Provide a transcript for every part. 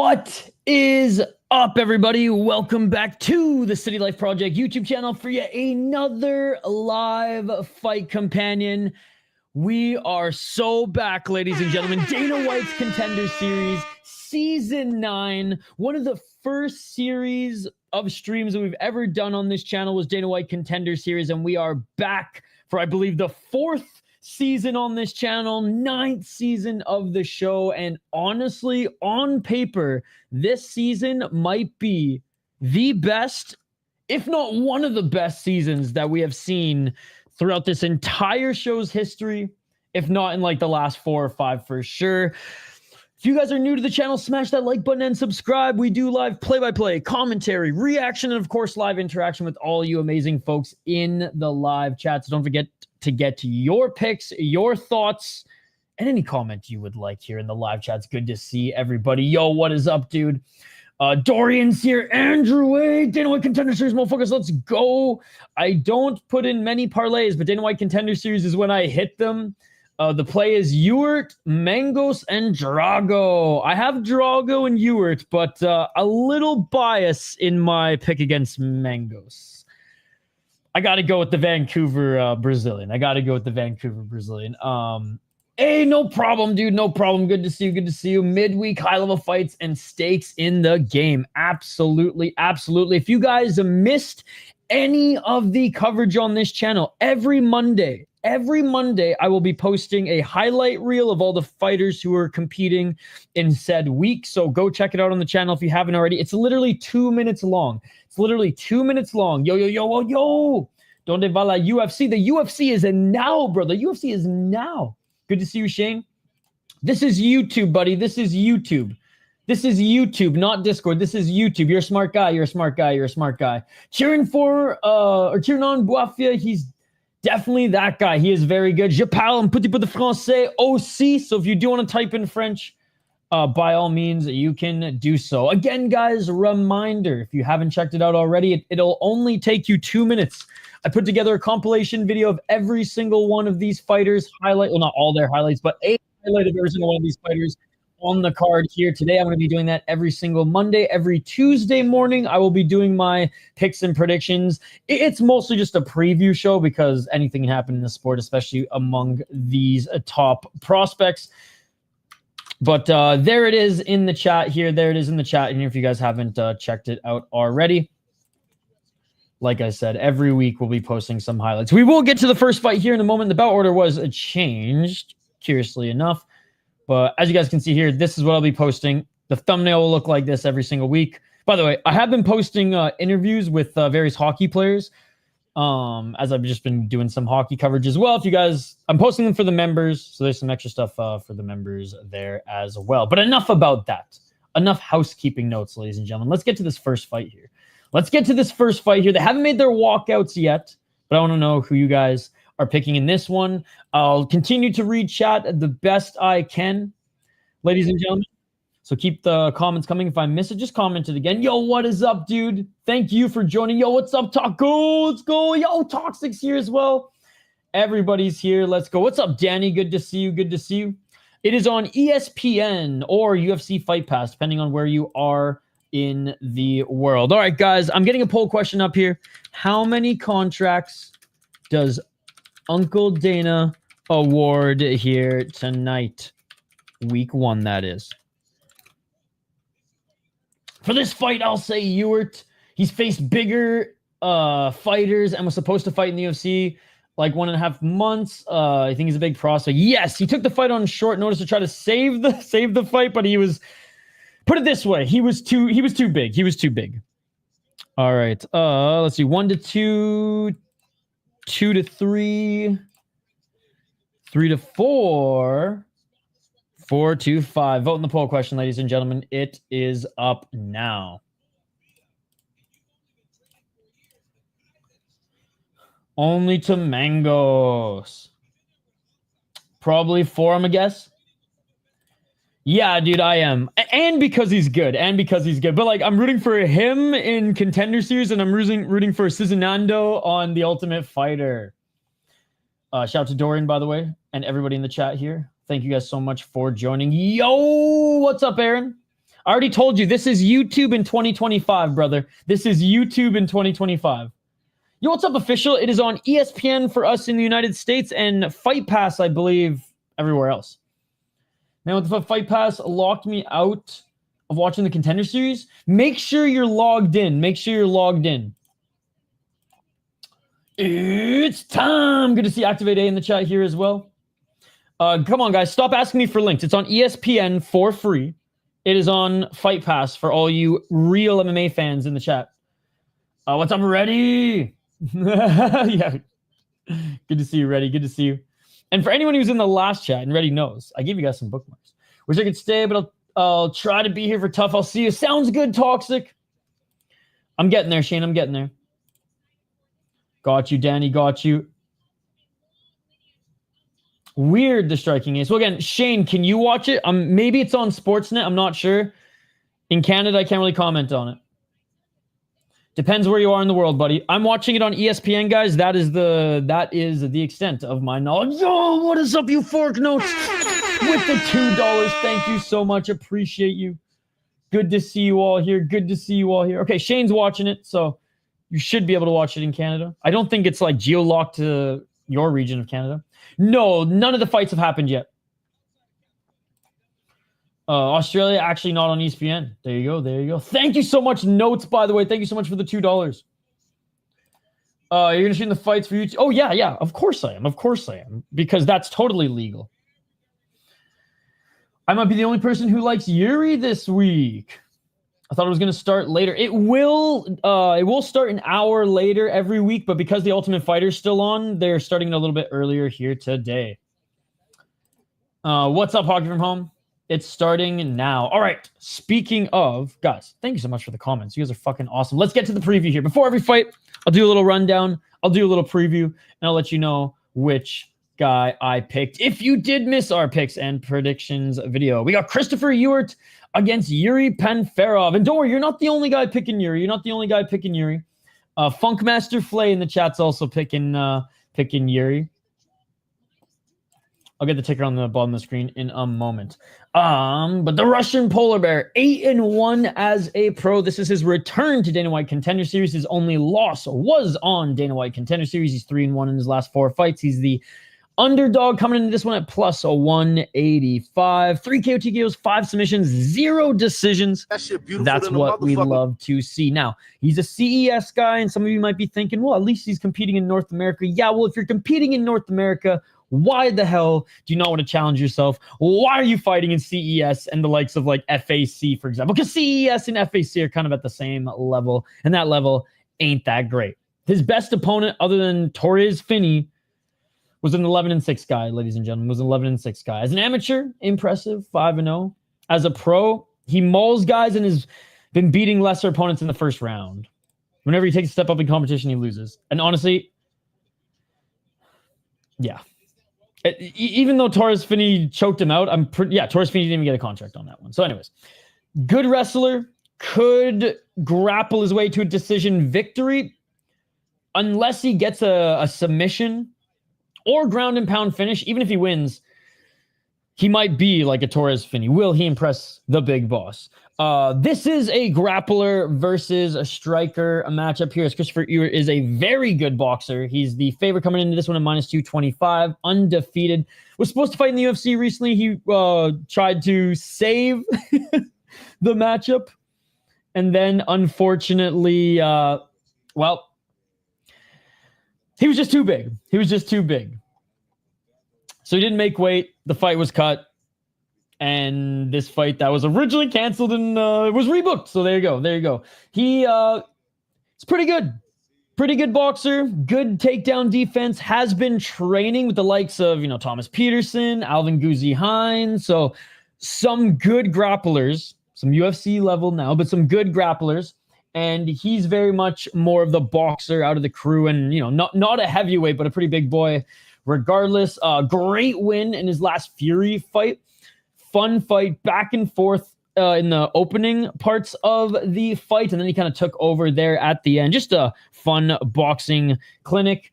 What is up, everybody? Welcome back to the City Life Project YouTube channel for yet another live fight companion. We are so back, ladies and gentlemen. Dana White's Contender Series, Season 9. One of the first series of streams that we've ever done on this channel was Dana White Contender Series, and we are back for, I believe, the 4th season on this channel, 9th season of the show. And honestly, on paper, this season might be the best, if not one of the best seasons that we have seen throughout this entire show's history, if not in like the last 4 or 5 for sure. If you guys are new to the channel, smash that like button and subscribe. We do live play-by-play, commentary, reaction, and of course live interaction with all you amazing folks in the live chat. So don't forget to get to your picks, your thoughts, and any comment you would like here in the live chat. It's good to see everybody. Yo, what is up, dude? Dorian's here. Andrew Wade, Dana White Contender Series, motherfuckers, let's go. I don't put in many parlays, but Dana White Contender Series is when I hit them. The play is Ewert, Mangos, and Drago. I have Drago and Ewert, but a little bias in my pick against Mangos. I got to go with the Vancouver Brazilian. Hey, no problem, dude. No problem. Good to see you. Good to see you. Midweek high-level fights and stakes in the game. Absolutely, absolutely. If you guys missed any of the coverage on this channel, every Monday, I will be posting a highlight reel of all the fighters who are competing in said week. So go check it out on the channel if you haven't already. It's literally 2 minutes long. Yo. Donde va la UFC? The UFC is now, bro. The UFC is now. Good to see you, Shane. This is YouTube, buddy. This is YouTube, not Discord. This is YouTube. You're a smart guy. Cheering for, or cheering on Bouafia. He's definitely that guy. He is very good. Je parle un petit peu de français aussi. So if you do want to type in French, by all means, you can do so. Again, guys, reminder, if you haven't checked it out already, it'll only take you 2 minutes. I put together a compilation video of every single one of these fighters, well, not all their highlights, but a highlight of every single one of these fighters on the card here today. I'm going to be doing that every single Monday. Every Tuesday morning, I will be doing my picks and predictions. It's mostly just a preview show because anything can happen in the sport, especially among these top prospects. But there it is in the chat here. And if you guys haven't checked it out already, like I said, every week we'll be posting some highlights. We will get to the first fight here in a moment. The bout order was changed, curiously enough. But as you guys can see here, this is what I'll be posting. The thumbnail will look like this every single week. By the way, I have been posting interviews with various hockey players, as I've just been doing some hockey coverage as well. If you guys, I'm posting them for the members, so there's some extra stuff for the members there as well. But enough about that. Enough housekeeping notes, ladies and gentlemen. Let's get to this first fight here. They haven't made their walkouts yet, but I want to know who you guys are picking in this one. I'll continue to read chat the best I can, ladies and gentlemen. So keep the comments coming. If I miss it, just comment it again. Yo, what is up, dude? Thank you for joining. Yo, what's up, Taco? Let's go. Yo, Toxic's here as well. Everybody's here. Let's go. What's up, Danny? Good to see you. It is on ESPN or UFC Fight Pass, depending on where you are in the world. All right, guys, I'm getting a poll question up here. How many contracts does Uncle Dana award here tonight? Week 1, that is. For this fight, I'll say Ewert. He's faced bigger fighters and was supposed to fight in the UFC like 1.5 months. I think he's a big prospect. Yes, he took the fight on short notice to try to save the fight, but he was, put it this way, he was too big. All right. Let's see. 1 to 2, 2 to 3, 3 to 4, 4 to 5. Vote in the poll question, ladies and gentlemen. It is up now. Only to Mangos. Probably 4, I'm a guess. Yeah, dude, I am. And because he's good. But, like, I'm rooting for him in Contender Series, and I'm rooting for Susurkaev on The Ultimate Fighter. Shout out to Dorian, by the way, and everybody in the chat here. Thank you guys so much for joining. Yo, what's up, Aaron? I already told you, this is YouTube in 2025, brother. This is YouTube in 2025. Yo, what's up, official? It is on ESPN for us in the United States and Fight Pass, I believe, everywhere else. Now, with the Fight Pass locked me out of watching the Contender Series, make sure you're logged in. Make sure you're logged in. It's time. Good to see Activate A in the chat here as well. Come on, guys. Stop asking me for links. It's on ESPN for free. It is on Fight Pass for all you real MMA fans in the chat. What's up, Reddy? Yeah. Good to see you, Reddy. Good to see you. And for anyone who's in the last chat and Reddy knows, I gave you guys some bookmarks. Wish I could stay, but I'll try to be here for tough. I'll see you. Sounds good, Toxic. I'm getting there, Shane. I'm getting there. Got you, Danny. Got you. Weird, the striking is. Well, again, Shane, can you watch it? Maybe it's on Sportsnet. I'm not sure. In Canada, I can't really comment on it. Depends where you are in the world, buddy. I'm watching it on ESPN, guys. That is the extent of my knowledge. Yo, what is up, you fork notes? With the $2. Thank you so much. Appreciate you. Good to see you all here. Good to see you all here. Okay, Shane's watching it, so you should be able to watch it in Canada. I don't think it's like geo-locked to your region of Canada. No, none of the fights have happened yet. Australia, actually not on ESPN. There you go. There you go. Thank you so much, Notes, by the way. Thank you so much for the $2. You're going to stream the fights for YouTube? Oh, yeah, yeah. Of course I am. Of course I am. Because that's totally legal. I might be the only person who likes Yuri this week. I thought it was going to start later. It will start an hour later every week, but because the Ultimate Fighter's still on, they're starting a little bit earlier here today. What's up, Hockey from Home? It's starting now. All right. Speaking of, guys, thank you so much for the comments. You guys are fucking awesome. Let's get to the preview here. Before every fight, I'll do a little rundown. I'll do a little preview, and I'll let you know which guy I picked. If you did miss our picks and predictions video, we got Christopher Ewert against Yuri Panferov. And don't worry, you're not the only guy picking Yuri. You're not the only guy picking Yuri. Funkmaster Flay in the chat's also picking Yuri. I'll get the ticker on the bottom of the screen in a moment. But the Russian Polar Bear, 8-1 as a pro. This is his return to Dana White Contender Series. His only loss was on Dana White Contender Series. He's 3-1 in his last 4 fights. He's the underdog coming into this one at plus a 185. 3 KO TKOs, 5 submissions, 0 decisions. That's what we love to see. Now, he's a CES guy, and some of you might be thinking, well, at least he's competing in North America. Yeah, well, if you're competing in North America, why the hell do you not want to challenge yourself? Why are you fighting in CES and the likes of like FAC, for example? Because CES and FAC are kind of at the same level, and that level ain't that great. His best opponent, other than Torres Finney, was an 11-6 guy, ladies and gentlemen. Was an 11-6 guy. As an amateur, impressive, 5-0. As a pro, he mauls guys and has been beating lesser opponents in the first round. Whenever he takes a step up in competition, he loses. And honestly, yeah. Even though Torres Finney choked him out, Torres Finney didn't even get a contract on that one. So anyways, good wrestler, could grapple his way to a decision victory unless he gets a submission or ground and pound finish. Even if he wins, he might be like a Torres Finney. Will he impress the big boss? This is a grappler versus a striker, a matchup here. As Christopher Ewert is a very good boxer. He's the favorite coming into this one at minus 225, undefeated. Was supposed to fight in the UFC recently. He tried to save the matchup. And then, unfortunately, well, he was just too big. He was just too big. So he didn't make weight. The fight was cut. And this fight that was originally canceled and was rebooked. So there you go. There you go. It's pretty good. Pretty good boxer. Good takedown defense. Has been training with the likes of, Thomas Peterson, Alvin Guzzi Hines. So some good grapplers. Some UFC level now, but some good grapplers. And he's very much more of the boxer out of the crew. And, not a heavyweight, but a pretty big boy. Regardless, great win in his last Fury fight. Fun fight, back and forth in the opening parts of the fight, and then he kind of took over there at the end. Just a fun boxing clinic.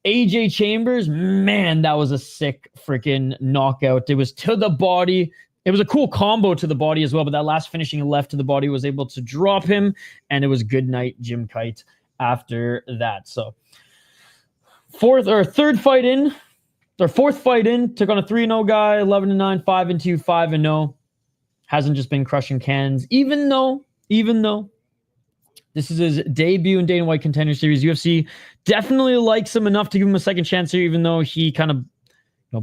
AJ Chambers, man, that was a sick freaking knockout. It was to the body. It was a cool combo to the body as well, but that last finishing left to the body was able to drop him, and it was good night, Jim Kite, after that. So fourth fight in, took on a 3-0 guy, 11-9, 5-2, 5-0. Hasn't just been crushing cans, even though this is his debut in Dana White Contender Series. UFC definitely likes him enough to give him a second chance here, even though he kind of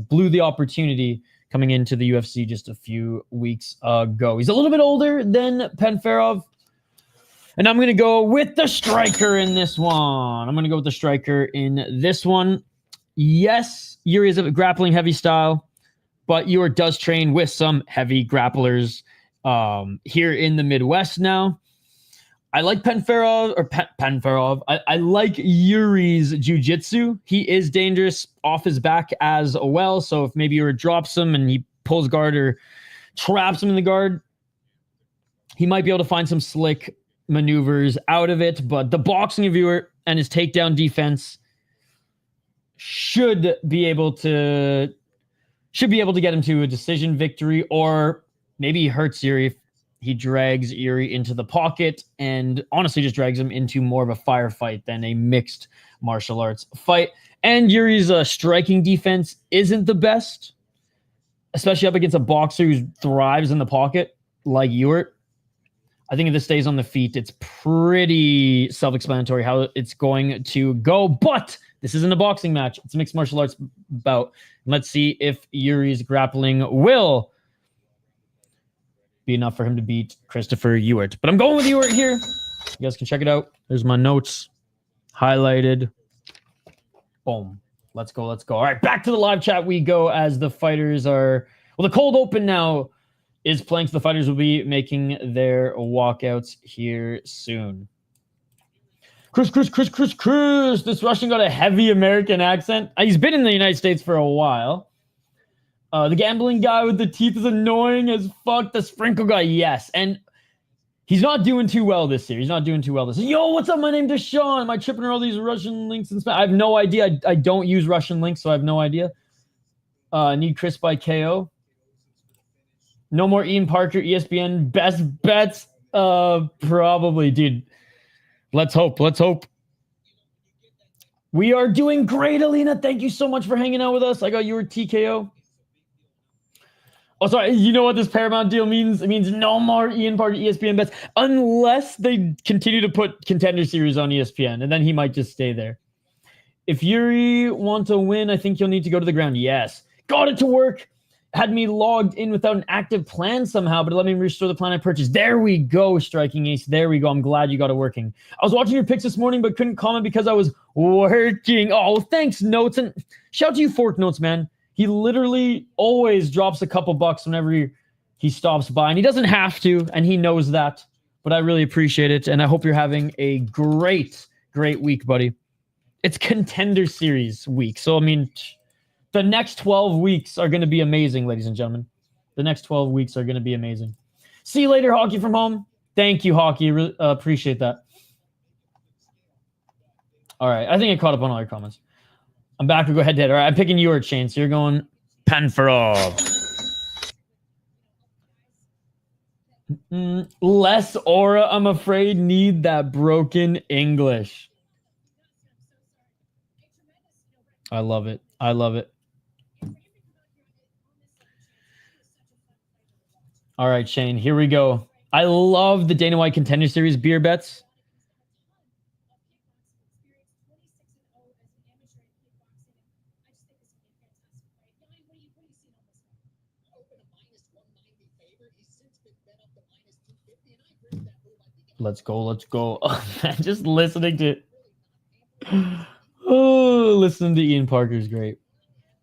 blew the opportunity coming into the UFC just a few weeks ago. He's a little bit older than Panferov. And I'm going to go with the striker in this one. Yes, Yuri is a grappling heavy style, but Ewert does train with some heavy grapplers here in the Midwest now. I like Panferov. I like Yuri's jiu-jitsu. He is dangerous off his back as well. So if maybe Yuri drops him and he pulls guard or traps him in the guard, he might be able to find some slick maneuvers out of it. But the boxing of Ewert and his takedown defense should be able to get him to a decision victory, or maybe he hurts Yuri if he drags Yuri into the pocket and honestly just drags him into more of a firefight than a mixed martial arts fight. And Yuri's striking defense isn't the best, especially up against a boxer who thrives in the pocket like Ewert. I think if this stays on the feet, it's pretty self-explanatory how it's going to go. But this isn't a boxing match. It's a mixed martial arts bout. Let's see if Yuri's grappling will be enough for him to beat Christopher Ewert. But I'm going with Ewert here. You guys can check it out. There's my notes highlighted. Boom. Let's go. All right, back to the live chat we go as the fighters are... Well, the cold open now is playing, so the fighters will be making their walkouts here soon. Chris. This Russian got a heavy American accent. He's been in the United States for a while. The gambling guy with the teeth is annoying as fuck. The sprinkle guy, yes. And he's not doing too well this year. Yo, what's up? My name's Deshaun. Am I tripping over all these Russian links and stuff? I have no idea. I don't use Russian links, so I have no idea. Need Chris by KO. No more Ian Parker, ESPN. Best bets? Probably, dude. Let's hope. We are doing great, Alina. Thank you so much for hanging out with us. I got your TKO. Oh, sorry. You know what this Paramount deal means? It means no more Ian Parker ESPN bets unless they continue to put Contender Series on ESPN, and then he might just stay there. If Yuri wants to win, I think you'll need to go to the ground. Yes. Got it to work. Had me logged in without an active plan somehow, but let me restore the plan I purchased. There we go, Striking Ace. There we go. I'm glad you got it working. I was watching your picks this morning, but couldn't comment because I was working. Oh, thanks, Notes. And shout out to you, Fork Notes, man. He literally always drops a couple bucks whenever he stops by, and he doesn't have to, and he knows that, but I really appreciate it, and I hope you're having a great week, buddy. It's Contender Series week, so, I mean, the next 12 weeks are going to be amazing, ladies and gentlemen. The next 12 weeks are going to be amazing. See you later, Hockey from Home. Thank you, Hockey. Really, appreciate that. All right, I think I caught up on all your comments. I'm back to go head-to-head. All right, I'm picking your chain, so you're going Panferov. Less aura, I'm afraid. Need that broken English. I love it. All right, Shane, here we go. I love the Dana White Contender Series beer bets. Let's go. Oh, man, just listening to Ian Parker is great.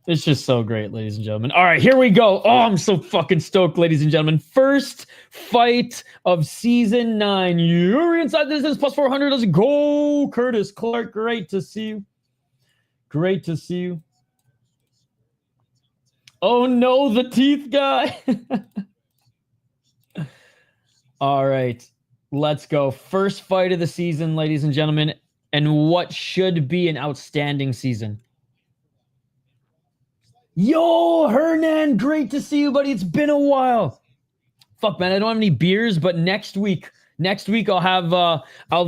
It's just so great, ladies and gentlemen. All right, here we go. Oh, I'm so fucking stoked, ladies and gentlemen. First fight of season 9. You're inside this is plus 400. Let's go, Curtis Clark. Great to see you. Oh no, the teeth guy. All right, let's go. First fight of the season, ladies and gentlemen, and what should be an outstanding season. Yo, Hernan, great to see you, buddy. It's been a while. Fuck, man, I don't have any beers, but next week I'll have a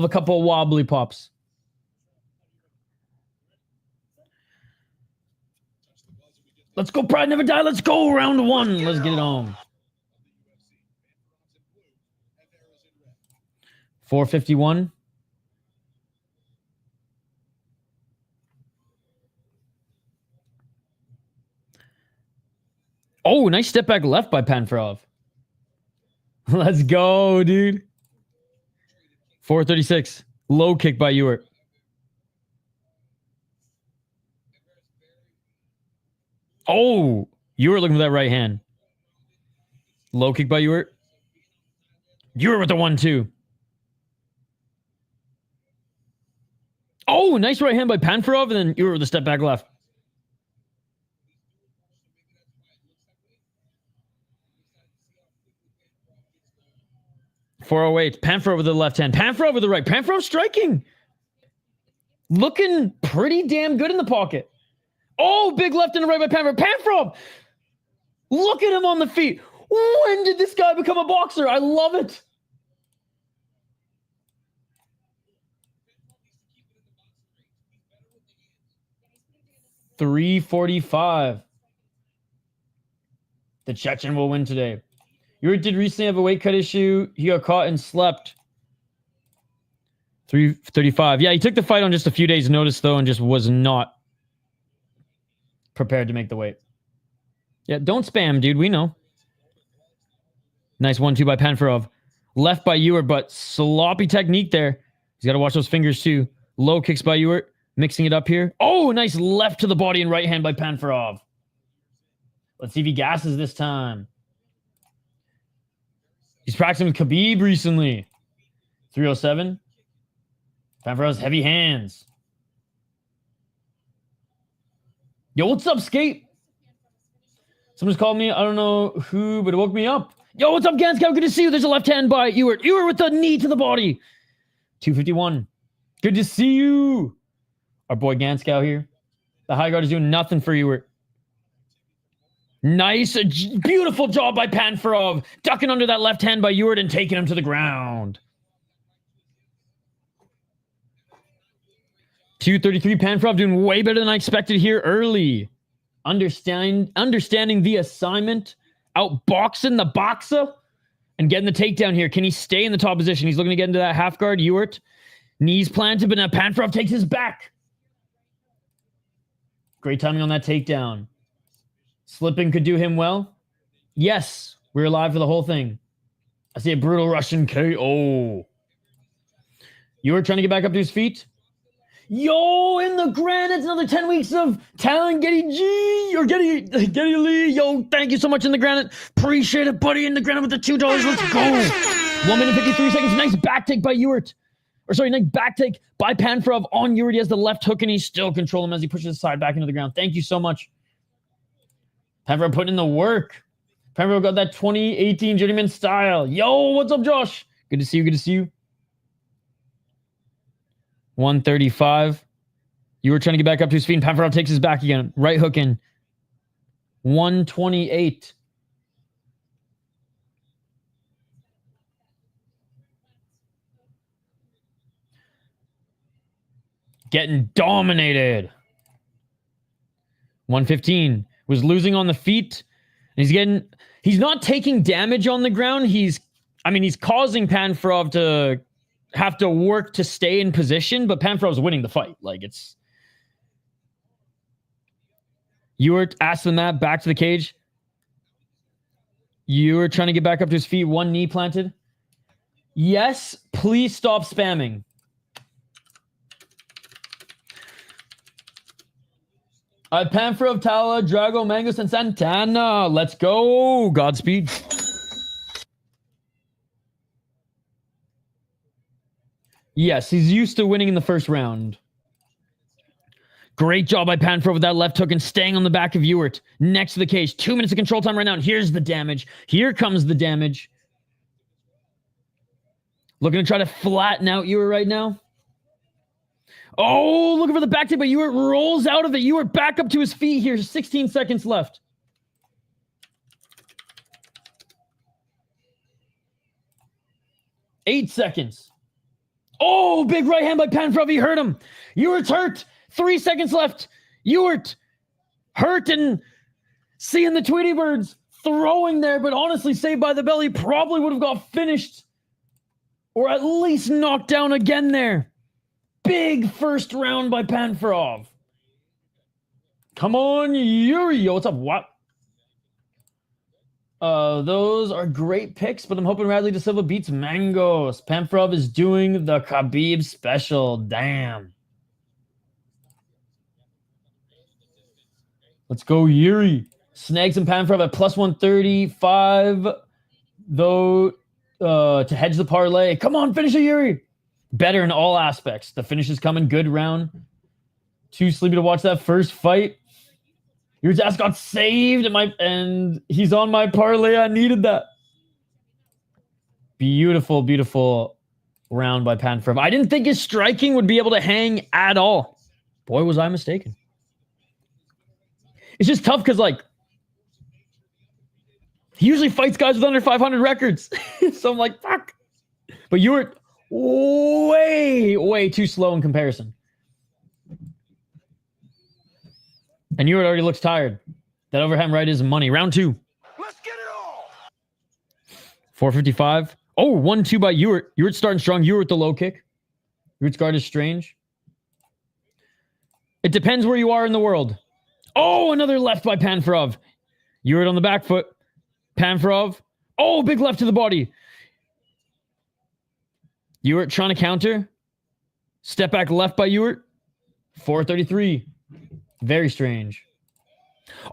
couple of wobbly pops. Let's go, Pride Never Die. Let's go, round one. Let's get it on. 451. Oh, nice step back left by Panferov. Let's go, dude. 436. Low kick by Ewert. Oh, Ewert looking for that right hand. Low kick by Ewert. Ewert with the 1-2. Oh, nice right hand by Panferov, and then Ewert with the step back left. .408. Panferov with the left hand. Panferov with the right. Panferov striking. Looking pretty damn good in the pocket. Oh, big left and the right by Panferov. Panferov! Look at him on the feet. When did this guy become a boxer? I love it. .345. The Chechen will win today. Yuri did recently have a weight cut issue. He got caught and slept. 335. Yeah, he took the fight on just a few days' notice, though, and just was not prepared to make the weight. Yeah, don't spam, dude. We know. Nice 1-2 by Panferov. Left by Ewert, but sloppy technique there. He's got to watch those fingers, too. Low kicks by Ewert. Mixing it up here. Oh, nice left to the body and right hand by Panferov. Let's see if he gasses this time. He's practicing with Khabib recently. 307. Panferov's heavy hands. Yo, what's up, Skate? Someone's called me. I don't know who, but it woke me up. Yo, what's up, Ganskow? Good to see you. There's a left hand by Ewert. Ewert with the knee to the body. 251. Good to see you. Our boy Ganskow here. The high guard is doing nothing for Ewert. Nice, beautiful job by Panferov. Ducking under that left hand by Ewert and taking him to the ground. 233. Panferov doing way better than I expected here early. Understanding the assignment. Outboxing the boxer. And getting the takedown here. Can he stay in the top position? He's looking to get into that half guard. Ewert. Knees planted, but now Panferov takes his back. Great timing on that takedown. Slipping could do him well. Yes, we're alive for the whole thing. I see a brutal Russian KO. Ewert trying to get back up to his feet. Yo, in the granite, another 10 weeks of talent, Getty Lee. Yo, thank you so much in the granite. Appreciate it, buddy. In the granite with the $2. Let's go. 1 minute 53 seconds. Nice back take by Ewert. Nice back take by Panferov on Yuri. He has the left hook and he's still controlling him as he pushes his side back into the ground. Thank you so much. Panferov putting in the work. Panferov got that 2018 journeyman style. Yo, what's up, Josh? Good to see you. Good to see you. 135. You were trying to get back up to his feet and Panferov takes his back again. Right hook in. 128. Getting dominated. 115. Was losing on the feet. He's not taking damage on the ground. He's causing Panferov to have to work to stay in position, but Panferov's winning the fight. Ewert asked him that, back to the cage. Ewert trying to get back up to his feet, one knee planted. Yes, please stop spamming. Panferov, Talha, Drago, Mangos, and Santana. Let's go. Godspeed. Yes, he's used to winning in the first round. Great job by Panferov with that left hook and staying on the back of Ewert. Next to the cage. 2 minutes of control time right now. And here's the damage. Here comes the damage. Looking to try to flatten out Ewert right now. Oh, looking for the back tip, but Ewert rolls out of it. Ewert back up to his feet here. 16 seconds left. Eight seconds. Oh, big right hand by Panferov. He hurt him. Ewert's hurt. 3 seconds left. Ewert hurt and seeing the Tweety Birds throwing there, but honestly, saved by the bell. He probably would have got finished or at least knocked down again there. Big first round by Panferov. Come on, Yuri. Yo, what's up? What? Those are great picks, but I'm hoping Radley de Silva beats Mangos. Panferov is doing the Khabib special. Damn. Let's go, Yuri. Snags and Panferov at plus 135. Though, to hedge the parlay. Come on, finish it, Yuri. Better in all aspects. The finish is coming. Good round. Too sleepy to watch that first fight. Your ass got saved and he's on my parlay. I needed that. Beautiful, beautiful round by Panferov. I didn't think his striking would be able to hang at all. Boy, was I mistaken. It's just tough because, like, he usually fights guys with under 500 records. So I'm like, fuck. But you were way too slow in comparison. And Ewert already looks tired. That overhand right is money. Round 2. Let's get it all. 455. Oh, 1-2 by Ewert. Ewert starting strong. Ewert the low kick. Ewert's guard is strange. It depends where you are in the world. Oh, another left by Panferov. Ewert on the back foot. Panferov. Oh, big left to the body. Ewert trying to counter. Step back left by Ewert. 433. Very strange.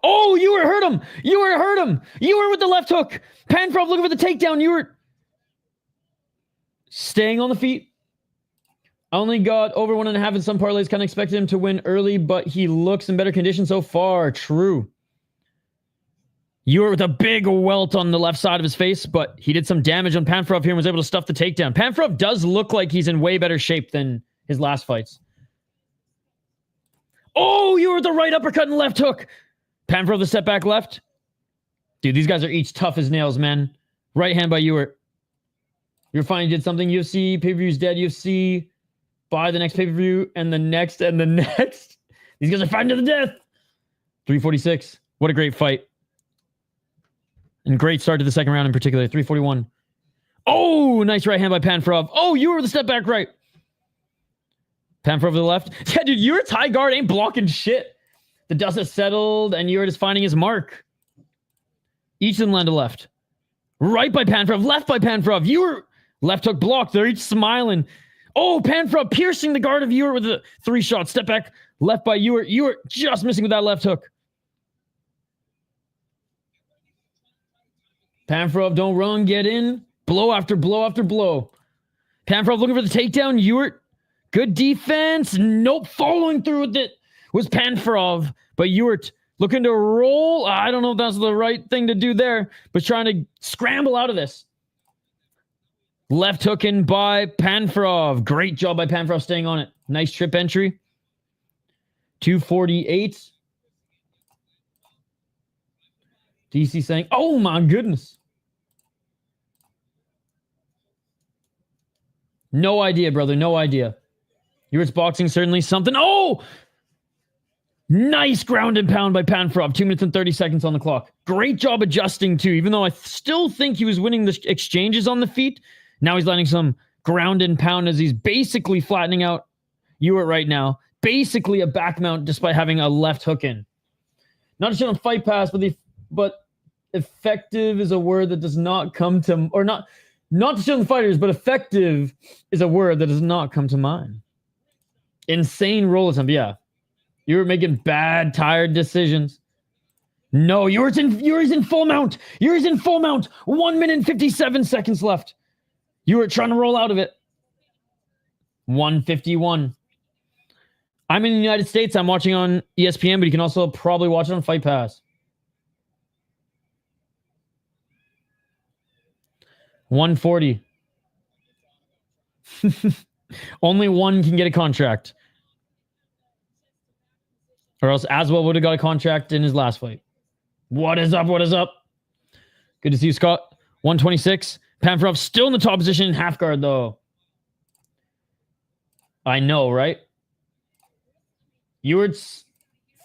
Oh, Ewert hurt him. Ewert hurt him. Ewert with the left hook. Panferov looking for the takedown. Ewert staying on the feet. I only got over 1.5 in some parlays. Kind of expected him to win early, but he looks in better condition so far. True. Ewert with a big welt on the left side of his face, but he did some damage on Panferov here and was able to stuff the takedown. Panferov does look like he's in way better shape than his last fights. Oh, you were the right uppercut and left hook. Panferov the step back left. Dude, these guys are each tough as nails, man. Right hand by Ewert. You're fine. You did something. UFC pay-per-view's dead. UFC buy the next pay-per-view and the next and the next. These guys are fighting to the death. 346. What a great fight. And great start to the second round in particular. 341. Oh, nice right hand by Panferov. Oh, you were the step back right. Panferov to the left. Yeah, dude, Ewert's high guard ain't blocking shit. The dust has settled, and Ewert is finding his mark. Each of them land to left. Right by Panferov. Left by Panferov. Ewert left hook blocked. They're each smiling. Oh, Panferov piercing the guard of Ewert with a 3-shot. Step back. Left by Ewert. Ewert just missing with that left hook. Panferov, don't run. Get in. Blow after blow after blow. Panferov looking for the takedown. Ewert, good defense. Nope. Following through with it was Panferov. But Ewert looking to roll. I don't know if that's the right thing to do there, but trying to scramble out of this. Left hook in by Panferov. Great job by Panferov staying on it. Nice trip entry. 248. DC saying, oh my goodness. No idea, brother. No idea. Ewert's boxing certainly something. Oh! Nice ground and pound by Panferov. 2 minutes and 30 seconds on the clock. Great job adjusting too, even though I still think he was winning the exchanges on the feet. Now he's landing some ground and pound as he's basically flattening out Ewert right now. Basically a back mount despite having a left hook in. Not just on Fight Pass, but effective is a word that does not come to, or not to show the fighters, but effective is a word that does not come to mind. Insane roll attempt, yeah. You were making bad, tired decisions. No, Yuri's in full mount. Yuri's in full mount. 1 minute and 57 seconds left. You were trying to roll out of it. 151. I'm in the United States. I'm watching on ESPN, but you can also probably watch it on Fight Pass. 140. Only one can get a contract. Or else Aswell would have got a contract in his last fight. What is up? What is up? Good to see you, Scott. 126. Panferov still in the top position in half guard, though. I know, right? Ewert's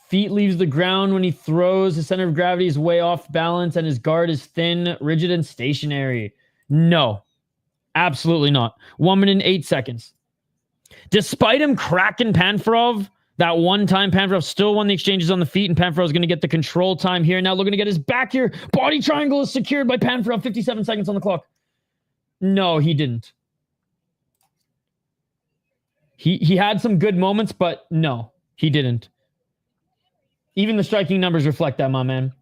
feet leaves the ground when he throws. His center of gravity is way off balance, and his guard is thin, rigid, and stationary. No. Absolutely not. 1 minute and 8 seconds. Despite him cracking Panferov, that one time Panferov still won the exchanges on the feet, and Panferov is going to get the control time here. Now looking to get his back here. Body triangle is secured by Panferov. 57 seconds on the clock. No, he didn't. He had some good moments, but no, he didn't. Even the striking numbers reflect that, my man.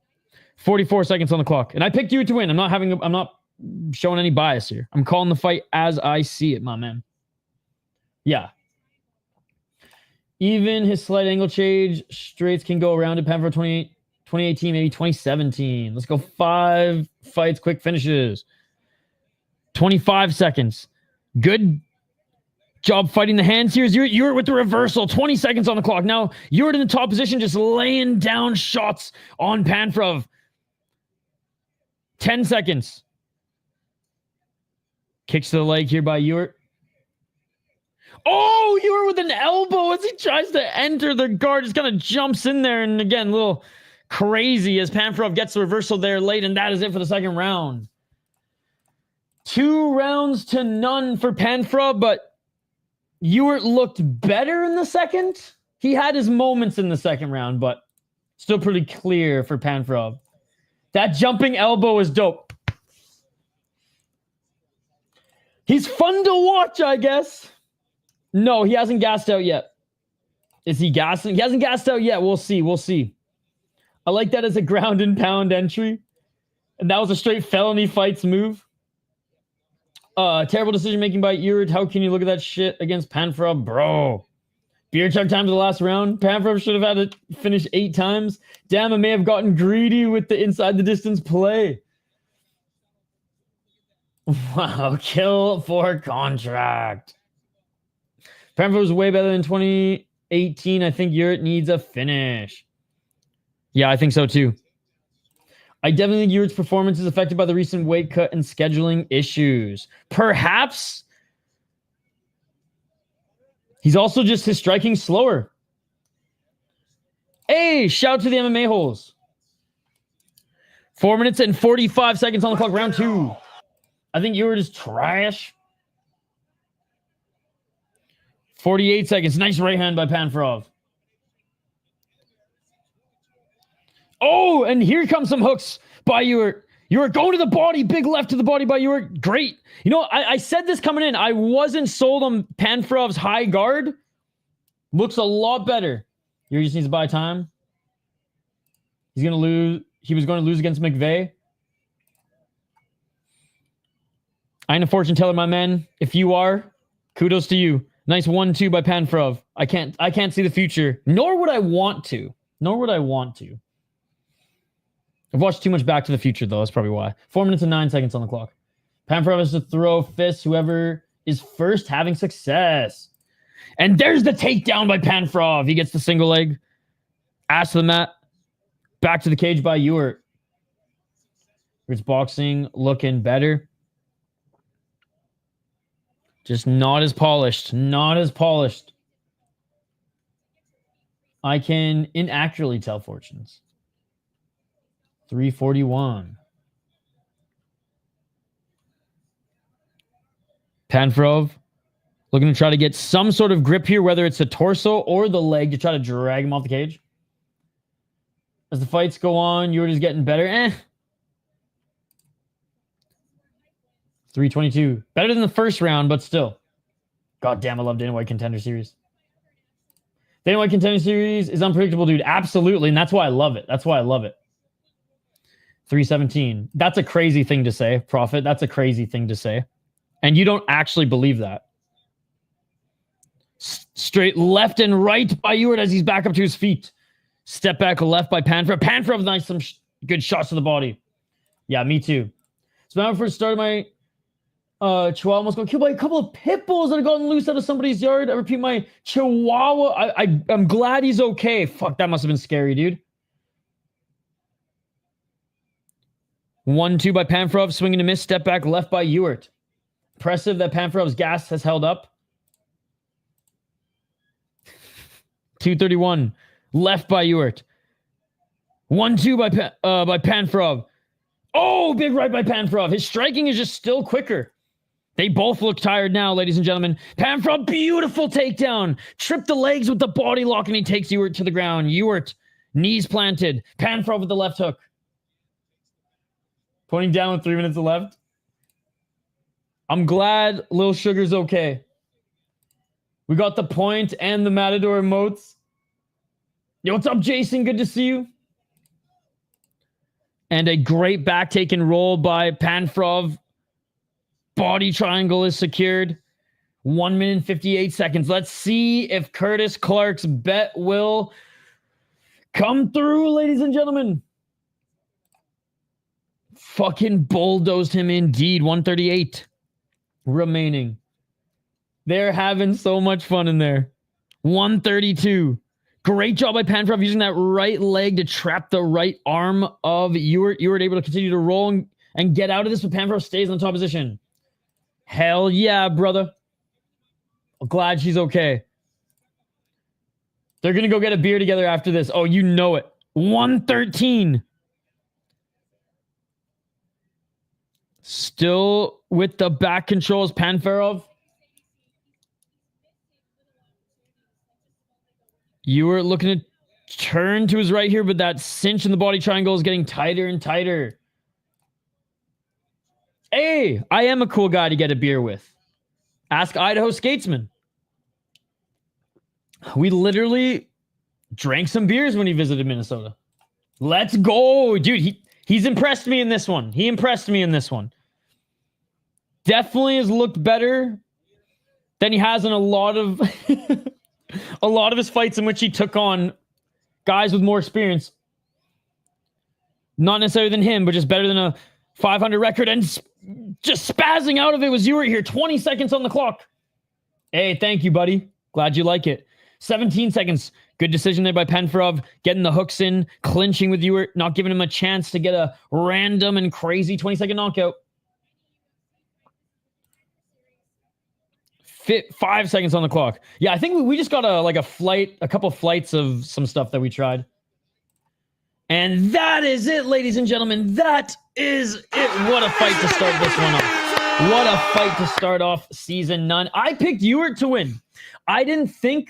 44 seconds on the clock. And I picked you to win. I'm not showing any bias here. I'm calling the fight as I see it, my man. Yeah. Even his slight angle change, straights can go around it. Panferov 2018, maybe 2017. Let's go 5 fights, quick finishes. 25 seconds. Good job fighting the hands here. Ewert with the reversal. 20 seconds on the clock. Now, Ewert in the top position, just laying down shots on Panferov. 10 seconds. Kicks to the leg here by Ewert. Oh, Ewert with an elbow as he tries to enter the guard. Just kind of jumps in there. And again, a little crazy as Panferov gets the reversal there late. And that is it for the second round. 2 rounds to none for Panferov, but Ewert looked better in the second. He had his moments in the second round, but still pretty clear for Panferov. That jumping elbow is dope. He's fun to watch, I guess. No, he hasn't gassed out yet. Is he gassing? He hasn't gassed out yet. We'll see. We'll see. I like that as a ground and pound entry. And that was a straight felony fights move. Terrible decision making by Ewert. How can you look at that shit against Panferov? Bro. Beer chug time to the last round. Panferov should have had it finish 8 times. Damn, I may have gotten greedy with the inside the distance play. Wow, kill for contract. Panferov was way better than 2018. I think Ewert needs a finish. Yeah, I think so too. I definitely think Ewert's performance is affected by the recent weight cut and scheduling issues. Perhaps he's also just his striking slower. Hey, shout to the MMA holes. 4 minutes and 45 seconds on the clock, round 2. I think Ewert is trash. 48 seconds. Nice right hand by Panferov. Oh, and here comes some hooks by Ewert. Ewert going to the body. Big left to the body by Ewert. Great. You know, I said this coming in. I wasn't sold on Panferov's high guard. Looks a lot better. Ewert just needs to buy time. He's going to lose. He was going to lose against McVeigh. I ain't a fortune teller, my man. If you are, kudos to you. Nice 1-2 by Panferov. I can't see the future. Nor would I want to. I've watched too much Back to the Future, though. That's probably why. 4 minutes and 9 seconds on the clock. Panferov has to throw fists. Whoever is first having success. And there's the takedown by Panferov. He gets the single leg. Ass to the mat. Back to the cage by Ewert. Ewert's boxing looking better. Just not as polished. Not as polished. I can inaccurately tell fortunes. 341. Panferov looking to try to get some sort of grip here, whether it's the torso or the leg, to try to drag him off the cage. As the fights go on, Ewert is getting better. 322. Better than the first round, but still. God damn, I love Dana White Contender Series. Dana White Contender Series is unpredictable, dude. Absolutely. And that's why I love it. 317. That's a crazy thing to say, Prophet. That's a crazy thing to say. And you don't actually believe that. Straight left and right by Ewert as he's back up to his feet. Step back left by Panferov. Panferov, nice, some good shots to the body. Yeah, me too. So when I first started my Chihuahua almost got killed by a couple of pit bulls that had gotten loose out of somebody's yard. I repeat, my Chihuahua. I'm glad he's okay. Fuck, that must have been scary, dude. 1-2 by Panferov, swinging to miss, step back left by Ewert. Impressive that Panferov's gas has held up. 231, left by Ewert. 1-2 by Panferov. Oh, big right by Panferov. His striking is just still quicker. They both look tired now, ladies and gentlemen. Panferov, beautiful takedown. Tripped the legs with the body lock, and he takes Ewert to the ground. Ewert, knees planted. Panferov with the left hook. Pointing down with 3 minutes left. I'm glad Lil Sugar's okay. We got the point and the Matador emotes. Yo, what's up, Jason? Good to see you. And a great back take and roll by Panferov. Body triangle is secured. 1 minute and 58 seconds. Let's see if Curtis Clark's bet will come through, ladies and gentlemen. Fucking bulldozed him indeed. 138 remaining. They're having so much fun in there. 132. Great job by Panferov using that right leg to trap the right arm of Ewert. Ewert able to continue to roll and get out of this, but Panferov stays in the top position. Hell yeah, brother. I'm glad she's okay. They're going to go get a beer together after this. Oh, you know it. 113. Still with the back controls, Panferov. Ewert looking to turn to his right here, but that cinch in the body triangle is getting tighter and tighter. Hey, I am a cool guy to get a beer with. Ask Idaho Skatesman. We literally drank some beers when he visited Minnesota. Let's go. Dude, he's impressed me in this one. He impressed me in this one. Definitely has looked better than he has in a lot of a lot of his fights in which he took on guys with more experience. Not necessarily than him, but just better than a 500 record. And just spazzing out of it was Yuri here. 20 seconds on the clock. Hey, thank you, buddy. Glad you like it. 17 seconds. Good decision there by Panferov. Getting the hooks in, clinching with Ewert, not giving him a chance to get a random and crazy 20-second knockout. 5 seconds on the clock. Yeah, I think we just got a couple flights of some stuff that we tried. And that is it, ladies and gentlemen. That is it. What a fight to start this one off. What a fight to start off season 9. I picked Ewert to win. I didn't think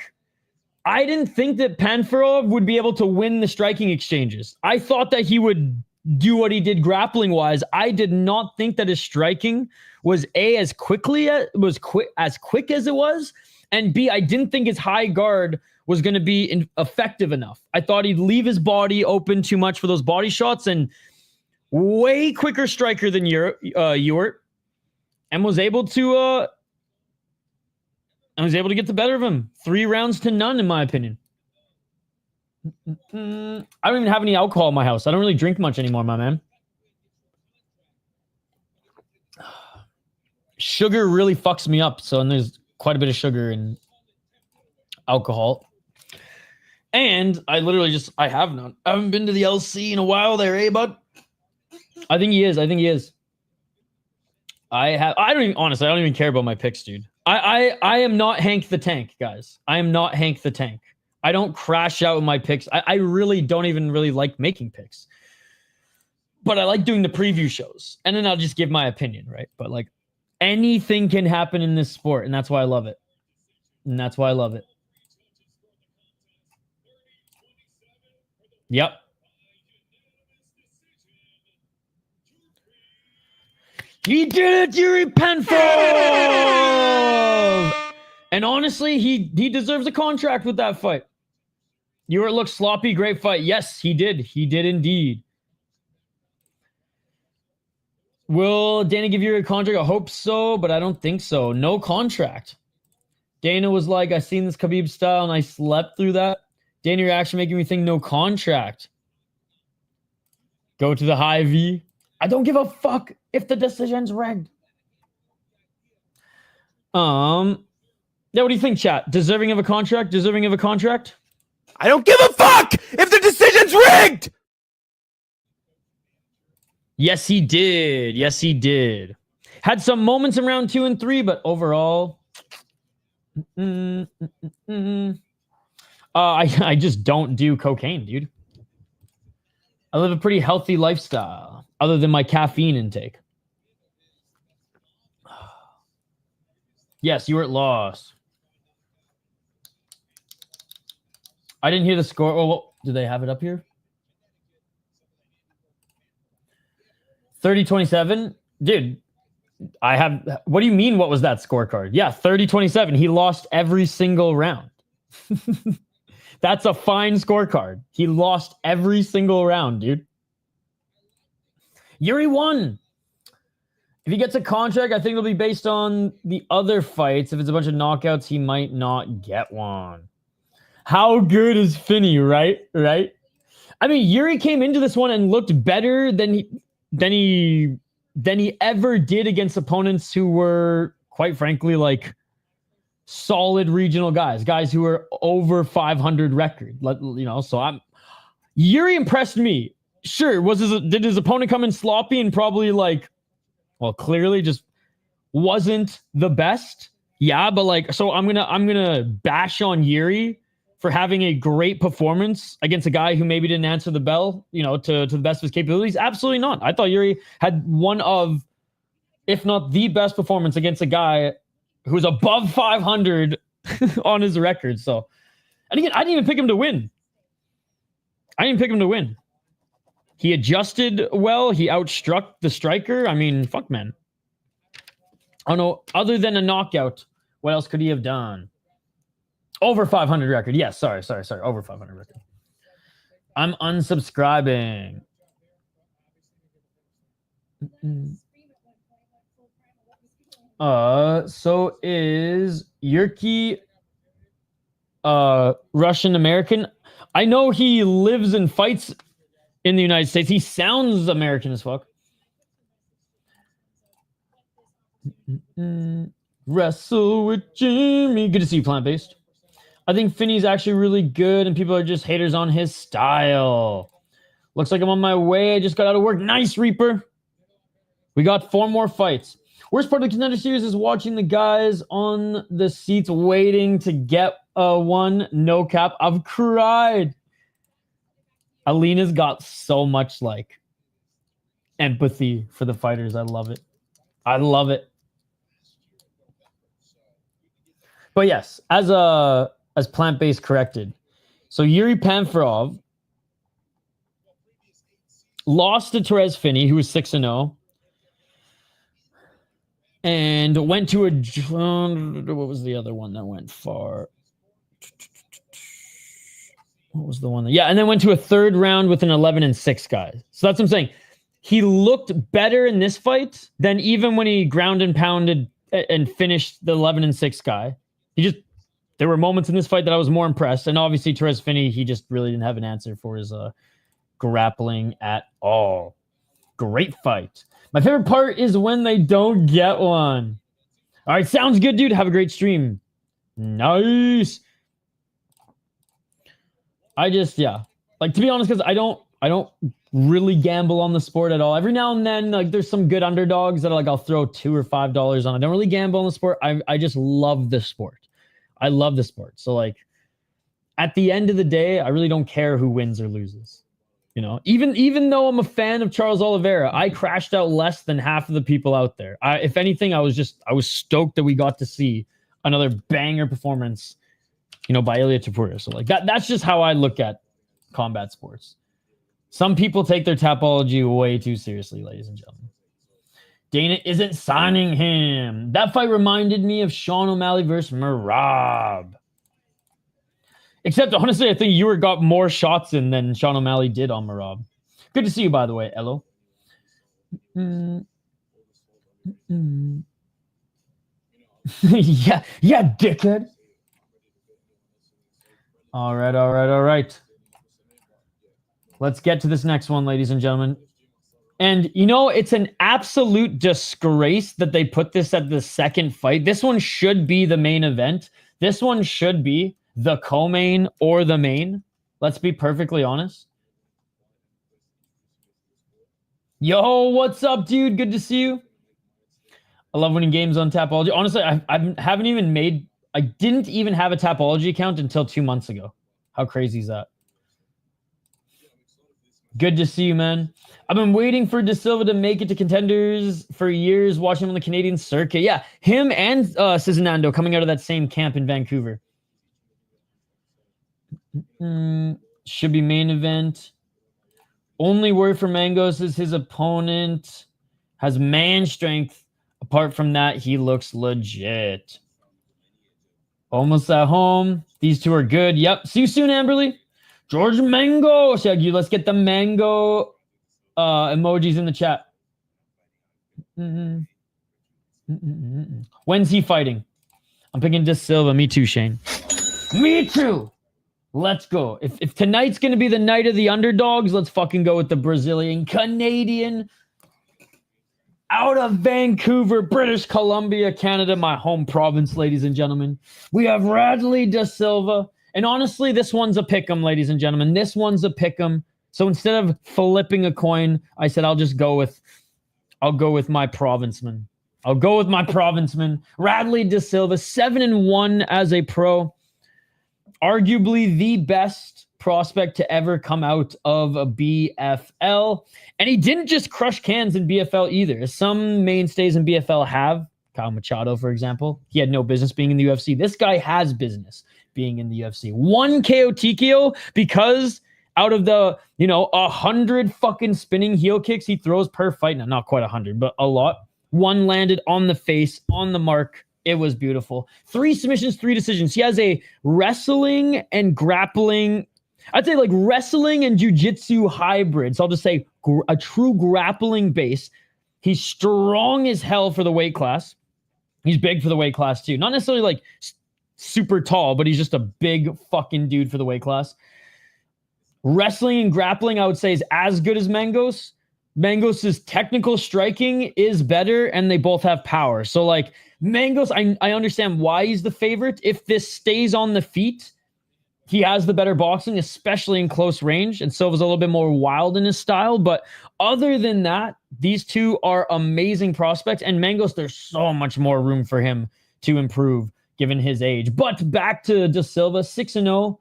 that Panferov would be able to win the striking exchanges. I thought that he would do what he did grappling wise. I did not think that his striking was as quick as it was, and B, I didn't think his high guard was going to be effective enough. I thought he'd leave his body open too much for those body shots, and way quicker striker than Ewert, and was able to get the better of him. 3 rounds to none, in my opinion. I don't even have any alcohol in my house. I don't really drink much anymore, my man. Sugar really fucks me up, and there's quite a bit of sugar in alcohol. And I literally I have none. I haven't been to the LC in a while there, eh, bud? I think he is. I don't even care about my picks, dude. I am not Hank the Tank, guys. I am not Hank the Tank. I don't crash out with my picks. I really don't even really like making picks. But I like doing the preview shows. And then I'll just give my opinion, right? But like anything can happen in this sport, and that's why I love it. Yep. He did it, Yuri Panferov! And honestly, he deserves a contract with that fight. Ewert looked sloppy, great fight. Yes, he did. He did indeed. Will Dana give you a contract? I hope so, but I don't think so. No contract. Dana was like, I seen this Khabib style and I slept through that. Dana, your action making me think no contract. Go to the high V. I don't give a fuck if the decision's rigged. Yeah, what do you think, chat? Deserving of a contract? Deserving of a contract? I don't give a fuck if the decision's rigged! Yes, he did. Yes, he did. Had some moments in round 2 and 3, but overall... I just don't do cocaine, dude. I live a pretty healthy lifestyle, other than my caffeine intake. Yes, you were at loss. I didn't hear the score. Oh, well, do they have it up here? 30-27? Dude, I have... What do you mean, what was that scorecard? Yeah, 30-27. He lost every single round. That's a fine scorecard. He lost every single round, dude. Yuri won. If he gets a contract, I think it'll be based on the other fights. If it's a bunch of knockouts, he might not get one. How good is Finney, right? Right? I mean, Yuri came into this one and looked better than he ever did against opponents who were, quite frankly, like solid regional guys who were over 500 record. You know, so Yuri impressed me. Sure, did his opponent come in sloppy and probably like, well, clearly just wasn't the best? Yeah, but like, so I'm gonna bash on Yuri for having a great performance against a guy who maybe didn't answer the bell, you know, to the best of his capabilities. Absolutely not. I thought Yuri had one of, if not the best performance against a guy who's above 500 on his record. So, and again, I didn't even pick him to win. He adjusted well. He outstruck the striker. I mean, fuck, man. Oh, no. Other than a knockout, what else could he have done? Over 500 record. Yes, sorry. Over 500 record. I'm unsubscribing. So is Yurki Russian American? I know he lives and fights in the United States. He sounds American as fuck. Wrestle with Jimmy. Good to see you, plant-based. I think Finney's actually really good, and people are just haters on his style. Looks like I'm on my way. I just got out of work. Nice, Reaper. We got 4 more fights. Worst part of the Contender Series is watching the guys on the seats waiting to get one. No cap. I've cried. Alina's got so much like empathy for the fighters. I love it. I love it. But yes, as plant-based corrected. So Yuri Panferov lost to Therese Finney, who was 6-0. And went to what was the other one that went far? What was the one? Yeah, and then went to a 3rd round with an 11-6 guy. So that's what I'm saying. He looked better in this fight than even when he ground and pounded and finished the 11-6 guy. There were moments in this fight that I was more impressed. And obviously, Therese Finney, he just really didn't have an answer for his grappling at all. Great fight. My favorite part is when they don't get one. All right, sounds good, dude. Have a great stream. Nice. Like, to be honest, because I don't really gamble on the sport at all. Every now and then, like, there's some good underdogs that I'll throw $2 or $5 on. I don't really gamble on the sport. I just love the sport. I love the sport. So, like, at the end of the day, I really don't care who wins or loses. You know, even though I'm a fan of Charles Oliveira, I crashed out less than half of the people out there. If anything, I was stoked that we got to see another banger performance, you know, by Ilia Topuria. So like that's just how I look at combat sports. Some people take their Tapology way too seriously, ladies and gentlemen. Dana isn't signing him. That fight reminded me of Sean O'Malley versus Merab. Except, honestly, I think Ewert got more shots in than Sean O'Malley did on Merab. Good to see you, by the way, Elo. yeah, dickhead. All right. Let's get to this next one, ladies and gentlemen. And, you know, it's an absolute disgrace that they put this at the second fight. This one should be the main event. This one should be the co-main or the main. Let's be perfectly honest. Yo, what's up, dude? Good to see you. I love winning games on Tapology. Honestly, I didn't even have a Tapology account until 2 months ago. How crazy is that? Good to see you, man. I've been waiting for De Silva to make it to Contenders for years, watching him on the Canadian circuit. Yeah, him and Cizinando coming out of that same camp in Vancouver. Should be main event. Only word for Mangos is his opponent has man strength. Apart from that, he looks legit. Almost at home. These two are good. Yep. See you soon, Amberly. George Mango. Shaggy, let's get the mango emojis in the chat. When's he fighting? I'm picking De Silva. Me too, Shane. Me too. Let's go. If tonight's going to be the night of the underdogs, let's fucking go with the Brazilian Canadian out of Vancouver, British Columbia, Canada, my home province, ladies and gentlemen. We have Radley De Silva. And honestly, this one's a pick'em, ladies and gentlemen. This one's a pick'em. So instead of flipping a coin, I said I'll go with my provinceman. I'll go with my provinceman. Radley De Silva, 7-1 as a pro. Arguably the best prospect to ever come out of a BFL. And he didn't just crush cans in BFL either. Some mainstays in BFL have. Kyle Machado, for example. He had no business being in the UFC. This guy has business being in the UFC. 1 KO TKO because out of the, 100 fucking spinning heel kicks he throws per fight. Now, not quite 100, but a lot. 1 landed on the face, on the mark. It was beautiful. 3 submissions, 3 decisions. He has a wrestling and grappling, I'd say like wrestling and jiu-jitsu hybrid. So I'll just say a true grappling base. He's strong as hell for the weight class. He's big for the weight class too. Not necessarily like super tall, but he's just a big fucking dude for the weight class. Wrestling and grappling, I would say, is as good as Mangos. Mangos' technical striking is better, and they both have power. So, like, Mangos, I understand why he's the favorite. If this stays on the feet, he has the better boxing, especially in close range, and Silva's a little bit more wild in his style. But other than that, these two are amazing prospects, and Mangos, there's so much more room for him to improve given his age. But back to De Silva, 6-0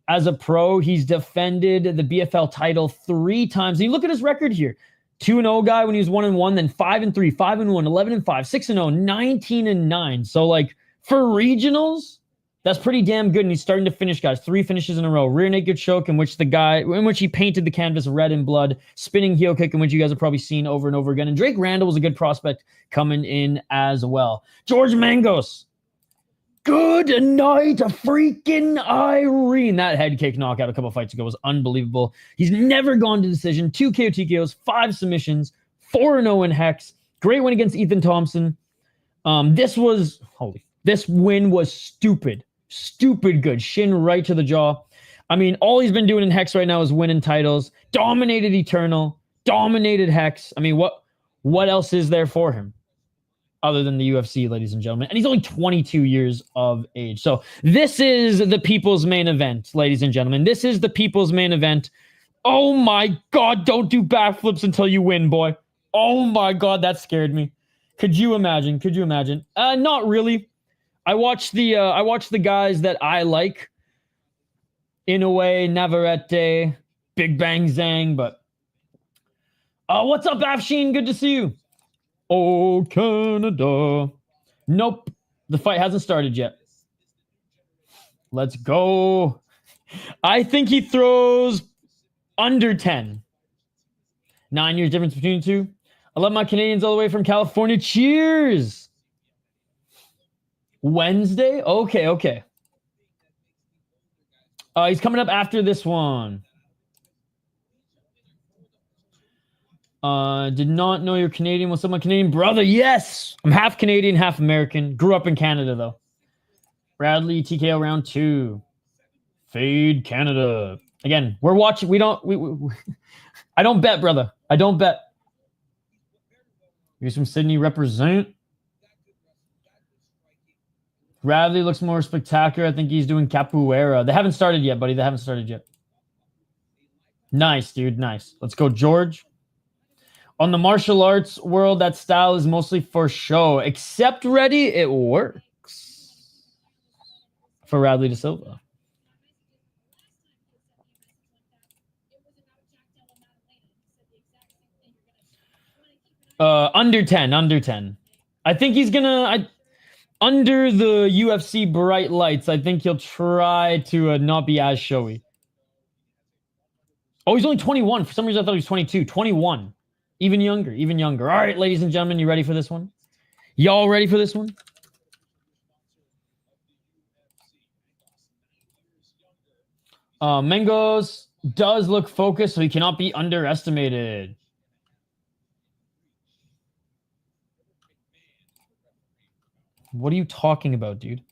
as a pro. He's defended the BFL title 3 times. And you look at his record here. 2-0 guy when he was 1-1, then 5-3, 5-1, 11-5, 6-0, 19-9. So, like, for regionals, that's pretty damn good. And he's starting to finish, guys. 3 finishes in a row. Rear naked choke in which he painted the canvas red in blood. Spinning heel kick in which you guys have probably seen over and over again. And Drake Randall was a good prospect coming in as well. George Mangos. Good night, freaking Irene. That head kick knockout a couple fights ago was unbelievable. He's never gone to decision. 2 KO TKOs, 5 submissions, 4-0 in Hex. Great win against Ethan Thompson. This win was stupid good. Shin right to the jaw. I mean, all he's been doing in Hex right now is winning titles. Dominated Eternal, dominated Hex. I mean, what else is there for him other than the UFC, ladies and gentlemen? And he's only 22 years of age. So this is the people's main event, ladies and gentlemen. This is the people's main event. Oh my God, don't do backflips until you win, boy. Oh my God, that scared me. Could you imagine? Not really. I watched the guys that I like. Inoue, Navarrete, Big Bang Zhang, but what's up, Afshin? Good to see you. Oh, Canada. Nope. The fight hasn't started yet. Let's go. I think he throws under 10. 9 years difference between the two. I love my Canadians all the way from California. Cheers. Wednesday? Okay. He's coming up after this one. Did not know you're Canadian. What's up, my Canadian brother? Yes! I'm half Canadian, half American. Grew up in Canada, though. Radley, TKO round 2. Fade Canada. Again, we're watching. I don't bet, brother. I don't bet. Here's from Sydney represent. Radley looks more spectacular. I think he's doing capoeira. They haven't started yet, buddy. They haven't started yet. Nice, dude. Nice. Let's go, George. On the martial arts world, that style is mostly for show. Except ready, it works. For Radley de Silva. Under 10. I think he's gonna... under the UFC bright lights, I think he'll try to not be as showy. Oh, he's only 21. For some reason, I thought he was 22. 21. Even younger, even younger. All right, ladies and gentlemen, you ready for this one? Y'all ready for this one? Mengos does look focused, so he cannot be underestimated. What are you talking about, dude?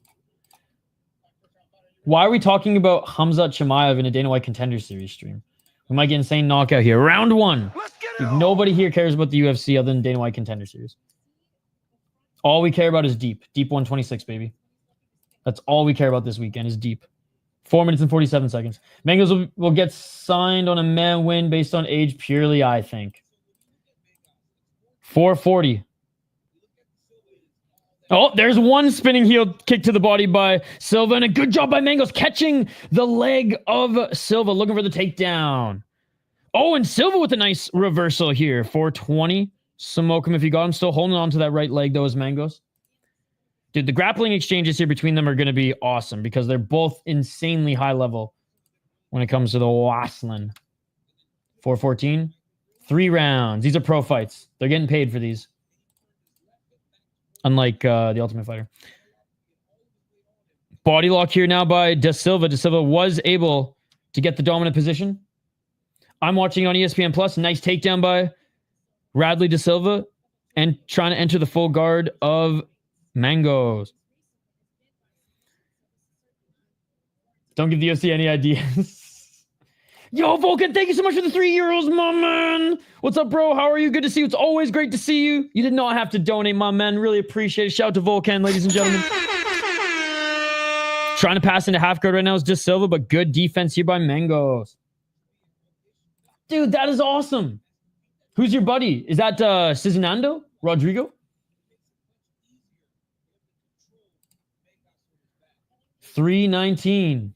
Why are we talking about Khamzat Chimaev in a Dana White Contender Series stream? We might get insane knockout here. Round 1. Dude, nobody here cares about the UFC other than Dana White Contender Series. All we care about is deep. Deep 126, baby. That's all we care about this weekend is deep. 4 minutes and 47 seconds. Mengos will get signed on a man win based on age purely, I think. 440. Oh, there's one spinning heel kick to the body by Silva, and a good job by Mengos catching the leg of Silva, looking for the takedown. Oh, and Silva with a nice reversal here. 420. Smoke him if you got him. Still holding on to that right leg, though, as Mengos. Dude, the grappling exchanges here between them are going to be awesome because they're both insanely high level when it comes to the Waslin. 414. 3 rounds. These are pro fights. They're getting paid for these. Unlike the Ultimate Fighter. Body lock here now by De Silva. De Silva was able to get the dominant position. I'm watching on ESPN Plus. Nice takedown by Radley de Silva and trying to enter the full guard of Mengos. Don't give the UFC any ideas. Yo, Vulcan, thank you so much for the 3 euros, my man. What's up, bro? How are you? Good to see you. It's always great to see you. You did not have to donate, my man. Really appreciate it. Shout out to Vulcan, ladies and gentlemen. Trying to pass into half guard right now is De Silva, but good defense here by Mengos. Dude, that is awesome. Who's your buddy? Is that Cizinando? Rodrigo? 319.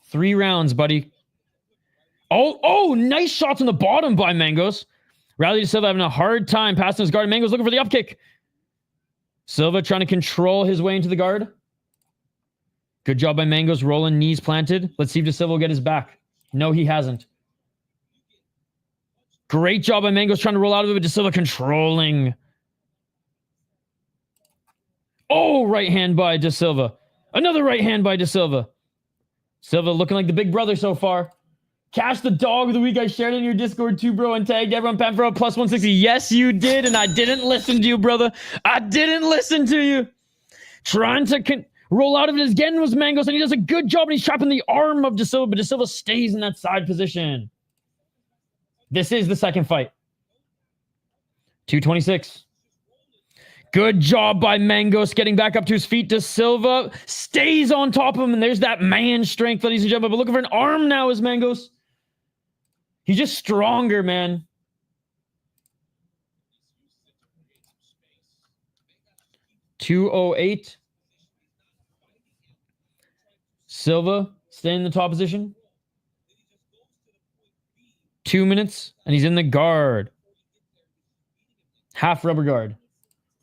3 rounds, buddy. Oh, nice shots on the bottom by Mengos. Radley de Silva having a hard time passing his guard. Mengos looking for the up kick. Silva trying to control his way into the guard. Good job by Mengos, rolling, knees planted. Let's see if De Silva will get his back. No, he hasn't. Great job by Mengos trying to roll out of it, but De Silva controlling. Oh, right hand by De Silva. Another right hand by De Silva. Silva looking like the big brother so far. Cash the dog of the week. I shared it in your Discord too, bro, and tagged everyone. Panferov plus 160. Yes, you did, and I didn't listen to you, brother. I didn't listen to you. Trying to roll out of it again was Mengos, and he does a good job, and he's trapping the arm of De Silva, but De Silva stays in that side position. This is the second fight. 226. Good job by Mengos getting back up to his feet. De Silva stays on top of him, and there's that man strength, ladies and gentlemen. But looking for an arm now is Mengos. He's just stronger, man. .208. Silva staying in the top position. 2 minutes, and he's in the guard. Half rubber guard.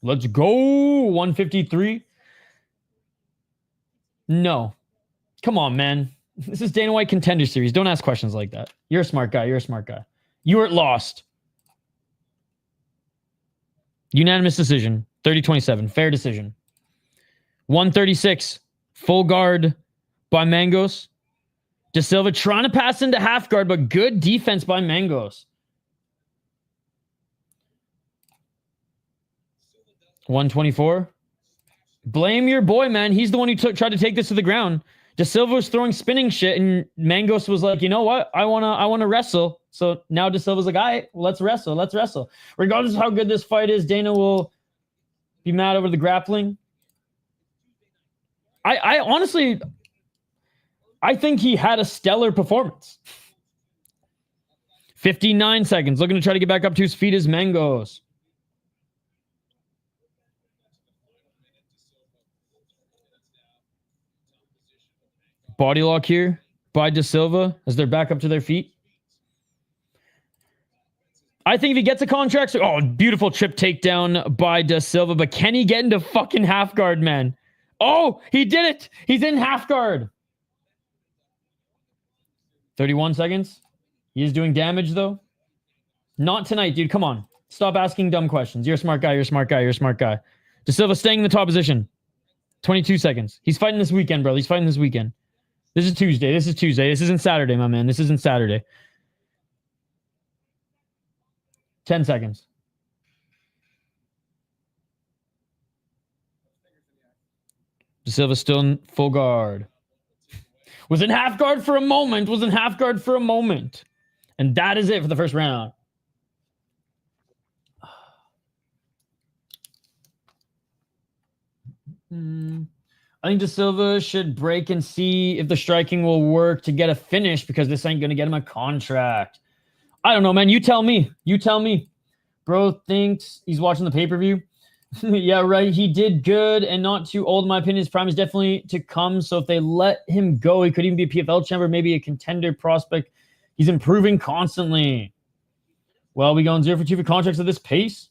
Let's go. 153. No. Come on, man. This is Dana White Contender Series. Don't ask questions like that. You're a smart guy. You're a smart guy. Ewert lost. Unanimous decision. 30-27. Fair decision. 136. Full guard by Mengos. De Silva trying to pass into half guard, but good defense by Mengos. 124. Blame your boy, man. He's the one who tried to take this to the ground. De Silva was throwing spinning shit, and Mengos was like, you know what? I wanna wrestle. So now De Silva's like, all right, let's wrestle. Let's wrestle. Regardless of how good this fight is, Dana will be mad over the grappling. I honestly, I think he had a stellar performance. 59 seconds. Looking to try to get back up to his feet is Mangos. Body lock here by De Silva as they're back up to their feet. I think if he gets a contract, beautiful trip takedown by De Silva, but can he get into fucking half guard, man? Oh, he did it. He's in half guard. 31 seconds. He is doing damage, though. Not tonight, dude. Come on. Stop asking dumb questions. You're a smart guy. You're a smart guy. You're a smart guy. De Silva staying in the top position. 22 seconds. He's fighting this weekend, bro. He's fighting this weekend. This is Tuesday. This is Tuesday. This isn't Saturday, my man. This isn't Saturday. 10 seconds. De Silva still in full guard. Was in half guard for a moment. Was in half guard for a moment. And that is it for the first round. I think De Silva should break and see if the striking will work to get a finish because this ain't going to get him a contract. I don't know, man. You tell me. You tell me. Bro thinks he's watching the pay-per-view. Yeah, right. He did good and not too old. In my opinion, his prime is definitely to come. So if they let him go, he could even be a PFL champion, maybe a contender prospect. He's improving constantly. Well, we going 0 for 2 for contracts at this pace.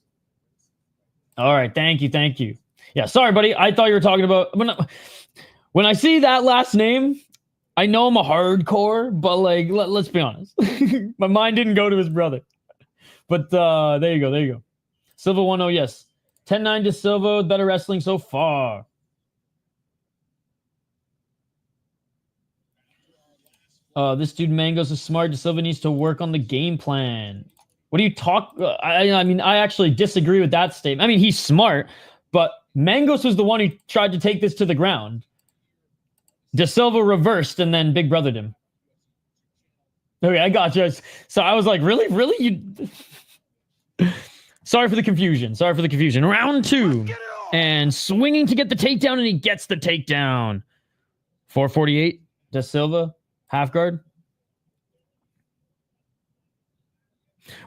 All right. Thank you. Thank you. Yeah. Sorry, buddy. I thought you were talking about when I see that last name, I know I'm a hardcore, but like, let's be honest. My mind didn't go to his brother. But there you go. There you go. Silva 1-0, yes. 10-9 to Silva. Better wrestling so far. This dude Mangos is smart. De Silva needs to work on the game plan. What do you talk? I mean, I actually disagree with that statement. I mean, he's smart, but Mangos was the one who tried to take this to the ground. De Silva reversed and then Big Brothered him. Okay, I got you. So I was like, really? Sorry for the confusion. Sorry for the confusion. Round 2. And swinging to get the takedown, and he gets the takedown. 448. De Silva. Half guard.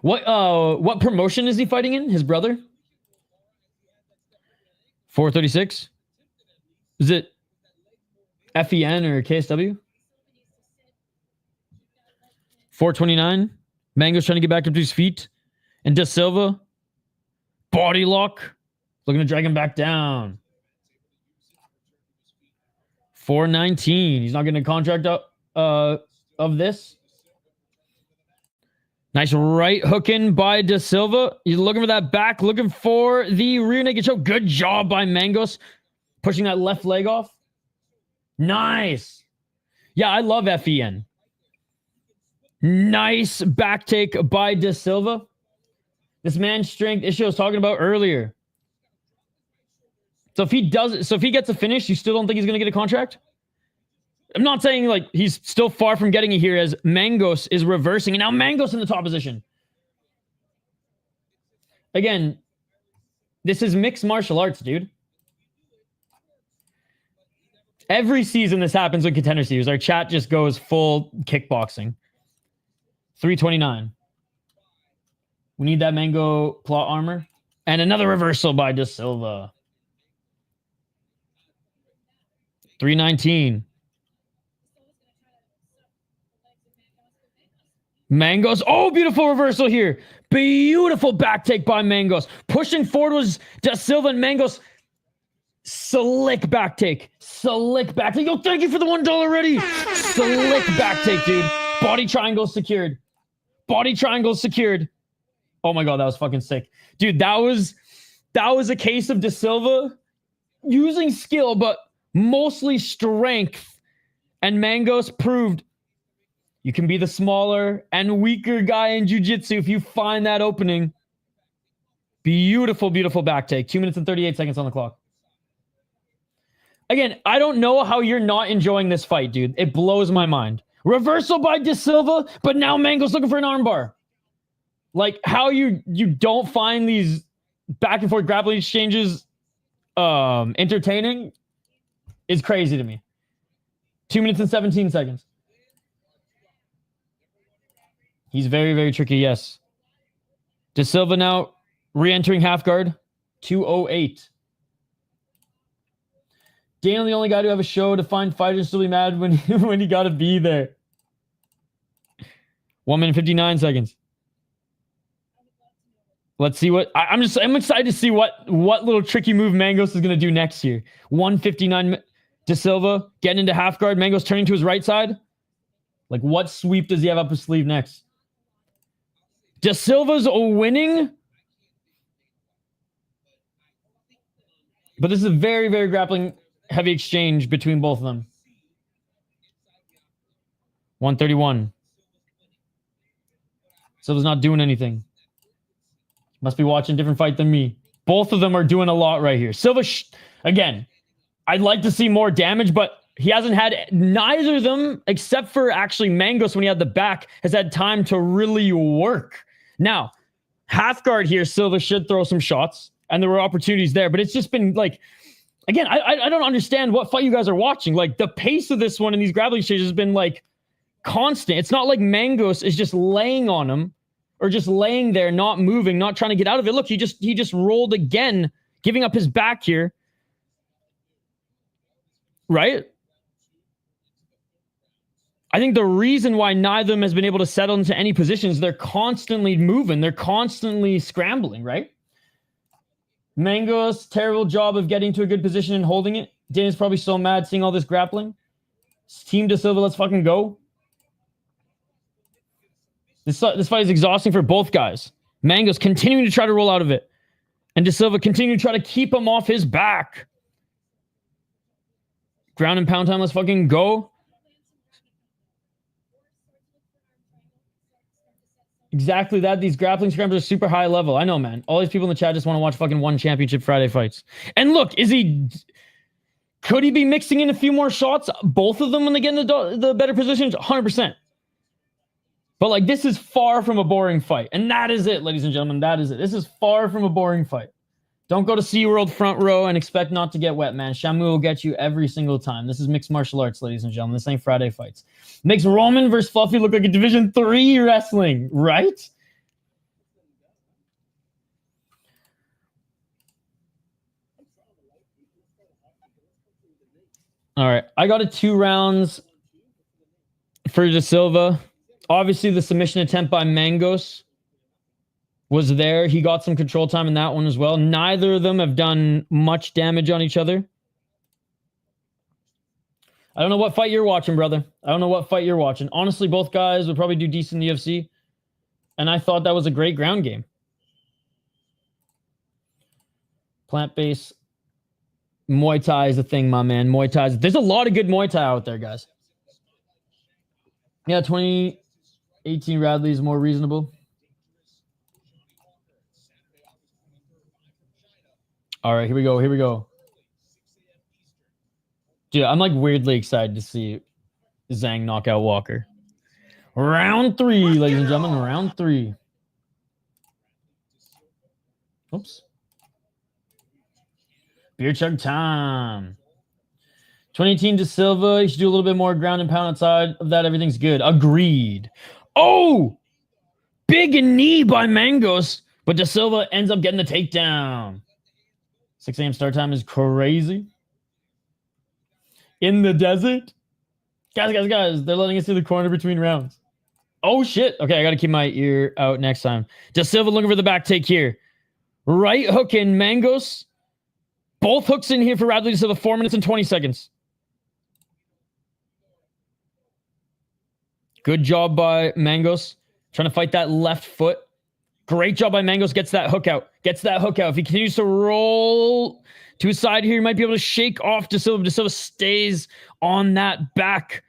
What promotion is he fighting in? His brother? 436. Is it FEN or KSW? 429. Mango's trying to get back up to his feet. And De Silva. Body lock. Looking to drag him back down. 419. He's not getting a contract up of this. Nice right hooking by De Silva. He's looking for that back. Looking for the rear naked choke. Good job by Mangos. Pushing that left leg off. Nice. Yeah, I love FEN. Nice back take by De Silva. This man's strength Isha was talking about earlier. So if he gets a finish, you still don't think he's going to get a contract? I'm not saying like he's still far from getting it here as Mangos is reversing. And now Mangos in the top position. Again, this is mixed martial arts, dude. Every season this happens with Contender Series. Our chat just goes full kickboxing. 329. We need that Mango plot armor. And another reversal by De Silva. 319. Mangos. Oh, beautiful reversal here. Beautiful back take by Mangos. Pushing forward was De Silva and Mangos. Slick back take. Slick back take. Yo, thank you for the $1 already. Slick back take, dude. Body triangle secured. Body triangle secured. Oh my God, that was fucking sick. Dude, that was a case of De Silva using skill, but mostly strength. And Mangos proved you can be the smaller and weaker guy in jiu-jitsu if you find that opening. Beautiful, beautiful back take. 2 minutes and 38 seconds on the clock. Again, I don't know how you're not enjoying this fight, dude. It blows my mind. Reversal by De Silva, but now Mango's looking for an armbar. Like, how you don't find these back and forth grappling exchanges entertaining is crazy to me. 2 minutes and 17 seconds. He's very, very tricky, yes. De Silva now re-entering half guard. 2:08. Daniel, the only guy to have a show to find fighters still be mad when he got to be there. 1 minute 59 seconds. Let's see what I'm excited to see what little tricky move Mangos is going to do next here. 1:59 De Silva getting into half guard. Mangos turning to his right side. Like, what sweep does he have up his sleeve next? De Silva's winning. But this is a very, very grappling heavy exchange between both of them. 131. Silva's not doing anything. Must be watching a different fight than me. Both of them are doing a lot right here. Silva, again, I'd like to see more damage, but he hasn't had neither of them, except for actually Mangos when he had the back, has had time to really work. Now, half guard here, Silva should throw some shots, and there were opportunities there, but it's just been like, again, I don't understand what fight you guys are watching. Like, the pace of this one in these grappling exchanges has been like constant. It's not like Mangos is just laying on him or just laying there, not moving, not trying to get out of it. Look, he just rolled again, giving up his back here. Right? I think the reason why neither of them has been able to settle into any positions, they're constantly moving. They're constantly scrambling, right? Mangos, terrible job of getting to a good position and holding it. Dana's probably so mad seeing all this grappling. Team De Silva, let's fucking go. This fight is exhausting for both guys. Mangos continuing to try to roll out of it. And De Silva continuing to try to keep him off his back. Ground and pound time, let's fucking go. Exactly that. These grappling scrambles are super high level. I know, man. All these people in the chat just want to watch fucking One Championship Friday fights. And look, could he be mixing in a few more shots? Both of them when they get in the better positions? 100%. But like, this is far from a boring fight. And that is it, ladies and gentlemen. That is it. This is far from a boring fight. Don't go to SeaWorld front row and expect not to get wet, man. Shamu will get you every single time. This is mixed martial arts, ladies and gentlemen. This ain't Friday fights. Makes Roman versus Fluffy look like a Division 3 wrestling, right? All right. I got a 2 rounds for De Silva. Obviously, the submission attempt by Mangos was there. He got some control time in that one as well. Neither of them have done much damage on each other. I don't know what fight you're watching, brother. I don't know what fight you're watching. Honestly, both guys would probably do decent in the UFC. And I thought that was a great ground game. Plant-based Muay Thai is a thing, my man. Muay Thai. There's a lot of good Muay Thai out there, guys. Yeah, 2018 Radley is more reasonable. All right, here we go. Here we go. Dude, I'm like weirdly excited to see Zhang knock out Walker. Round 3, ladies and gentlemen. Round 3. Oops. Beer chug time. 2018 De Silva. You should do a little bit more ground and pound outside of that. Everything's good. Agreed. Oh! Big knee by Mangos. But De Silva ends up getting the takedown. 6 a.m. start time is crazy. In the desert. Guys. They're letting us see the corner between rounds. Oh, shit. Okay, I got to keep my ear out next time. De Silva looking for the back take here. Right hook in Mangos. Both hooks in here for Radley De Silva. 4 minutes and 20 seconds. Good job by Mangos. Trying to fight that left foot. Great job by Mangos. Gets that hook out. If he continues to roll to his side here, he might be able to shake off De Silva. De Silva stays on that back.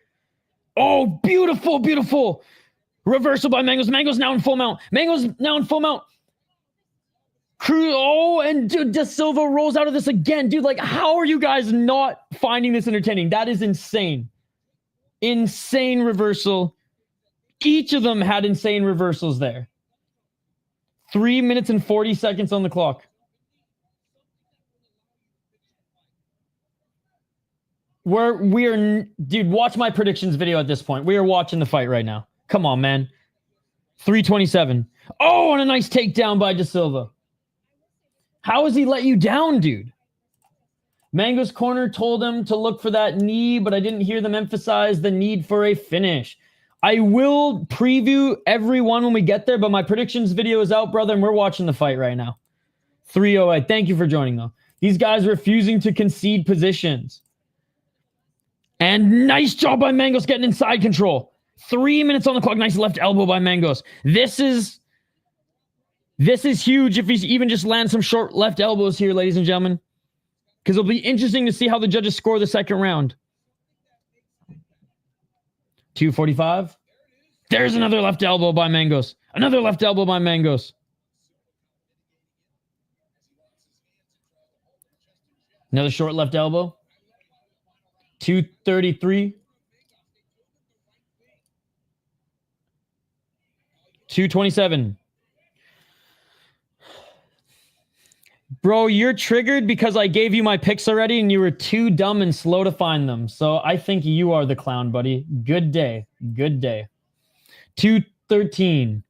Oh, beautiful, beautiful. Reversal by Mangos. Mangos now in full mount. Oh, and dude, De Silva rolls out of this again. Dude, like, how are you guys not finding this entertaining? That is insane. insane reversal. Each of them had insane reversals there. 3 minutes and 40 seconds on the clock. Dude, watch my predictions video at this point. We are watching the fight right now. Come on, man. 327. Oh, and a nice takedown by De Silva. How has he let you down, dude? Mango's corner told him to look for that knee, but I didn't hear them emphasize the need for a finish. I will preview every one when we get there, but my predictions video is out, brother, and we're watching the fight right now. 308. Thank you for joining, though. These guys refusing to concede positions. And nice job by Mangos getting inside control. 3 minutes on the clock. Nice left elbow by Mangos. This is huge if he's even just lands some short left elbows here, ladies and gentlemen. Because it'll be interesting to see how the judges score the second round. 245. There's another left elbow by Mangos. Another left elbow by Mangos. Another short left elbow. 233. 227. Bro, you're triggered because I gave you my picks already and you were too dumb and slow to find them. So I think you are the clown, buddy. Good day. Good day. 213.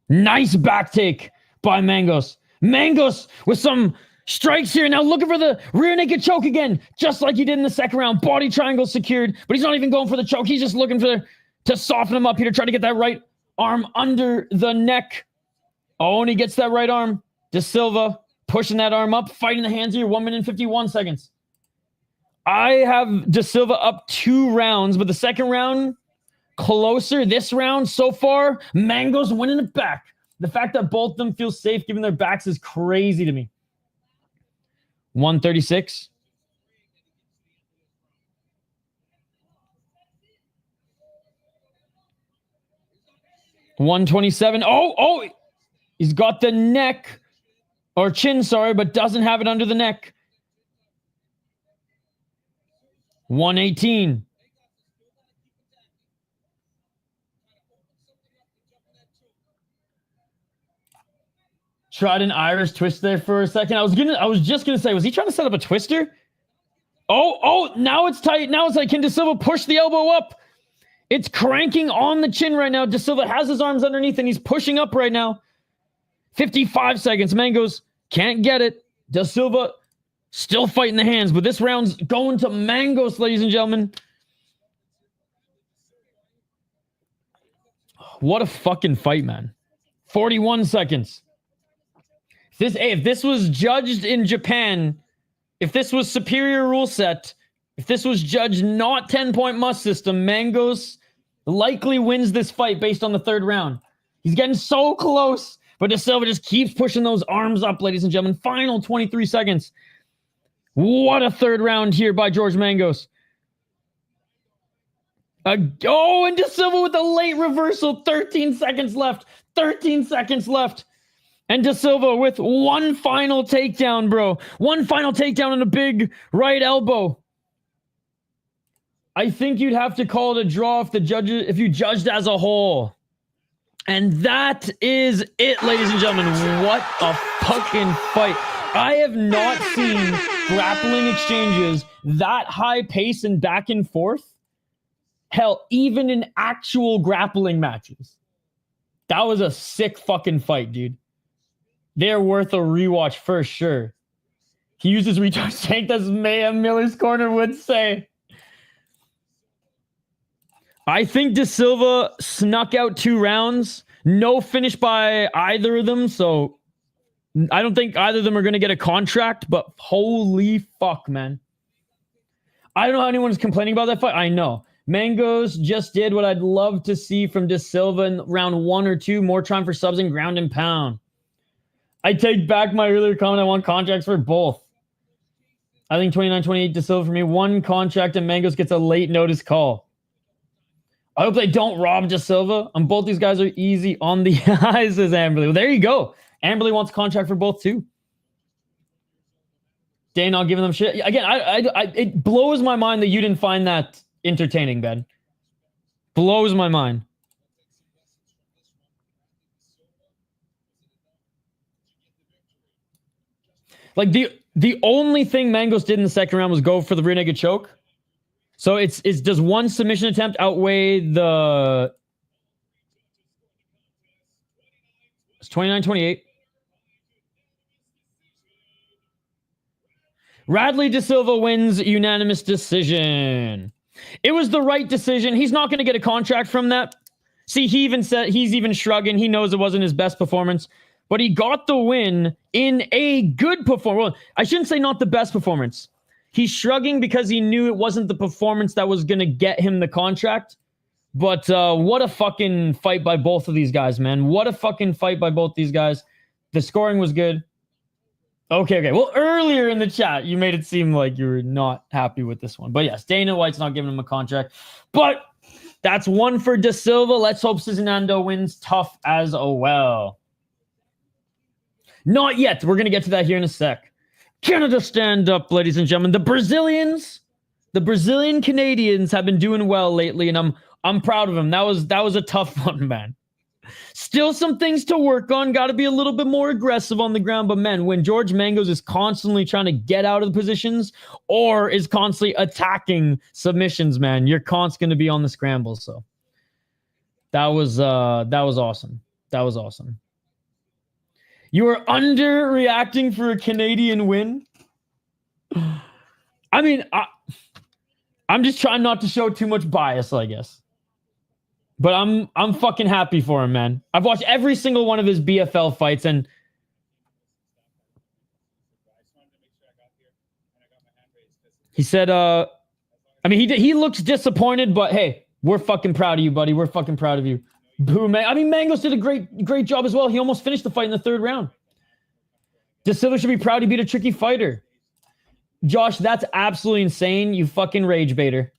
Nice back take by Mangos. Mangos with some strikes here. Now looking for the rear naked choke again, just like he did in the second round. Body triangle secured, but he's not even going for the choke. He's just looking to soften him up here to try to get that right arm under the neck. Oh, and he gets that right arm. De Silva pushing that arm up, fighting the hands here. 1 minute and 51 seconds. I have De Silva up 2 rounds, but the second round closer. This round so far, Mango's winning it back. The fact that both of them feel safe giving their backs is crazy to me. 136. $127. Oh, he's got the neck or chin, sorry, but doesn't have it under the neck. 118. Tried an Irish twist there for a second. I was just gonna say, was he trying to set up a twister? Oh, now it's tight. Now it's like, can De Silva push the elbow up? It's cranking on the chin right now. De Silva has his arms underneath and he's pushing up right now. 55 seconds. Mangos can't get it. De Silva still fighting the hands, but this round's going to Mangos, ladies and gentlemen. What a fucking fight, man. 41 seconds. If this was judged in Japan, if this was superior rule set, if this was judged not 10-point must system, Mangos likely wins this fight based on the third round. He's getting so close, but De Silva just keeps pushing those arms up, ladies and gentlemen. Final 23 seconds. What a third round here by George Mangos. And De Silva with a late reversal. 13 seconds left. 13 seconds left. And De Silva with one final takedown, bro. One final takedown and a big right elbow. I think you'd have to call it a draw if you judged as a whole. And that is it, ladies and gentlemen. What a fucking fight. I have not seen grappling exchanges that high pace and back and forth. Hell, even in actual grappling matches. That was a sick fucking fight, dude. They're worth a rewatch for sure. He uses recharge tank, as Mayhem Miller's corner would say. I think De Silva snuck out 2 rounds. No finish by either of them, so I don't think either of them are going to get a contract, but holy fuck, man. I don't know how anyone's complaining about that fight. I know. Mangos just did what I'd love to see from De Silva in round 1 or 2. More time for subs and ground and pound. I take back my earlier comment. I want contracts for both. I think 29-28 De Silva for me. 1 contract and Mangos gets a late notice call. I hope they don't rob De Silva. And both these guys are easy on the eyes, says Amberley. Well, there you go. Amberley wants contract for both too. Dane not giving them shit. Again, it blows my mind that you didn't find that entertaining, Ben. Blows my mind. Like the only thing Mangos did in the second round was go for the rear naked choke. So it's does one submission attempt outweigh the... It's 29-28. Radley De Silva wins unanimous decision. It was the right decision. He's not going to get a contract from that. See, he even said he's even shrugging. He knows it wasn't his best performance, but he got the win in a good performance. Well, I shouldn't say not the best performance. He's shrugging because he knew it wasn't the performance that was going to get him the contract. But what a fucking fight by both of these guys, man. What a fucking fight by both these guys. The scoring was good. Okay. Well, earlier in the chat, you made it seem like you were not happy with this one. But yes, Dana White's not giving him a contract. But that's one for De Silva. Let's hope Cisnando wins tough as well. Not yet. We're going to get to that here in a sec. Canada stand up, ladies and gentlemen. The Brazilian Canadians have been doing well lately, and I'm proud of them. That was a tough one, man. Still some things to work on. Got to be a little bit more aggressive on the ground. But, man, when George Mangos is constantly trying to get out of the positions or is constantly attacking submissions, man, you're constantly going to be on the scramble. So that was awesome. That was awesome. You are underreacting for a Canadian win? I mean, I'm just trying not to show too much bias, I guess. But I'm fucking happy for him, man. I've watched every single one of his BFL fights, and he said, I mean, he looks disappointed, but hey, we're fucking proud of you, buddy. We're fucking proud of you. Boo, man. I mean, Mangos did a great job as well. He almost finished the fight in the third round. De Silva should be proud he beat a tricky fighter. Josh, that's absolutely insane. You fucking rage baiter.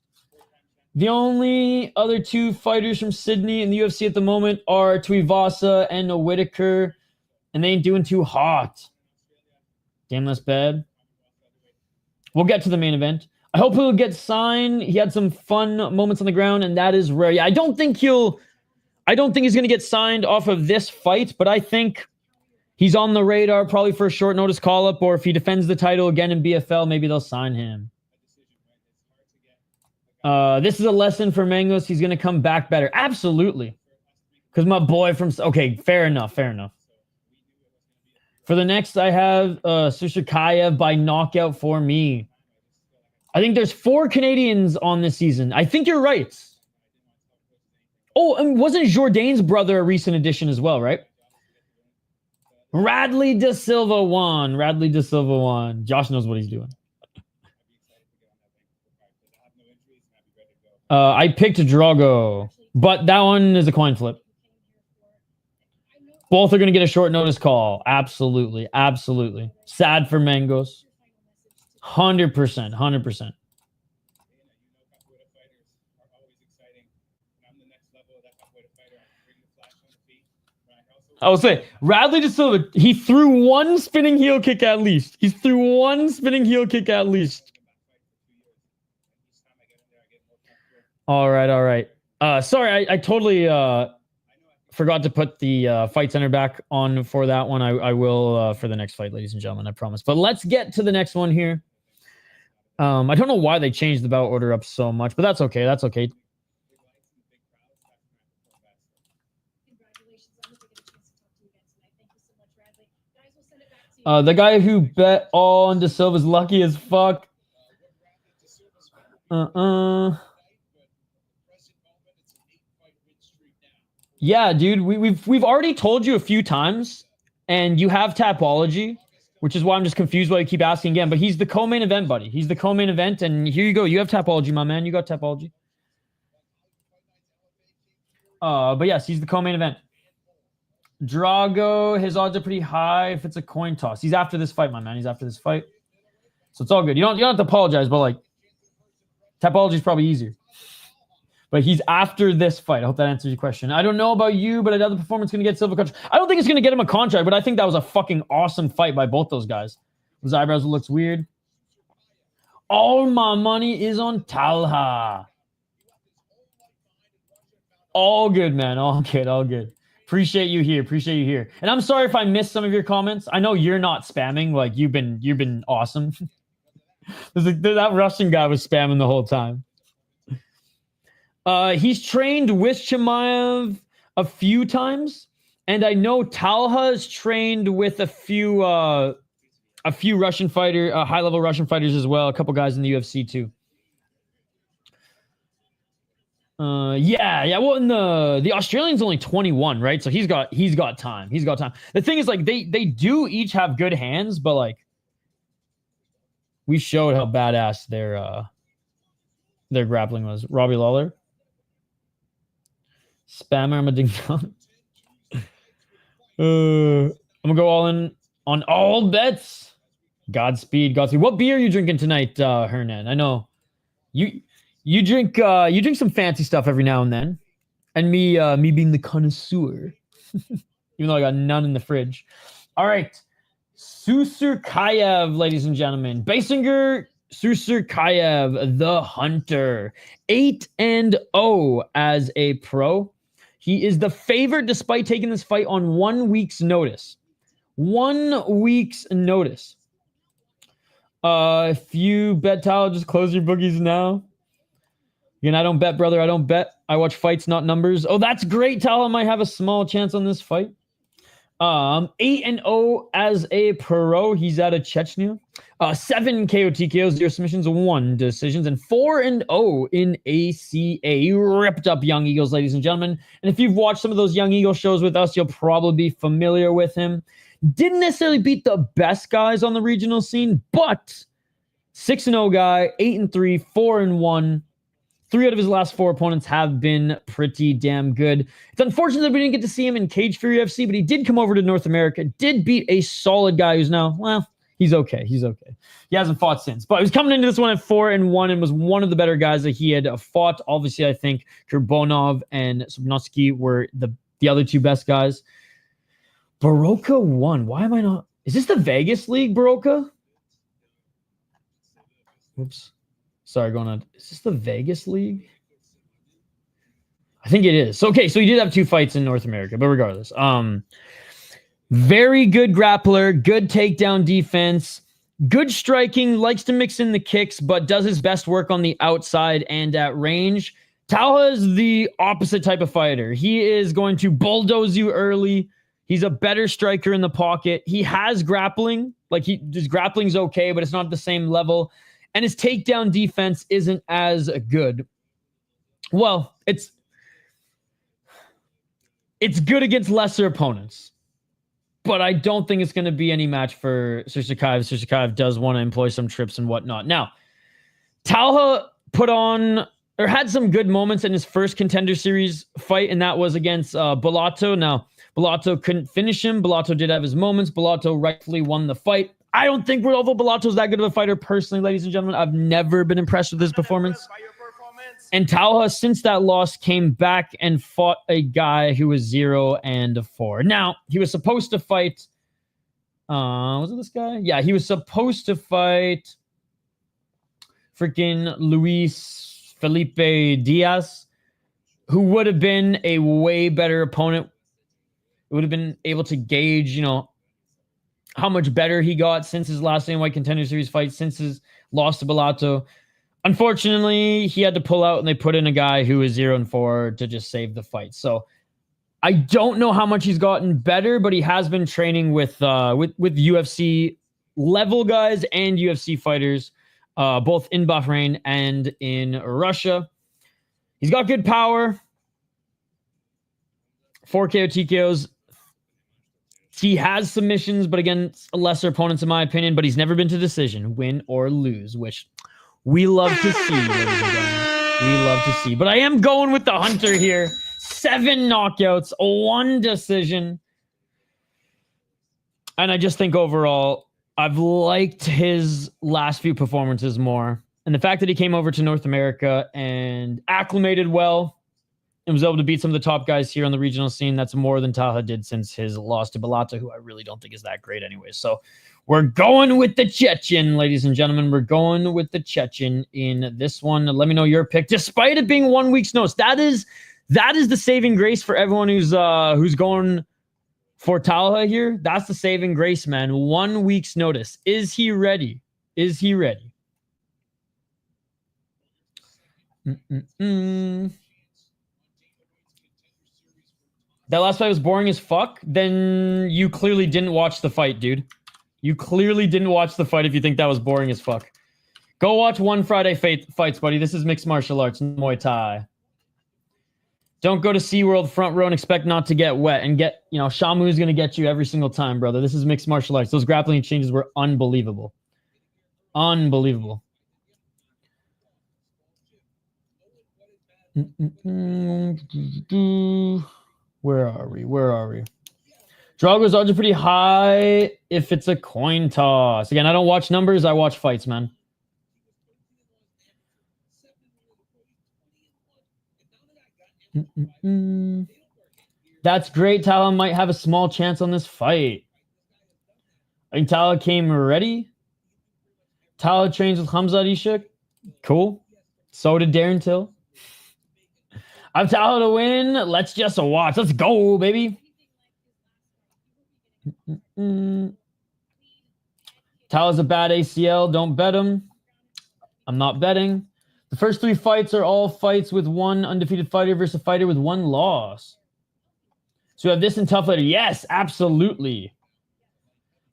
The only other two fighters from Sydney in the UFC at the moment are Tuivasa and Whitaker, and they ain't doing too hot. Damn, that's bad. We'll get to the main event. I hope he'll get signed. He had some fun moments on the ground, and that is rare. Yeah, I don't think he's going to get signed off of this fight, but I think he's on the radar probably for a short notice call-up, or if he defends the title again in BFL, maybe they'll sign him. This is a lesson for Mangos. He's going to come back better. Absolutely. Because my boy from... Okay, fair enough. For the next, I have Susurkaev by knockout for me. I think there's 4 Canadians on this season. I think you're right. Oh, and wasn't Jourdain's brother a recent addition as well, right? Radley De Silva won. Josh knows what he's doing. I picked Drago, but that one is a coin flip. Both are going to get a short notice call. Absolutely. Sad for Mangos. 100%. I will say, Radley De Silva, he threw one spinning heel kick at least. All right. Sorry, I totally forgot to put the Fight Center back on for that one. I will for the next fight, ladies and gentlemen, I promise. But let's get to the next one here. I don't know why they changed the bout order up so much, but that's okay. The guy who bet on De Silva's lucky as fuck. Yeah, dude, we've already told you a few times, and you have Tapology, which is why I'm just confused why you keep asking again. But he's the co-main event, buddy. He's the co-main event, and here you go. You have Tapology, my man. You got Tapology. But yes, he's the co-main event. Drago, his odds are pretty high if it's a coin toss. He's after this fight, my man. He's after this fight. So it's all good. You don't have to apologize, but like Tapology is probably easier. But he's after this fight. I hope that answers your question. I don't know about you, but I doubt the performance is going to get Silva contract. I don't think it's going to get him a contract, but I think that was a fucking awesome fight by both those guys. His eyebrows looks weird. All my money is on Talha. All good, man. All good. All good. Appreciate you here. Appreciate you here. And I'm sorry if I missed some of your comments. I know you're not spamming. Like you've been awesome. That Russian guy was spamming the whole time. He's trained with Chimaev a few times, and I know Talha has trained with a few Russian high-level Russian fighters as well. A couple guys in the UFC too. Yeah. Well, in the Australian's only 21, right? So he's got time. He's got time. The thing is, like, they do each have good hands, but like we showed how badass their grappling was. Robbie Lawler. Spammer, I'm a ding dong. I'm gonna go all in on all bets. Godspeed. What beer are you drinking tonight, Hernan? I know you drink some fancy stuff every now and then, and me being the connoisseur, even though I got none in the fridge. All right, Susurkaev, ladies and gentlemen, Baysangur Susurkaev, the Hunter, 8-0 as a pro. He is the favorite despite taking this fight on 1 week's notice. 1 week's notice. If you bet, Talha, just close your bookies now. Again, I don't bet, brother. I don't bet. I watch fights, not numbers. Oh, that's great. Talha might have a small chance on this fight. 8-0 as a pro. He's out of Chechnya. 7 KO TKOs, 0 submissions, 1 decisions, and 4-0 in ACA. He ripped up Young Eagles, ladies and gentlemen. And if you've watched some of those Young Eagle shows with us, you'll probably be familiar with him. Didn't necessarily beat the best guys on the regional scene, but 6-0 guy, 8-3, 4-1. 3 out of his last 4 opponents have been pretty damn good. It's unfortunate that we didn't get to see him in Cage Fury UFC, but he did come over to North America, did beat a solid guy who's now, well, he's okay. He's okay. He hasn't fought since, but he was coming into this one at 4-1 and was one of the better guys that he had fought. Obviously, I think Kurbonov and Sobnowski were the other 2 best guys. Baroka won. Why am I not? Is this the Vegas League, Baroka? Whoops. Sorry, going on. Is this the Vegas League? I think it is. Okay, so he did have 2 fights in North America, but regardless. Very good grappler, good takedown defense, good striking, likes to mix in the kicks, but does his best work on the outside and at range. Talha is the opposite type of fighter. He is going to bulldoze you early. He's a better striker in the pocket. He has grappling. Like, his grappling's okay, but it's not at the same level. And his takedown defense isn't as good. Well, it's good against lesser opponents. But I don't think it's going to be any match for Susurkaev. Susurkaev does want to employ some trips and whatnot. Now, Talha had some good moments in his first Contender Series fight, and that was against Bellato. Now, Bellato couldn't finish him. Bellato did have his moments. Bellato rightfully won the fight. I don't think Rodolfo Bellato's that good of a fighter personally, ladies and gentlemen. I've never been impressed with his performance. And Talha, since that loss, came back and fought a guy who was 0-4. Now, he was supposed to fight... was it this guy? Yeah, he was supposed to fight freaking Luis Felipe Diaz, who would have been a way better opponent. Would have been able to gauge, how much better he got since his last White Contender Series fight, since his loss to Bellato. Unfortunately, he had to pull out, and they put in a guy who is 0-4 to just save the fight. So I don't know how much he's gotten better, but he has been training with UFC level guys and UFC fighters, both in Bahrain and in Russia. He's got good power. 4 KO TKOs. He has submissions, but again, lesser opponents in my opinion, but he's never been to decision, win or lose, which we love to see, ladies and gentlemen. We love to see. But I am going with the Hunter here. 7 knockouts, 1 decision. And I just think overall, I've liked his last few performances more. And the fact that he came over to North America and acclimated well, and was able to beat some of the top guys here on the regional scene. That's more than Talha did since his loss to Bellato, who I really don't think is that great anyway. So we're going with the Chechen, ladies and gentlemen. We're going with the Chechen in this one. Let me know your pick, despite it being 1 week's notice. That is That is the saving grace for everyone who's going for Talha here. That's the saving grace, man. 1 week's notice. Is he ready? Is he ready? That last fight was boring as fuck. Then you clearly didn't watch the fight, dude. You clearly didn't watch the fight if you think that was boring as fuck. Go watch One Friday fights, buddy. This is mixed martial arts, Muay Thai. Don't go to SeaWorld front row and expect not to get wet and get, you know, Shamu's going to get you every single time, brother. This is mixed martial arts. Those grappling changes were unbelievable. Unbelievable. Where are we? Where are we? Drago's odds are pretty high if it's a coin toss. Again, I don't watch numbers. I watch fights, man. That's great. Talha might have a small chance on this fight. I think Talha came ready. Talha trains with Hamza Isha. Cool. So did Darren Till. I'm Talha to win. Let's just watch. Let's go, baby. Talha's a bad ACL. Don't bet him. I'm not betting. The first 3 fights are all fights with 1 undefeated fighter versus a fighter with 1 loss. So we have this in tough later. Yes, absolutely.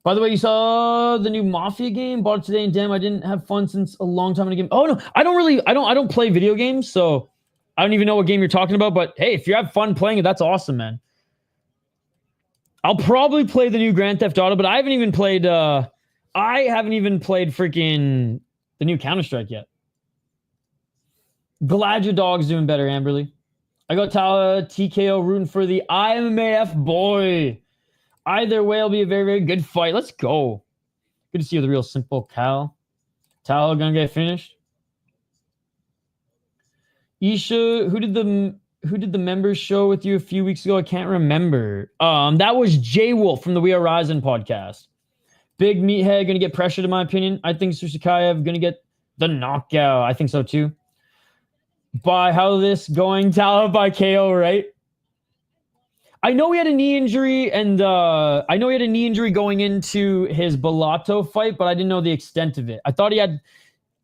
By the way, you saw the new Mafia game? Bought it today, and damn, I didn't have fun since a long time in a game. Oh no, I don't play video games, so I don't even know what game you're talking about. But hey, if you have fun playing it, that's awesome, man. I'll probably play the new Grand Theft Auto, but I haven't even played freaking the new Counter-Strike yet. Glad your dog's doing better, Amberly. I got Talha TKO rooting for the IMAF boy. Either way, it'll be a very, very good fight. Let's go. Good to see you, the real simple Cal. Talha gonna get finished. Isha, who did the members show with you a few weeks ago? I can't remember. That was Jay Wolf from the We Are Rising podcast. Big meathead gonna get pressured, in my opinion. I think Susurkaev gonna get the knockout. I think so too. By how this going, Talha by KO, right? I know he had a knee injury, and going into his Bellato fight, but I didn't know the extent of it. I thought he had,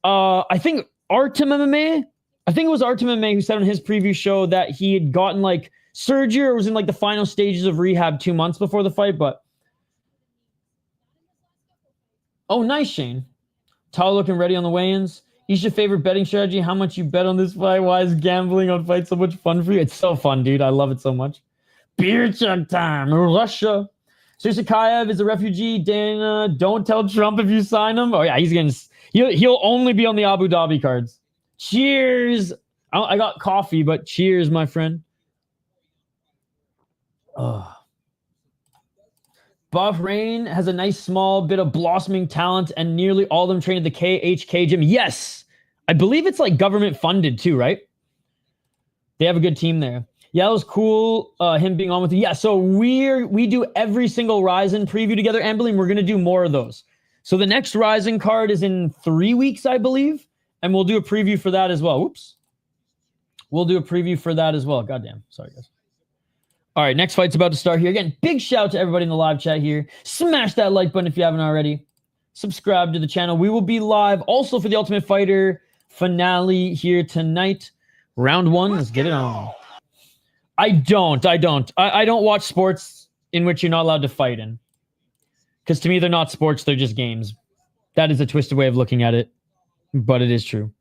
I think Artem MMA. I think it was Artem MMA who said on his preview show that he had gotten like surgery or was in like the final stages of rehab 2 months before the fight. But oh, nice, Shane. Talha looking ready on the weigh-ins. Isha, favorite betting strategy? How much you bet on this fight? Why is gambling on fights so much fun for you? It's so fun, dude. I love it so much. Beer chug time. Russia. Susurkaev is a refugee. Dana, don't tell Trump if you sign him. Oh yeah, he'll only be on the Abu Dhabi cards. Cheers. I got coffee, but cheers, my friend. Oh. Bahrain has a nice small bit of blossoming talent, and nearly all of them train at the KHK gym. Yes, I believe it's like government funded too, right? They have a good team there. Yeah, that was cool. Him being on with you. Yeah, so we do every single Ryzen preview together, Amberly. We're gonna do more of those. So the next Ryzen card is in 3 weeks, I believe, and we'll do a preview for that as well. Oops, we'll do a preview for that as well. Goddamn, sorry guys. All right, next fight's about to start here. Again, big shout out to everybody in the live chat here. Smash that like button if you haven't already. Subscribe to the channel. We will be live also for the Ultimate Fighter finale here tonight. Round 1, let's get it on. I don't watch sports in which you're not allowed to fight in. Because to me, they're not sports, they're just games. That is a twisted way of looking at it, but it is true.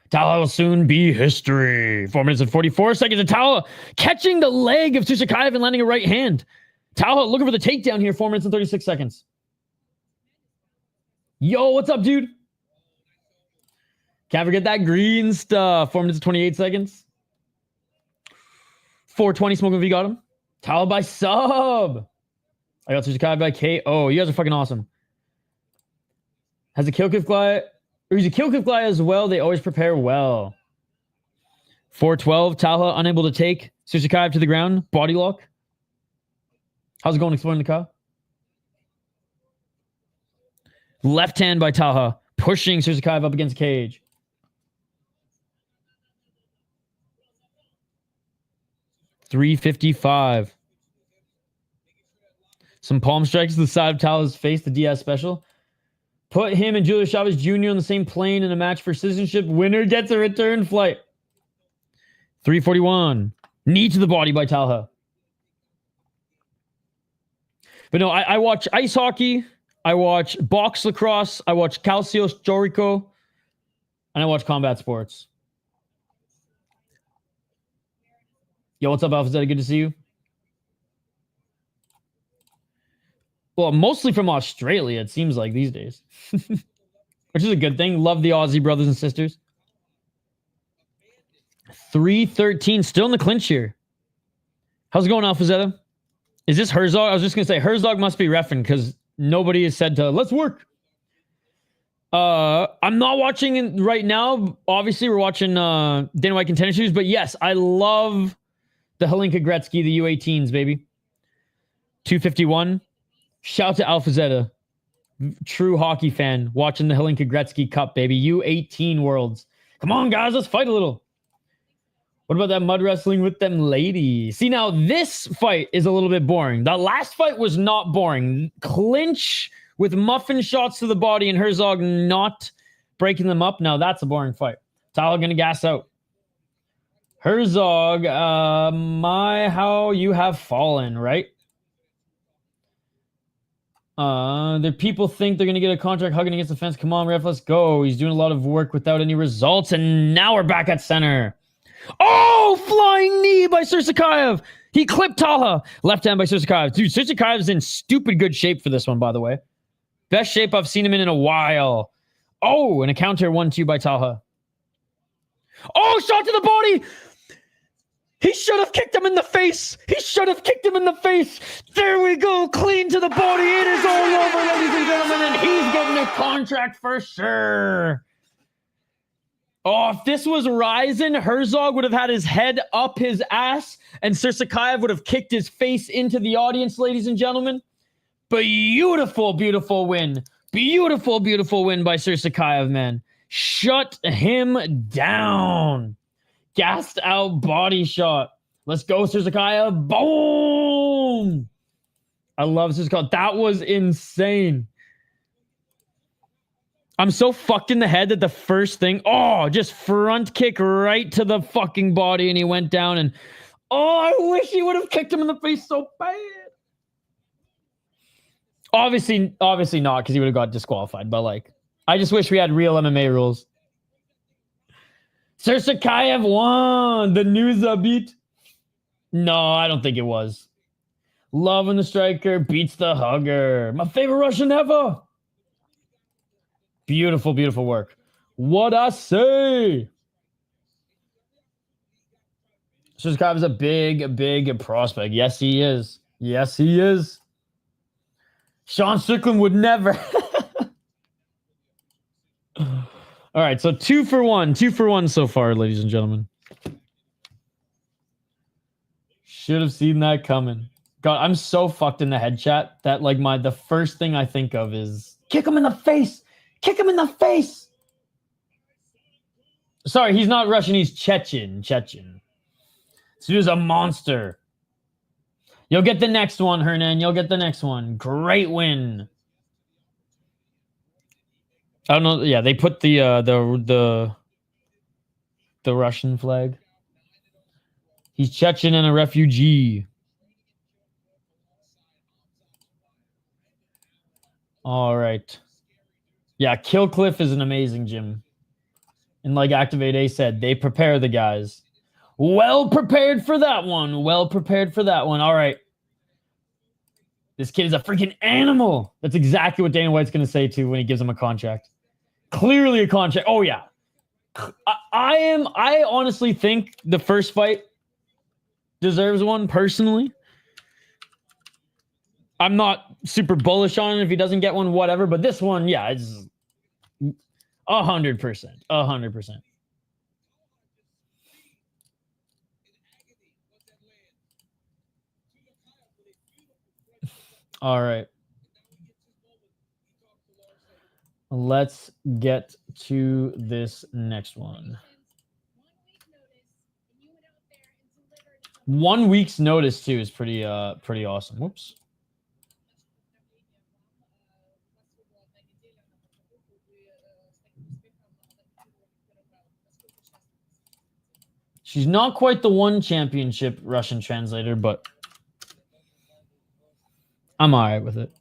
Talha will soon be history. 4 minutes and 44 seconds. And Talha catching the leg of Susurkaev and landing a right hand. Talha looking for the takedown here. 4 minutes and 36 seconds. Yo, what's up, dude? Can't forget that green stuff. 4 minutes and 28 seconds. 420 smoking if you got him. Talha by sub. I got Susurkaev by KO. You guys are fucking awesome. Has a kill kick fly. Or he's a kill kick fly as well. They always prepare well. 412. Talha unable to take Susurkaev to the ground. Body lock. How's it going exploring the car? Left hand by Talha. Pushing Susurkaev up against the cage. 355. Some palm strikes to the side of Talha's face, the Diaz special. Put him and Julio Chavez Jr. on the same plane in a match for citizenship. Winner gets a return flight. 341. Knee to the body by Talha. But no, I watch ice hockey. I watch box lacrosse. I watch Calcio Storico. And I watch combat sports. Yo, what's up, Alpha Zeta? Good to see you. Well, mostly from Australia, it seems like these days. Which is a good thing. Love the Aussie brothers and sisters. 313. Still in the clinch here. How's it going, Alpha Zeta? Is this Herzog? I was just going to say, Herzog must be reffing because nobody has said to, let's work. I'm not watching it right now. Obviously, we're watching Dana White Contender Series. But yes, I love the Hlinka Gretzky, the U18s, baby. 251. Shout to Alpha Zeta. True hockey fan. Watching the Hlinka Gretzky Cup, baby. U18 Worlds. Come on, guys. Let's fight a little. What about that mud wrestling with them ladies? See, now this fight is a little bit boring. The last fight was not boring. Clinch with muffin shots to the body and Herzog not breaking them up. Now that's a boring fight. Talha gonna gas out. Herzog, how you have fallen, right? The people think they're gonna get a contract hugging against the fence. Come on, ref, let's go. He's doing a lot of work without any results, and now we're back at center. Oh, flying knee by Susurkaev. He clipped Talha. Left hand by Susurkaev. Dude, Susurkaev's in stupid good shape for this one, by the way. Best shape I've seen him in a while. Oh, and a counter 1-2 by Talha. Oh, shot to the body. He should have kicked him in the face. He should have kicked him in the face. There we go. Clean to the body. It is all over, ladies and gentlemen. And he's getting a contract for sure. Oh, if this was Ryzen, Herzog would have had his head up his ass, and Susurkaev would have kicked his face into the audience, ladies and gentlemen. Beautiful, beautiful win. Beautiful, beautiful win by Susurkaev, man. Shut him down. Gassed out body shot. Let's go, Susurkaev. Boom! I love Susurkaev. That was insane. I'm so fucked in the head that the first thing, just front kick right to the fucking body, and he went down, and I wish he would have kicked him in the face so bad. Obviously not, because he would have got disqualified, but like, I just wish we had real MMA rules. Susurkaev won the news beat. No, I don't think it was. Loving the striker beats the hugger. My favorite Russian ever. Beautiful, beautiful work. What I say? Susurkaev is a big, big prospect. Yes, he is. Yes, he is. Sean Strickland would never. All right, so 2 for 1. 2 for 1 so far, ladies and gentlemen. Should have seen that coming. God, I'm so fucked in the head chat that like the first thing I think of is kick him in the face. Kick him in the face. Sorry, he's not Russian. He's Chechen. This dude's a monster. You'll get the next one, Hernan. You'll get the next one. Great win. I don't know. Yeah, they put the Russian flag. He's Chechen and a refugee. All right. Yeah, Killcliff is an amazing gym. And like Activate A said, they prepare the guys. Well prepared for that one. Well prepared for that one. All right. This kid is a freaking animal. That's exactly what Dana White's going to say too when he gives him a contract. Clearly a contract. Oh yeah. I honestly think the first fight deserves one personally. I'm not super bullish on it if he doesn't get one, whatever. But this one, yeah, it's 100%. 100%. All right. Let's get to this next one. 1 week's notice too is pretty awesome. Whoops. She's not quite the one championship Russian translator, but I'm all right with it.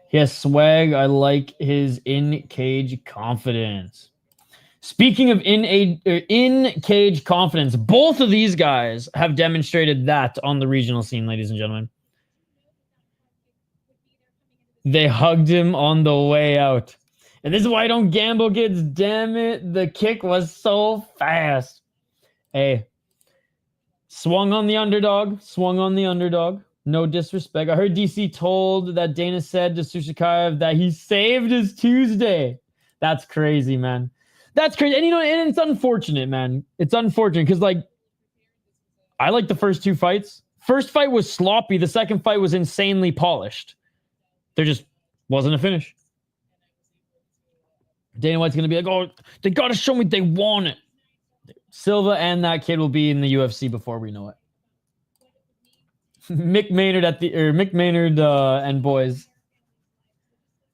He has swag. I like his in-cage confidence. Speaking of in-cage confidence, both of these guys have demonstrated that on the regional scene, ladies and gentlemen. They hugged him on the way out. And this is why I don't gamble, kids. Damn it. The kick was so fast. Hey. Swung on the underdog. Swung on the underdog. No disrespect. I heard DC told that Dana said to Susurkaev that he saved his Tuesday. That's crazy, man. That's crazy. And you know, and it's unfortunate, man. It's unfortunate because, like, I like the first two fights. First fight was sloppy. The second fight was insanely polished. There just wasn't a finish. Dana White's going to be like, oh, they got to show me they want it. Silva and that kid will be in the UFC before we know it. Mick Maynard and boys.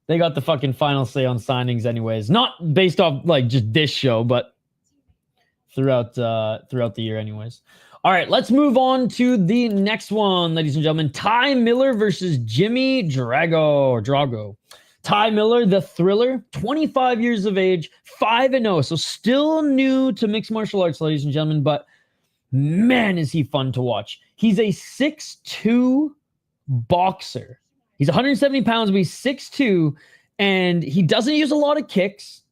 They got the fucking final say on signings anyways. Not based off like just this show, but throughout the year anyways. All right, let's move on to the next one, ladies and gentlemen. Ty Miller versus Jimmy Drago. Ty Miller, the thriller, 25 years of age, 5-0. So still new to mixed martial arts, ladies and gentlemen, but man, is he fun to watch. He's a 6'2" boxer. He's 170 pounds, but he's 6'2", and he doesn't use a lot of kicks,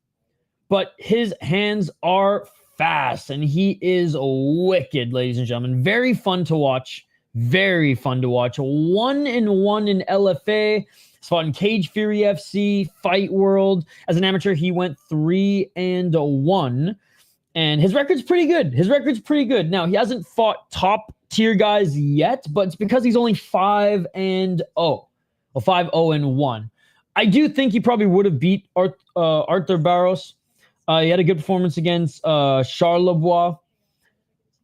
but his hands are fast, and he is wicked, ladies and gentlemen. Very fun to watch. Very fun to watch. 1-1 in LFA. He's fought in Cage Fury FC, Fight World. As an amateur, he went 3-1. And his record's pretty good. Now, he hasn't fought top-tier guys yet, but it's because he's only 5-0. Well, 5-0-1. I do think he probably would have beat Arthur Barros. He had a good performance against Charlebois.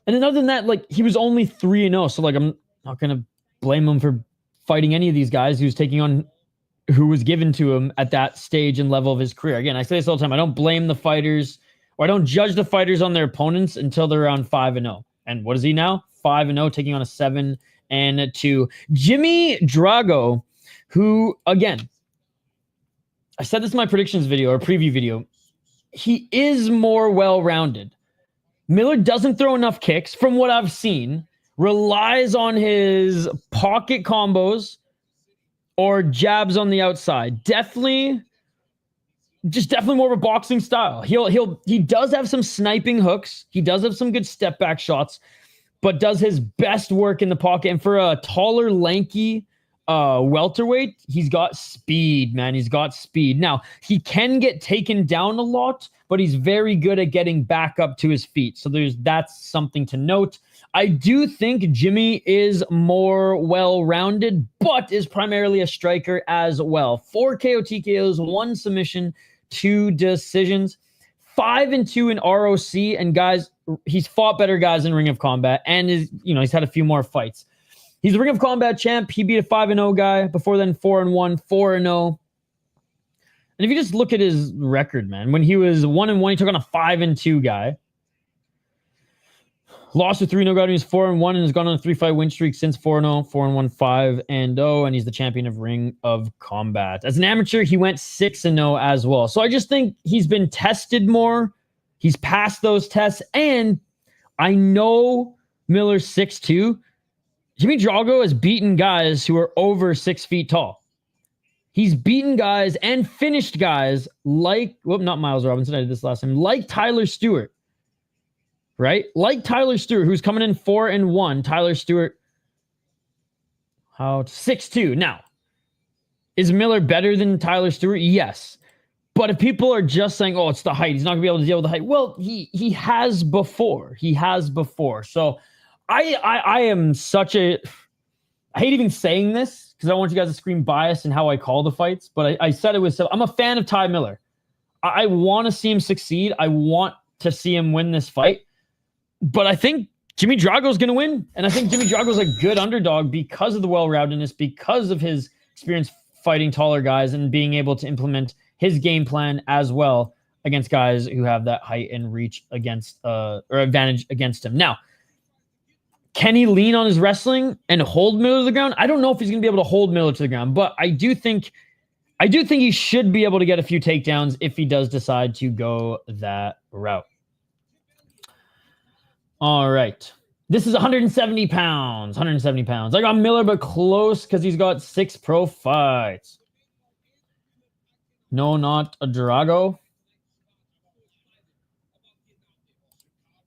And then other than that, like, he was only 3-0. So, like, I'm not going to blame him for fighting any of these guys who was given to him at that stage and level of his career. Again, I say this all the time. I don't blame the fighters, or I don't judge the fighters on their opponents until they're around 5-0. And what is he now? 5-0, taking on a 7-2. Jimmy Drago, who, again, I said this in my predictions video or preview video. He is more well-rounded. Miller doesn't throw enough kicks from what I've seen, relies on his pocket combos or jabs on the outside. Definitely more of a boxing style. He does have some sniping hooks. He does have some good step back shots, but does his best work in the pocket. And for a taller, lanky welterweight, he's got speed, man. He's got speed. Now, he can get taken down a lot, but he's very good at getting back up to his feet. So that's something to note. I do think Jimmy is more well-rounded, but is primarily a striker as well. 4 KO TKOs, 1 submission, 2 decisions, 5-2 in ROC. And guys, he's fought better guys in Ring of Combat, and he's had a few more fights. He's the Ring of Combat champ. He beat a 5-0 guy. Before then, 4-1, 4-0. And if you just look at his record, man, when he was 1-1, he took on a 5-2 guy. Lost to 3-0 guy when he was 4-1 and has gone on a 3-fight win streak since 4-0, 4-1, 5-0, and he's the champion of Ring of Combat. As an amateur, he went 6-0 as well. So I just think he's been tested more. He's passed those tests, and I know Miller's 6'2". Jimmy Drago has beaten guys who are over 6 feet tall. He's beaten guys and finished guys like, not Miles Robinson, I did this last time, like Tyler Stewart. Right? Like Tyler Stewart, who's coming in 4-1. Tyler Stewart, 6'2". Now, is Miller better than Tyler Stewart? Yes. But if people are just saying, oh, it's the height, he's not going to be able to deal with the height. Well, he has before. So I am such a... I hate even saying this because I want you guys to scream bias in how I call the fights. But I said it was... I'm a fan of Ty Miller. I want to see him succeed. I want to see him win this fight. But I think Jimmy Drago's going to win. And I think Jimmy Drago's a good underdog because of the well-roundedness, because of his experience fighting taller guys and being able to implement his game plan as well against guys who have that height and reach against or advantage against him. Now, can he lean on his wrestling and hold Miller to the ground? I don't know if he's going to be able to hold Miller to the ground, but I do think he should be able to get a few takedowns if he does decide to go that route. All right. This is 170 pounds. 170 pounds. I got Miller, but close because he's got 6 pro fights. No, not a Drago.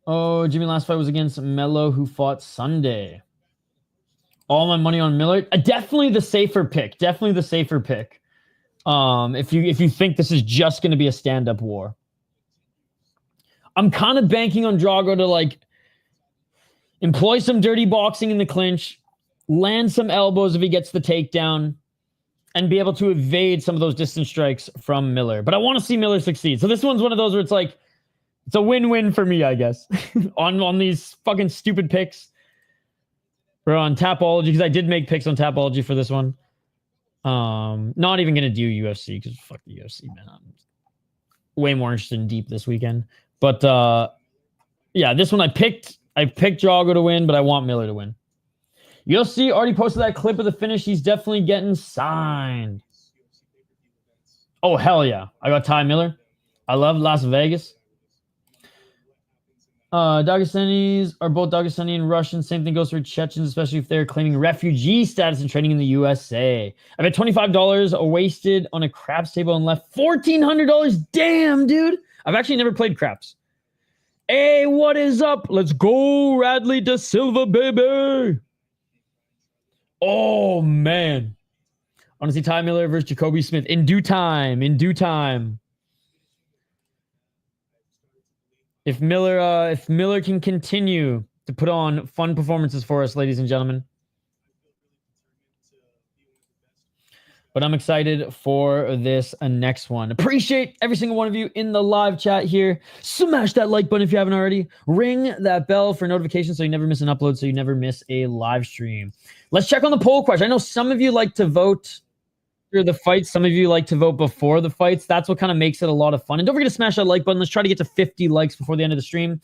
Oh, Jimmy last fight was against Mello, who fought Sunday. All my money on Miller. Definitely the safer pick. Definitely the safer pick. If you think this is just going to be a stand-up war. I'm kind of banking on Drago to like employ some dirty boxing in the clinch, land some elbows if he gets the takedown, and be able to evade some of those distance strikes from Miller. But I want to see Miller succeed. So this one's one of those where it's like, it's a win-win for me, I guess, on these fucking stupid picks. Or on Tapology, because I did make picks on Tapology for this one. Not even going to do UFC, because fuck the UFC, man. I'm way more interested in Deep this weekend. But, yeah, this one I picked Drago to win, but I want Miller to win. You'll see, already posted that clip of the finish. He's definitely getting signed. Oh, hell yeah. I got Ty Miller. I love Las Vegas. Dagestanis are both Dagestani and Russian. Same thing goes for Chechens, especially if they're claiming refugee status and training in the USA. I bet $25 wasted on a craps table and left $1,400. Damn, dude. I've actually never played craps. Hey, what is up? Let's go, Radley da Silva, baby. Oh, man. I want to see Ty Miller versus Jacoby Smith in due time. In due time. If Miller can continue to put on fun performances for us, ladies and gentlemen. But I'm excited for this next one. Appreciate every single one of you in the live chat here. Smash that like button if you haven't already. Ring that bell for notifications so you never miss an upload, so you never miss a live stream. Let's check on the poll question. I know some of you like to vote after the fights. Some of you like to vote before the fights. That's what kind of makes it a lot of fun. And don't forget to smash that like button. Let's try to get to 50 likes before the end of the stream.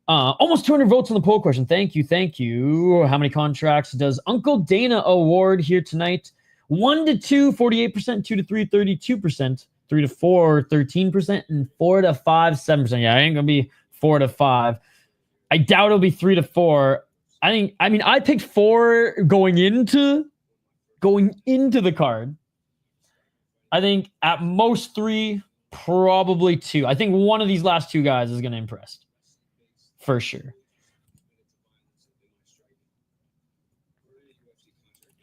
Almost 200 votes on the poll question. Thank you. Thank you. How many contracts does Uncle Dana award here tonight? 1 to 2, 48%, 2 to 3, 32%, 3 to 4, 13%, and 4 to 5, 7%. Yeah, I ain't gonna be 4 to 5. I doubt it'll be 3 to 4. I picked 4 going into the card. I think at most 3, probably 2. I think one of these last 2 guys is gonna impress. For sure.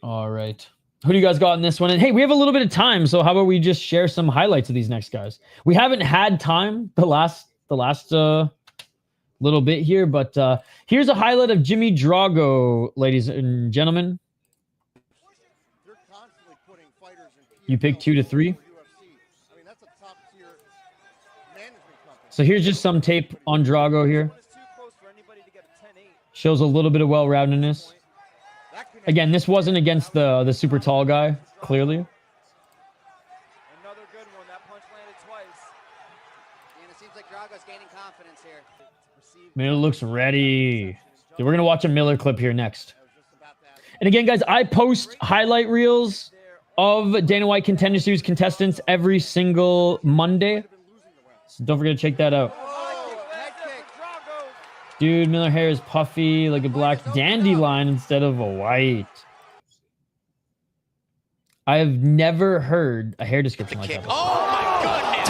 All right. Who do you guys got in this one? And hey, we have a little bit of time, so how about we just share some highlights of these next guys? We haven't had time the last little bit here, but here's a highlight of Jimmy Drago, ladies and gentlemen. You pick 2 to 3. So here's just some tape on Drago here. Shows a little bit of well-roundedness. Again, this wasn't against the super tall guy, clearly. Another good one. That punch landed twice. And it seems like Drago's gaining confidence here. Miller looks ready. Dude, we're going to watch a Miller clip here next. And again, guys, I post highlight reels of Dana White Contender Series contestants every single Monday. So don't forget to check that out. Dude, Miller hair is puffy like a black dandelion instead of a white. I have never heard a hair description like that before. Oh my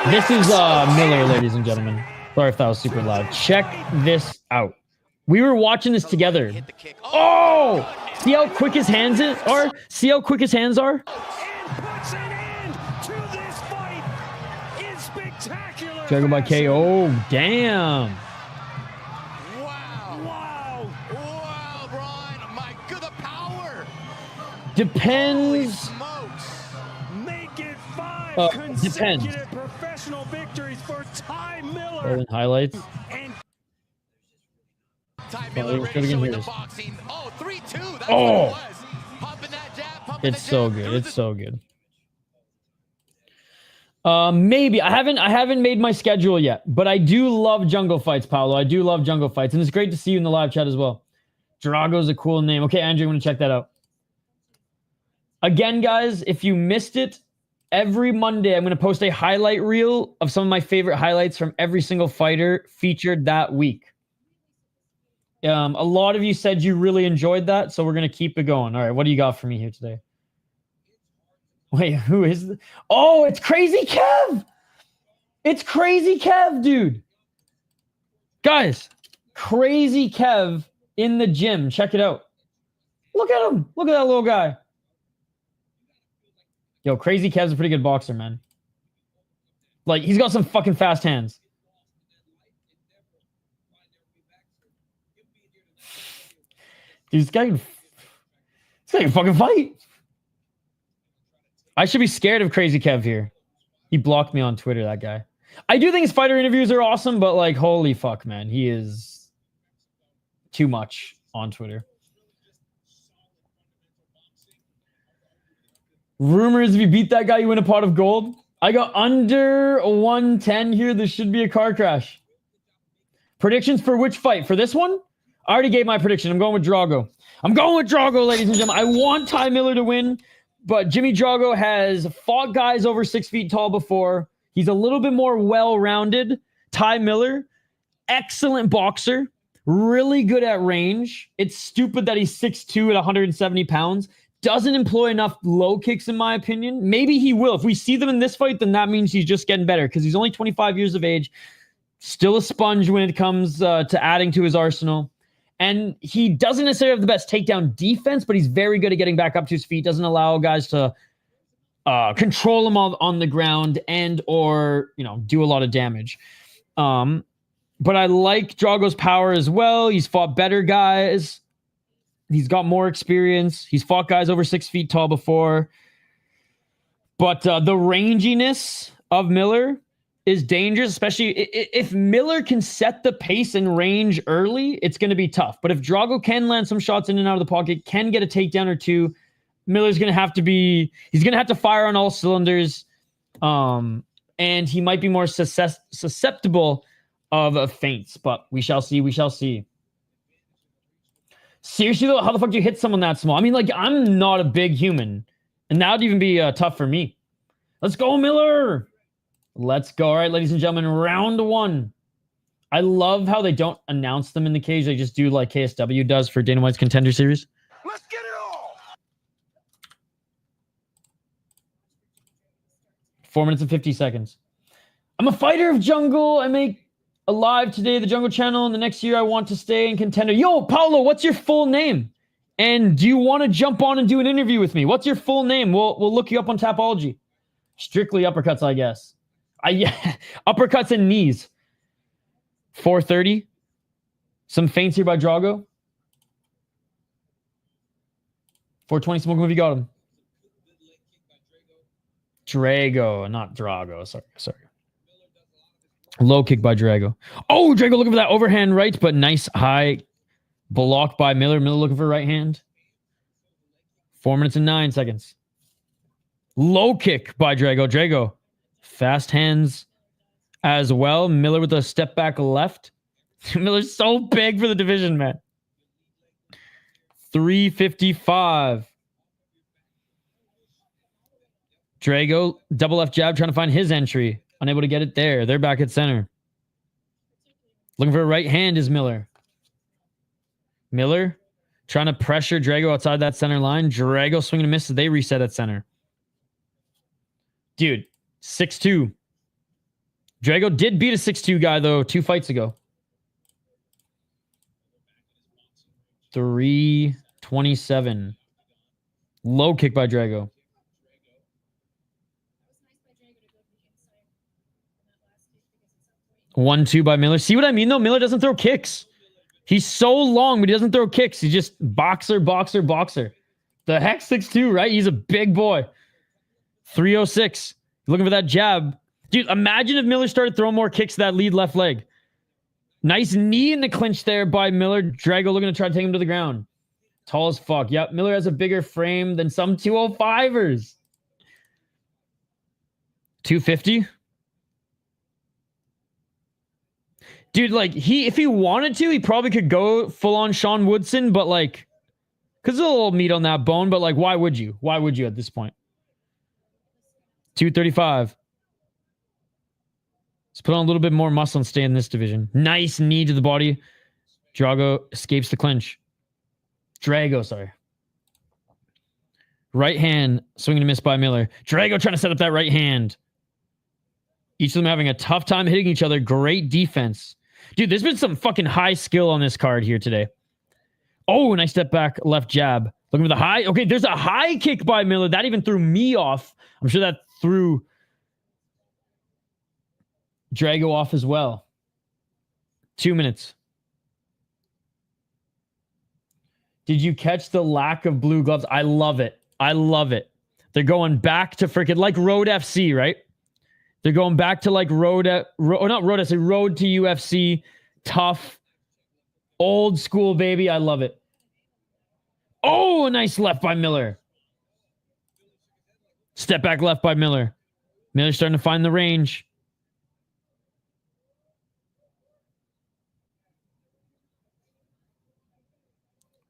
goodness! This is Miller, ladies and gentlemen. Sorry if that was super loud. Check this out. We were watching this together. Oh! See how quick his hands are? See how quick his hands are? Drago by KO. Damn. Depends. Make it 5 consecutive professional victories for Ty Miller. Highlights. Ty Oh, Miller let's ready go showing again the here. boxing. Oh, 3-2. That's Oh. what it was. Pumping that jab, pumping It's the so jab, good. through It's the- so good. Maybe I haven't made my schedule yet, but I do love jungle fights, Paolo. I do love jungle fights, and it's great to see you in the live chat as well. Drago's a cool name. Okay, Andrew, I'm gonna check that out. Again, guys, if you missed it, every Monday I'm gonna post a highlight reel of some of my favorite highlights from every single fighter featured that week. A lot of you said you really enjoyed that, so we're gonna keep it going. All right, what do you got for me here today? Wait, who is the... Oh, it's Crazy Kev! It's Crazy Kev, dude! Guys, Crazy Kev in the gym. Check it out. Look at him. Look at that little guy. Yo, Crazy Kev's a pretty good boxer, man. Like, he's got some fucking fast hands. Dude, this guy can fucking fight. I should be scared of Crazy Kev here. He blocked me on Twitter, that guy. I do think his fighter interviews are awesome, but like, holy fuck, man. He is too much on Twitter. Rumors, if you beat that guy, you win a pot of gold. I got under 110 here. This should be a car crash. Predictions for which fight? For this one? I already gave my prediction. I'm going with Drago. I'm going with Drago, ladies and gentlemen. I want Ty Miller to win. But Jimmy Drago has fought guys over 6 feet tall before. He's a little bit more well-rounded. Ty Miller, excellent boxer, really good at range. It's stupid that he's 6'2" at 170 pounds. Doesn't employ enough low kicks, in my opinion. Maybe he will. If we see them in this fight, then that means he's just getting better because he's only 25 years of age. Still a sponge when it comes to adding to his arsenal. And he doesn't necessarily have the best takedown defense, but he's very good at getting back up to his feet. Doesn't allow guys to control him on the ground and or, do a lot of damage. But I like Drago's power as well. He's fought better guys. He's got more experience. He's fought guys over 6 feet tall before. But the ranginess of Miller is dangerous, especially if Miller can set the pace and range early, it's going to be tough. But if Drago can land some shots in and out of the pocket, can get a takedown or two, Miller's going to have to he's going to have to fire on all cylinders. And he might be more susceptible of feints, but we shall see. We shall see. Seriously though, how the fuck do you hit someone that small? I mean, like, I'm not a big human, and that would even be tough for me. Let's go, Miller. Let's go. All right, ladies and gentlemen, round one. I love how they don't announce them in the cage. They just do like KSW does for Dana White's Contender series. Let's get it all. 4 minutes and 50 seconds. I'm a fighter of jungle. I make Alive today, the Jungle Channel, and the next year I want to stay in Contender. Yo, Paulo, what's your full name? And do you want to jump on and do an interview with me? What's your full name? We'll look you up on Tapology. Strictly uppercuts, I guess. Yeah, uppercuts and knees. 430. Some feints here by Drago. 420. Smoke movie got him. Drago, not Drago. Sorry. Low kick by Drago. Oh, Drago looking for that overhand right, but nice high block by Miller. Miller looking for right hand. 4 minutes and 9 seconds. Low kick by Drago. Drago. Fast hands as well. Miller with a step back left. Miller's so big for the division, man. 355. Drago, double left jab, trying to find his entry. Unable to get it there. They're back at center. Looking for a right hand is Miller. Miller trying to pressure Drago outside that center line. Drago swinging a miss as they reset at center. Dude, 6'2". Drago did beat a 6'2" guy, though, 2 fights ago. 327. Low kick by Drago. 1-2 by Miller. See what I mean, though? Miller doesn't throw kicks. He's so long, but he doesn't throw kicks. He's just boxer. The heck, 6'2", right? He's a big boy. 306. Looking for that jab. Dude, imagine if Miller started throwing more kicks to that lead left leg. Nice knee in the clinch there by Miller. Drago looking to try to take him to the ground. Tall as fuck. Yep, Miller has a bigger frame than some 205ers. 250? Dude, like, if he wanted to, he probably could go full-on Sean Woodson, but, like, because there's a little meat on that bone, but, like, why would you? Why would you at this point? 235. Let's put on a little bit more muscle and stay in this division. Nice knee to the body. Drago escapes the clinch. Drago, sorry. Right hand, swing and a miss by Miller. Drago trying to set up that right hand. Each of them having a tough time hitting each other. Great defense. Dude, there's been some fucking high skill on this card here today. Oh, nice step back, left jab. Looking for the high. Okay, there's a high kick by Miller. That even threw me off. I'm sure that threw Drago off as well. 2 minutes. Did you catch the lack of blue gloves? I love it. I love it. They're going back to freaking like Road FC, right? They're going back to like Road to UFC. Tough. Old school, baby. I love it. Oh, a nice left by Miller. Step back left by Miller. Miller's starting to find the range.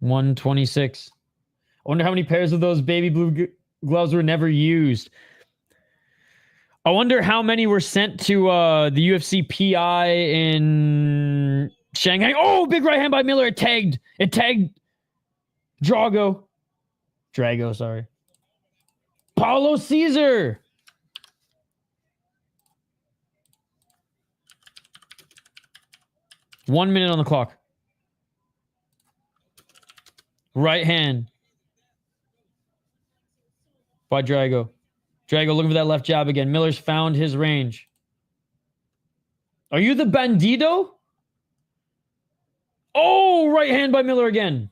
$126. I wonder how many pairs of those baby blue gloves were never used. I wonder how many were sent to the UFC PI in Shanghai. Oh, big right hand by Miller. It tagged Drago, sorry. Paulo Caesar. One minute on the clock. Right hand by Drago. Drago looking for that left jab again. Miller's found his range. Are you the Bandido? Oh, right hand by Miller again.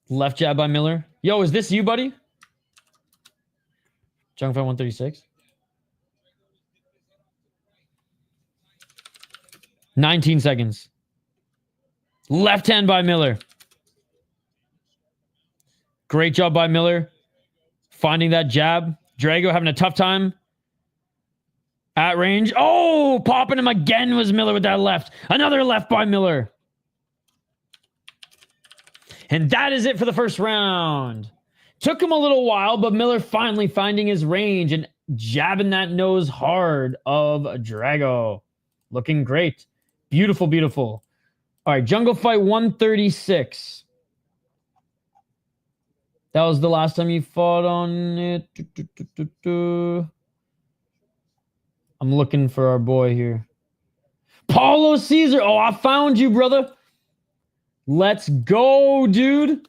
Left jab by Miller. Yo, is this you, buddy? Junk Fight 136. 19 seconds. Left hand by Miller. Great job by Miller. Finding that jab. Drago having a tough time. At range. Oh, popping him again was Miller with that left. Another left by Miller. And that is it for the first round. Took him a little while, but Miller finally finding his range and jabbing that nose hard of Drago. Looking great. Beautiful, beautiful. All right, Jungle Fight 136. That was the last time you fought on it. I'm looking for our boy here. Paulo Caesar. Oh, I found you, brother. Let's go, dude.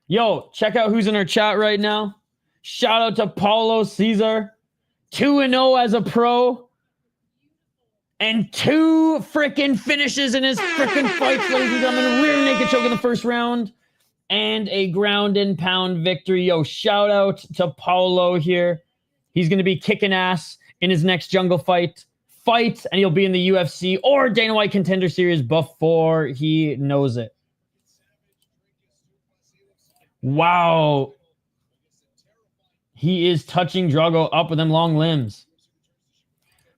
Yo, check out who's in our chat right now. Shout out to Paulo Caesar. 2-0 as a pro. And 2 freaking finishes in his freaking fights, ladies and gentlemen. Rear naked choke in the first round. And a ground and pound victory. Yo, shout out to Paulo here. He's going to be kicking ass in his next Jungle Fight. And he'll be in the UFC or Dana White Contender Series before he knows it. Wow. He is touching Drago up with them long limbs.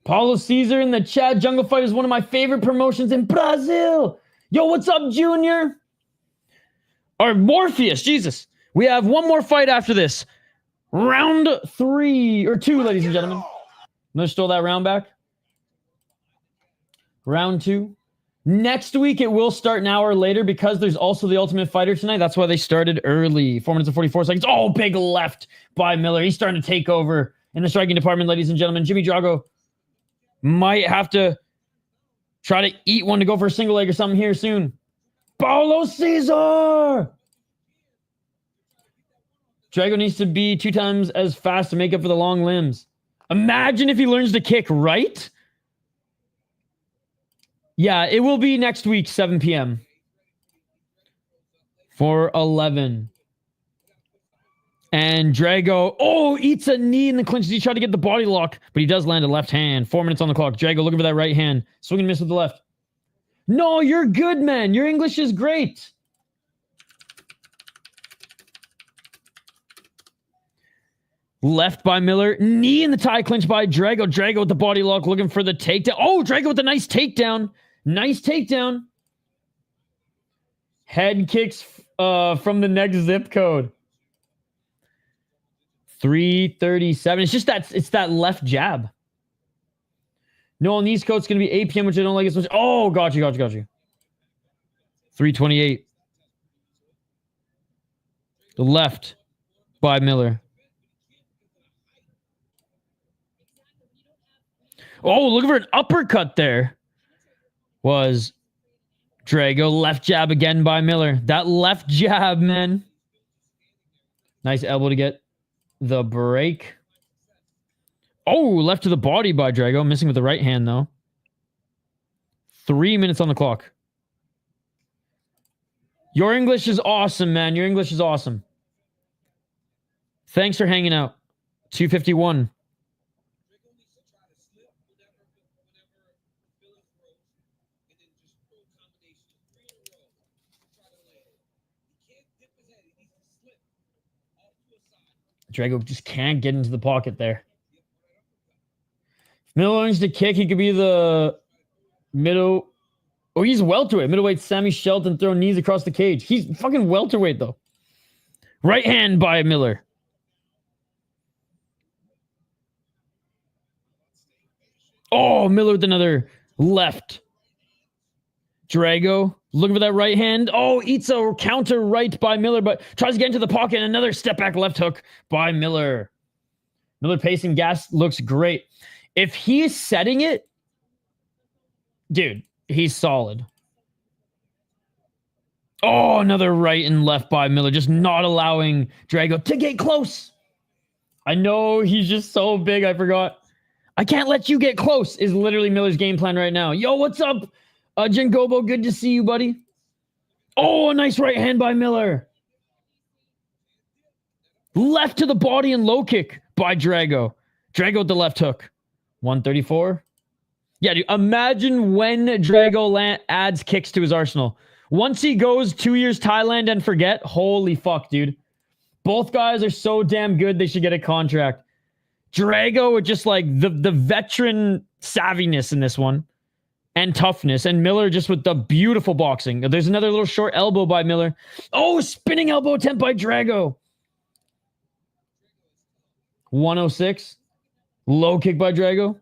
Paulo Caesar in the chat. Jungle Fight is one of my favorite promotions in Brazil. Yo, what's up, Junior? Or Morpheus, Jesus. We have one more fight after this. Round 3 or 2, ladies and gentlemen. Miller stole that round back. Round 2. Next week, it will start an hour later because there's also the Ultimate Fighter tonight. That's why they started early. 4 minutes and 44 seconds. Oh, big left by Miller. He's starting to take over in the striking department, ladies and gentlemen. Jimmy Drago might have to try to eat one to go for a single leg or something here soon. Paulo Caesar! Drago needs to be 2 times as fast to make up for the long limbs. Imagine if he learns to kick right. Yeah, it will be next week, 7 p.m. for 11. And Drago, eats a knee in the clinch. He tried to get the body lock, but he does land a left hand. 4 minutes on the clock. Drago looking for that right hand. Swing and miss with the left. No, you're good, man. Your English is great. Left by Miller. Knee in the tie clinch by Drago. Drago with the body lock looking for the takedown. Oh, Drago with a nice takedown. Nice takedown. Head kicks from the next zip code. 337. It's just that left jab. No, on the East Coast, it's going to be 8 p.m., which I don't like as much. Oh, got you. 328. The left by Miller. Oh, looking for an uppercut there. Was Drago. Left jab again by Miller. That left jab, man. Nice elbow to get the break. Oh, left to the body by Drago. Missing with the right hand, though. 3 minutes on the clock. Your English is awesome, man. Your English is awesome. Thanks for hanging out. 251. Drago just can't get into the pocket there. If Miller learns to kick, he could be the middle. Oh, he's welterweight. Middleweight Sammy Shelton throwing knees across the cage. He's fucking welterweight, though. Right hand by Miller. Oh, Miller with another left. Drago looking for that right hand. Oh, eats a counter right by Miller, but tries to get into the pocket. And another step back left hook by Miller. Miller pacing gas looks great. If he's setting it, dude, he's solid. Oh, another right and left by Miller, just not allowing Drago to get close. I know he's just so big, I forgot. I can't let you get close is literally Miller's game plan right now. Yo, what's up? Jengobo, good to see you, buddy. Oh, a nice right hand by Miller. Left to the body and low kick by Drago. Drago with the left hook. 134. Yeah, dude, imagine when Drago adds kicks to his arsenal. Once he goes 2 years Thailand and forget, holy fuck, dude. Both guys are so damn good, they should get a contract. Drago with just like the veteran savviness in this one. And toughness. And Miller just with the beautiful boxing. There's another little short elbow by Miller. Oh, spinning elbow attempt by Drago. 106. Low kick by Drago.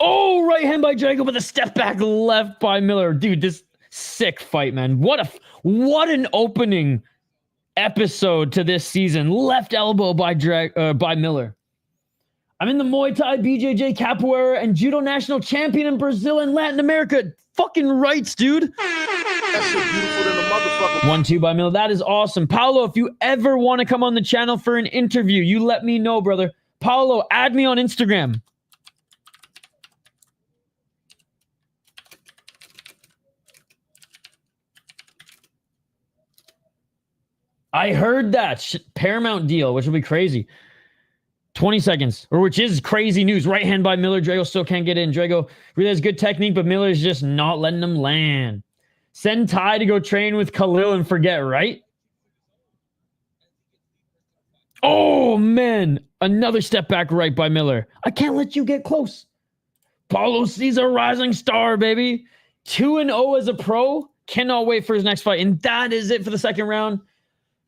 Oh, right hand by Drago with a step back left by Miller. Dude, this sick fight, man. What an opening episode to this season. Left elbow by Miller. I'm in the Muay Thai, BJJ, Capoeira, and Judo national champion in Brazil and Latin America. Fucking rights, dude. That shit beautiful than a motherfucker. 1-2 by Miller. That is awesome. Paolo, if you ever want to come on the channel for an interview, you let me know, brother. Paolo, add me on Instagram. I heard that Paramount deal, which will be crazy. 20 seconds, or which is crazy news. Right hand by Miller. Drago still can't get in. Drago really has good technique, but Miller is just not letting him land. Send Ty to go train with Khalil and forget, right? Oh, man. Another step back right by Miller. I can't let you get close. Paulo sees a rising star, baby. 2-0 as a pro. Cannot wait for his next fight. And that is it for the second round.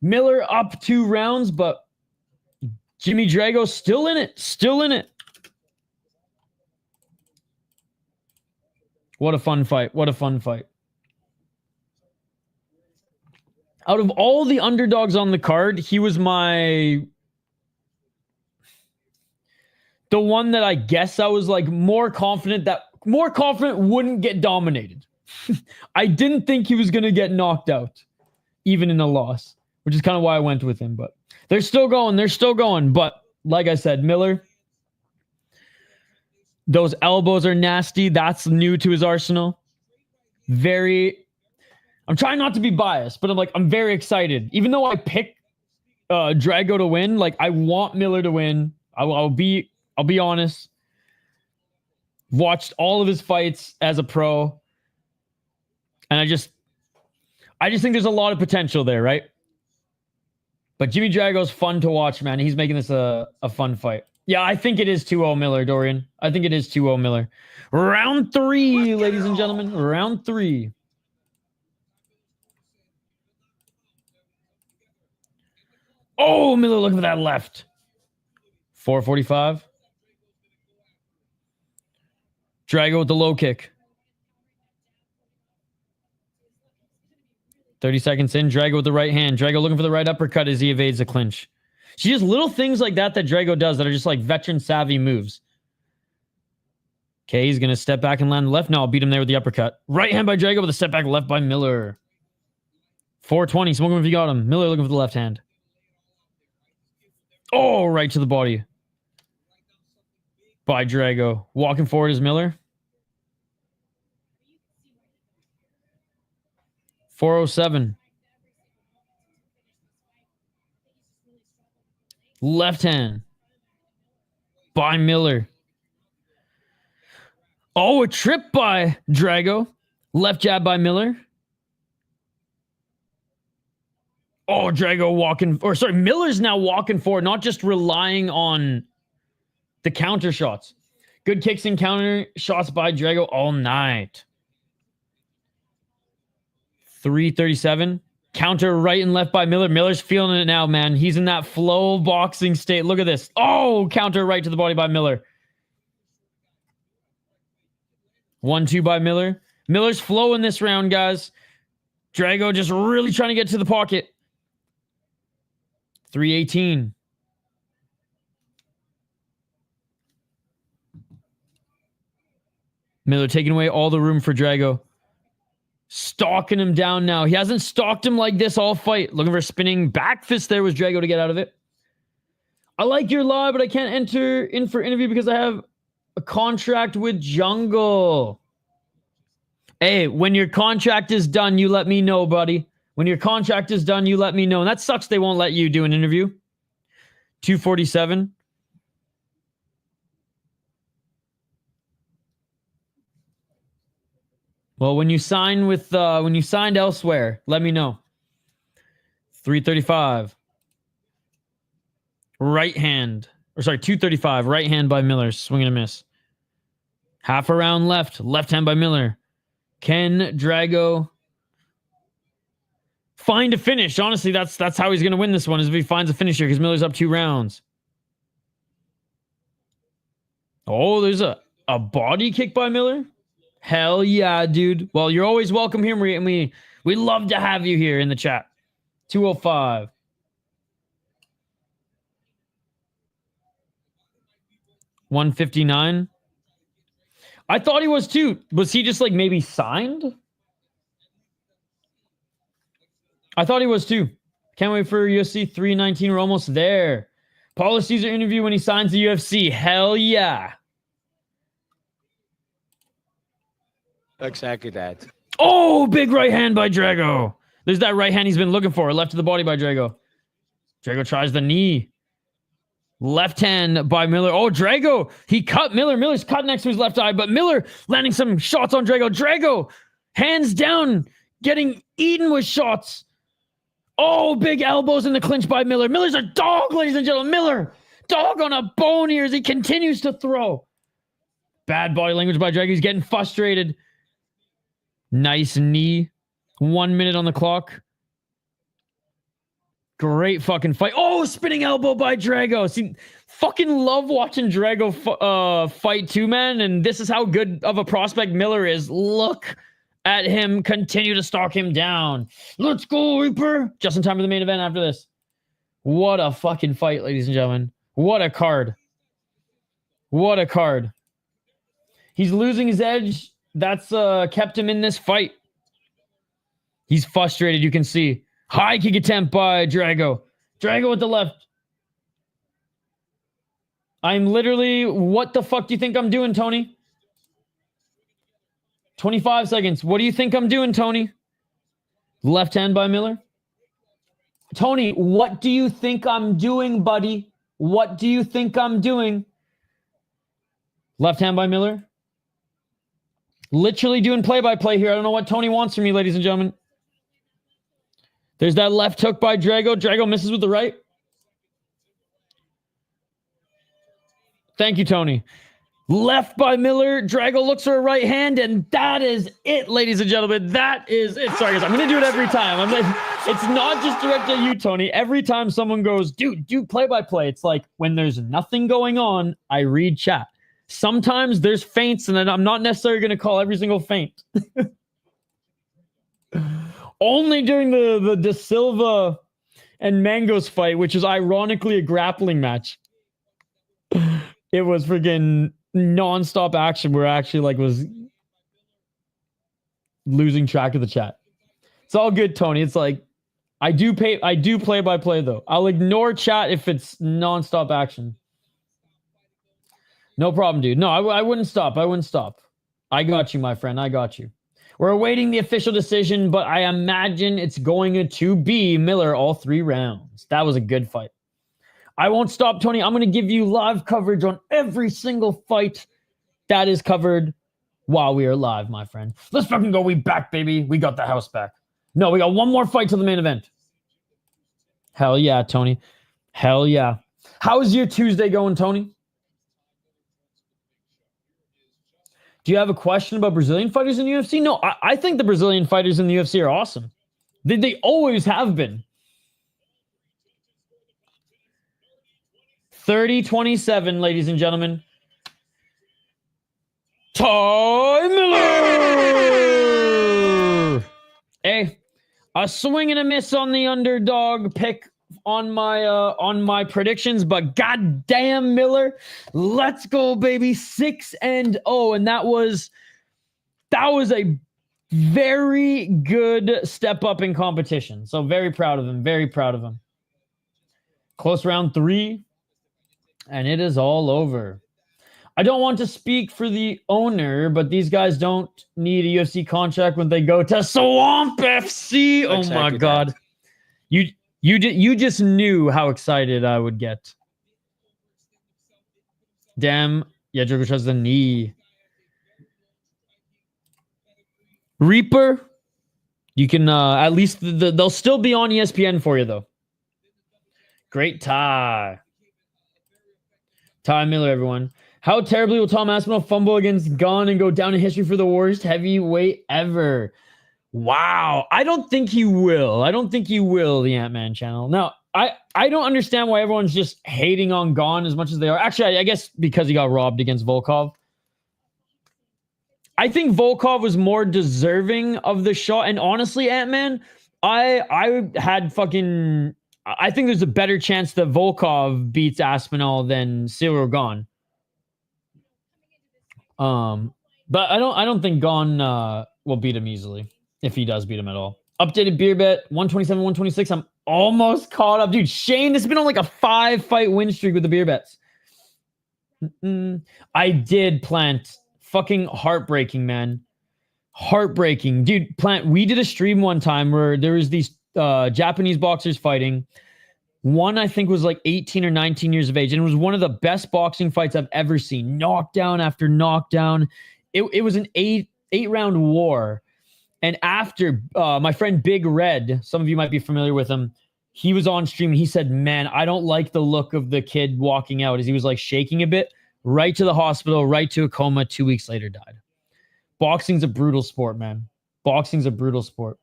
Miller up 2 rounds, but Jimmy Drago still in it. Still in it. What a fun fight. What a fun fight. Out of all the underdogs on the card, he was the one that I guess I was like more confident wouldn't get dominated. I didn't think he was going to get knocked out, even in a loss, which is kind of why I went with him. But they're still going. They're still going. But like I said, Miller, those elbows are nasty. That's new to his arsenal. I'm trying not to be biased, but I'm very excited. Even though I pick Drago to win, like I want Miller to win. I'll be honest. Watched all of his fights as a pro, and I just think there's a lot of potential there, right? But Jimmy Drago's fun to watch, man. He's making this a fun fight. Yeah, I think it is 2-0 Miller, Dorian. I think it is 2-0 Miller. Round 3, ladies and gentlemen. Round 3. Oh, Miller, look at that left. 445. Drago with the low kick. 30 seconds in. Drago with the right hand. Drago looking for the right uppercut as he evades the clinch. She just little things like that Drago does that are just like veteran savvy moves. Okay, he's going to step back and land the left. No, I'll beat him there with the uppercut. Right hand by Drago with a step back left by Miller. 420. Smoking if you got him. Miller looking for the left hand. Oh, right to the body by Drago. Walking forward is Miller. 407. Left hand by Miller. Oh, a trip by Drago. Left jab by Miller. Oh, Drago Miller's now walking forward, not just relying on the counter shots. Good kicks and counter shots by Drago all night. 337. Counter right and left by Miller. Miller's feeling it now, man. He's in that flow boxing state. Look at this. Oh, counter right to the body by Miller. 1-2 by Miller. Miller's flowing this round, guys. Drago just really trying to get to the pocket. 318. Miller taking away all the room for Drago. Stalking him down now. He hasn't stalked him like this all fight. Looking for a spinning back fist there was Drago to get out of it. I like your live, but I can't enter in for interview because I have a contract with Jungle. Hey, when your contract is done, you let me know, buddy. When your contract is done, you let me know. And that sucks they won't let you do an interview. 247. Well, when you signed elsewhere, let me know. 335. Right hand. 235. Right hand by Miller. Swing and a miss. Half a round left. Left hand by Miller. Can Drago find a finish? Honestly, that's how he's going to win this one, is if he finds a finish here, because Miller's up 2 rounds. Oh, there's a body kick by Miller. Hell yeah, dude. Well, you're always welcome here, and we love to have you here in the chat. 205. $159. I thought he was too. Was he just like maybe signed? I thought he was too. Can't wait for UFC 319. We're almost there. Paulo Caesar interview when he signs the UFC. Hell yeah. Exactly that. Oh, big right hand by Drago. There's that right hand he's been looking for. Left to the body by Drago. Drago tries the knee. Left hand by Miller. Oh, Drago. He cut Miller. Miller's cut next to his left eye, but Miller landing some shots on Drago. Drago, hands down, getting eaten with shots. Oh, big elbows in the clinch by Miller. Miller's a dog, ladies and gentlemen. Miller, dog on a bone here as he continues to throw. Bad body language by Drago. He's getting frustrated. Nice knee. 1 minute on the clock. Great fucking fight. Oh, spinning elbow by Drago. See, fucking love watching Drago fight too, man. And this is how good of a prospect Miller is. Look at him continue to stalk him down. Let's go, Reaper. Just in time for the main event after this. What a fucking fight, ladies and gentlemen. What a card. What a card. He's losing his edge. That's kept him in this fight. He's frustrated, you can see. High kick attempt by Drago. Drago with the left. I'm literally... What the fuck do you think I'm doing, Tony? 25 seconds. What do you think I'm doing, Tony? Left hand by Miller. Tony, what do you think I'm doing, buddy? What do you think I'm doing? Left hand by Miller. Literally doing play-by-play here. I don't know what Tony wants from me, ladies and gentlemen. There's that left hook by Drago. Drago misses with the right. Thank you, Tony. Left by Miller. Drago looks for a right hand, and that is it, ladies and gentlemen. That is it. Sorry, guys. I'm going to do it every time. It's not just directed at you, Tony. Every time someone goes, dude, do play-by-play, it's like when there's nothing going on, I read chat. Sometimes there's feints, and I'm not necessarily going to call every single feint. Only during the Silva and Mango's fight, which is ironically a grappling match. It was freaking non-stop action where I actually was losing track of the chat. It's all good, Tony. It's like I do play by play though. I'll ignore chat if it's non-stop action. No problem, dude. No, I wouldn't stop. I wouldn't stop. I got you, my friend. I got you. We're awaiting the official decision, but I imagine it's going to be Miller all 3 rounds. That was a good fight. I won't stop, Tony. I'm going to give you live coverage on every single fight that is covered while we are live, my friend. Let's fucking go. We back, baby. We got the house back. No, we got one more fight to the main event. Hell yeah, Tony. Hell yeah. How's your Tuesday going, Tony? Do you have a question about Brazilian fighters in the UFC? No, I think the Brazilian fighters in the UFC are awesome. They always have been. 30-27, ladies and gentlemen. Ty Miller! Hey, a swing and a miss on the underdog pick on my predictions, but goddamn Miller, let's go, baby. 6-0, and that was a very good step up in competition. So very proud of him. Very proud of him. Close round 3, and it is all over. I don't want to speak for the owner, but these guys don't need a UFC contract when they go to Swamp FC. Oh my God. You just knew how excited I would get. Damn. Yeah, Drago tries the knee. Reaper. You can at least they'll still be on ESPN for you though. Great Ty. Ty Miller, everyone. How terribly will Tom Aspinall fumble against Gunn and go down in history for the worst heavyweight ever? Wow. I don't think he will. I don't think he will, the Ant-Man channel. Now, I don't understand why everyone's just hating on Gon as much as they are. Actually, I guess because he got robbed against Volkov. I think Volkov was more deserving of the shot. And honestly, Ant-Man, I think there's a better chance that Volkov beats Aspinall than Silva or Gon. But I don't think Gon will beat him easily. If he does beat him at all. Updated beer bet, 127, 126. I'm almost caught up. Dude, Shane, this has been on like a 5-fight win streak with the beer bets. I did plant. Fucking heartbreaking, man. Heartbreaking. Dude, plant. We did a stream one time where there was these Japanese boxers fighting. One, I think, was like 18 or 19 years of age. And it was one of the best boxing fights I've ever seen. Knockdown after knockdown. It was an 8-round war. And after my friend Big Red, some of you might be familiar with him, he was on stream. He said, man, I don't like the look of the kid walking out as he was like shaking a bit. Right to the hospital, right to a coma. 2 weeks later, died. Boxing's a brutal sport, man. Boxing's a brutal sport.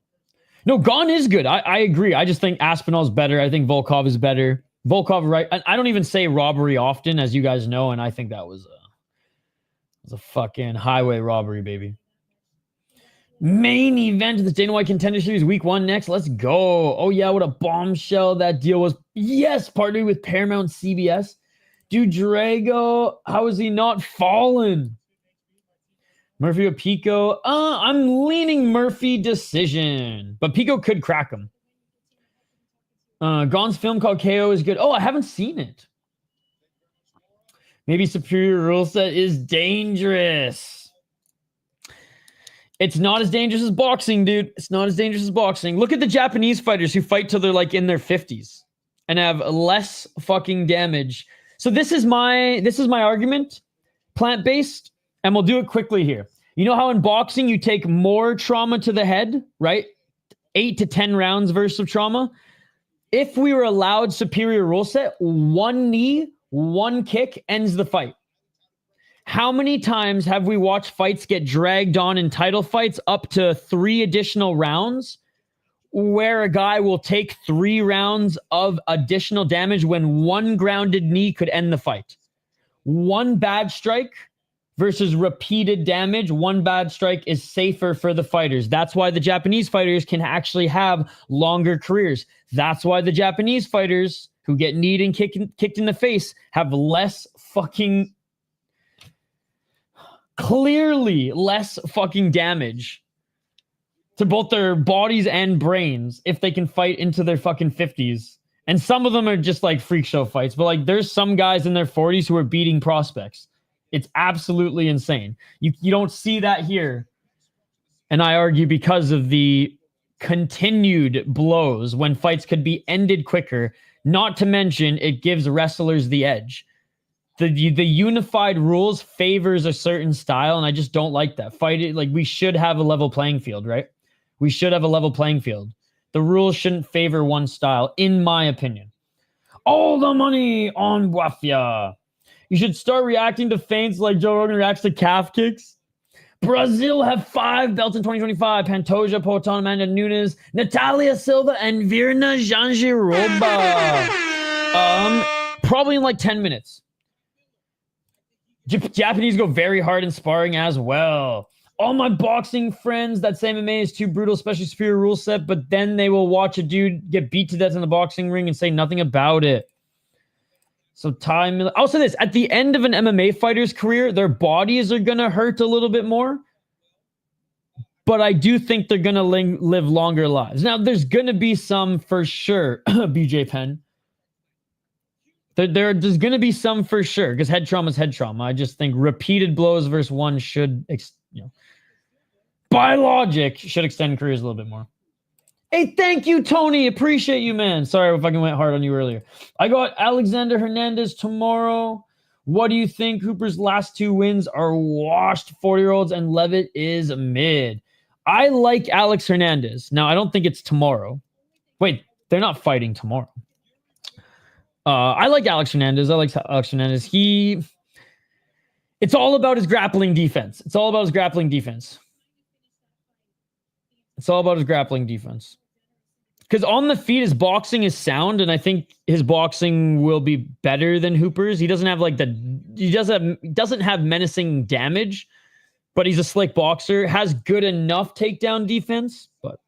No, Gon is good. I agree. I just think Aspinall's better. I think Volkov is better. Volkov, right? I don't even say robbery often, as you guys know, and I think that was a fucking highway robbery, baby. Main event of the Dana White Contender Series Week 1 next. Let's go. Oh, yeah, what a bombshell that deal was. Yes, partnered with Paramount CBS. Dude, Drago, how is he not fallen? Murphy or Pico? I'm leaning Murphy decision. But Pico could crack him. Gon's film called KO is good. Oh, I haven't seen it. Maybe Superior Rule Set is dangerous. It's not as dangerous as boxing, dude. It's not as dangerous as boxing. Look at the Japanese fighters who fight till they're like in their 50s and have less fucking damage. So this is my argument, plant-based, and we'll do it quickly here. You know how in boxing you take more trauma to the head, right? 8 to 10 rounds versus of trauma. If we were allowed superior rule set, one knee, one kick ends the fight. How many times have we watched fights get dragged on in title fights up to 3 additional rounds where a guy will take 3 rounds of additional damage when one grounded knee could end the fight? One bad strike versus repeated damage. One bad strike is safer for the fighters. That's why the Japanese fighters can actually have longer careers. That's why the Japanese fighters who get kneed and kicked in the face have less fucking... clearly less fucking damage to both their bodies and brains if they can fight into their fucking 50s. And some of them are just like freak show fights, but like there's some guys in their 40s who are beating prospects. It's absolutely insane. You don't see that here. And I argue because of the continued blows when fights could be ended quicker, not to mention it gives wrestlers the edge. The unified rules favors a certain style, and I just don't like that. We should have a level playing field, right? We should have a level playing field. The rules shouldn't favor one style, in my opinion. All the money on Bouafia. You should start reacting to feints like Joe Rogan reacts to calf kicks. Brazil have 5 belts in 2025. Pantoja, Poatan, Amanda Nunes, Natalia Silva, and Virna Jandiroba. Probably in like 10 minutes. Japanese go very hard in sparring as well. All my boxing friends that say MMA is too brutal, especially superior rule set, but then they will watch a dude get beat to death in the boxing ring and say nothing about it. So I'll say this, at the end of an MMA fighter's career, their bodies are going to hurt a little bit more, but I do think they're going to live longer lives. Now, there's going to be some for sure, BJ Penn. There's going to be some for sure, because head trauma is head trauma. I just think repeated blows versus one should, by logic, should extend careers a little bit more. Hey, thank you, Tony. Appreciate you, man. Sorry if I fucking went hard on you earlier. I got Alexander Hernandez tomorrow. What do you think? Hooper's last 2 wins are washed 40-year-olds, and Levitt is mid. I like Alex Hernandez. Now, I don't think it's tomorrow. Wait, they're not fighting tomorrow. I like Alex Hernandez. It's all about his grappling defense. Because on the feet, his boxing is sound, and I think his boxing will be better than Hooper's. He doesn't have doesn't have menacing damage, but he's a slick boxer. Has good enough takedown defense, but.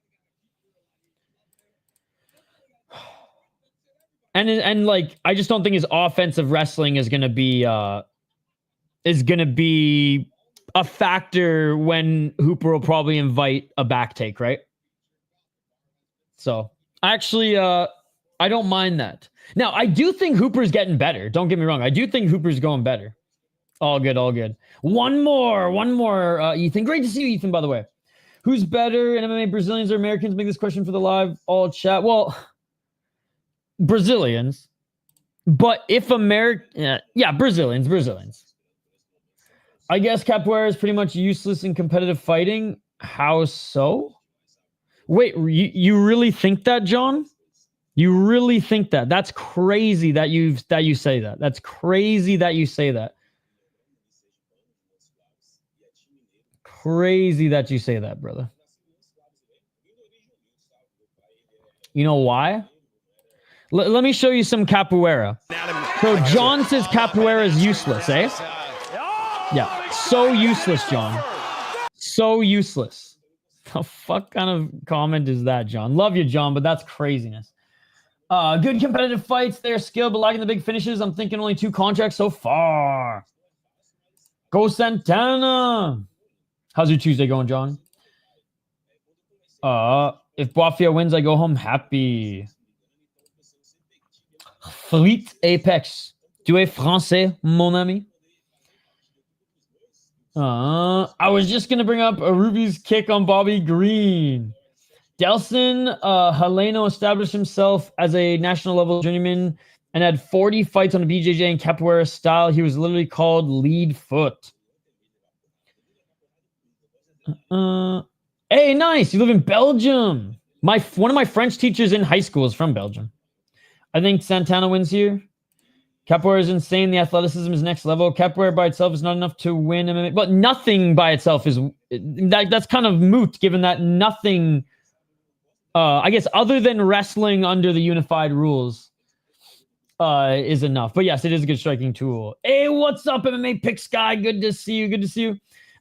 And I just don't think his offensive wrestling is gonna be a factor when Hooper will probably invite a back take, right? So actually, I don't mind that. Now, I do think Hooper's getting better. Don't get me wrong. I do think Hooper's going better. All good. One more, Ethan. Great to see you, Ethan, by the way. Who's better in MMA, Brazilians or Americans? Make this question for the live all chat. Well, Brazilians. But if Brazilians. I guess capoeira is pretty much useless in competitive fighting. How so? Wait, you really think that, John? You really think that? That's crazy that you say that. That's crazy that you say that. Crazy that you say that, brother. You know why? Let me show you some capoeira. So John says capoeira is useless, eh? Yeah, so useless, John. So useless. The fuck kind of comment is that, John? Love you, John, but that's craziness. Good competitive fights. They're skilled, but lacking the big finishes. I'm thinking only 2 contracts so far. Go Santana. How's your Tuesday going, John? If Bouafia wins, I go home happy. Fleet Apex. Tu es français, mon ami? I was just going to bring up a Ruby's kick on Bobby Green. Delson Heleno established himself as a national level journeyman and had 40 fights on the BJJ and capoeira style. He was literally called lead foot. Hey, nice. You live in Belgium. One of my French teachers in high school is from Belgium. I think Santana wins here. Capoeira is insane. The athleticism is next level. Capoeira by itself is not enough to win MMA, but nothing by itself is that's kind of moot, given that nothing, I guess, other than wrestling under the unified rules, is enough. But yes, it is a good striking tool. Hey, what's up, MMA Pick Sky? Good to see you. Good to see you.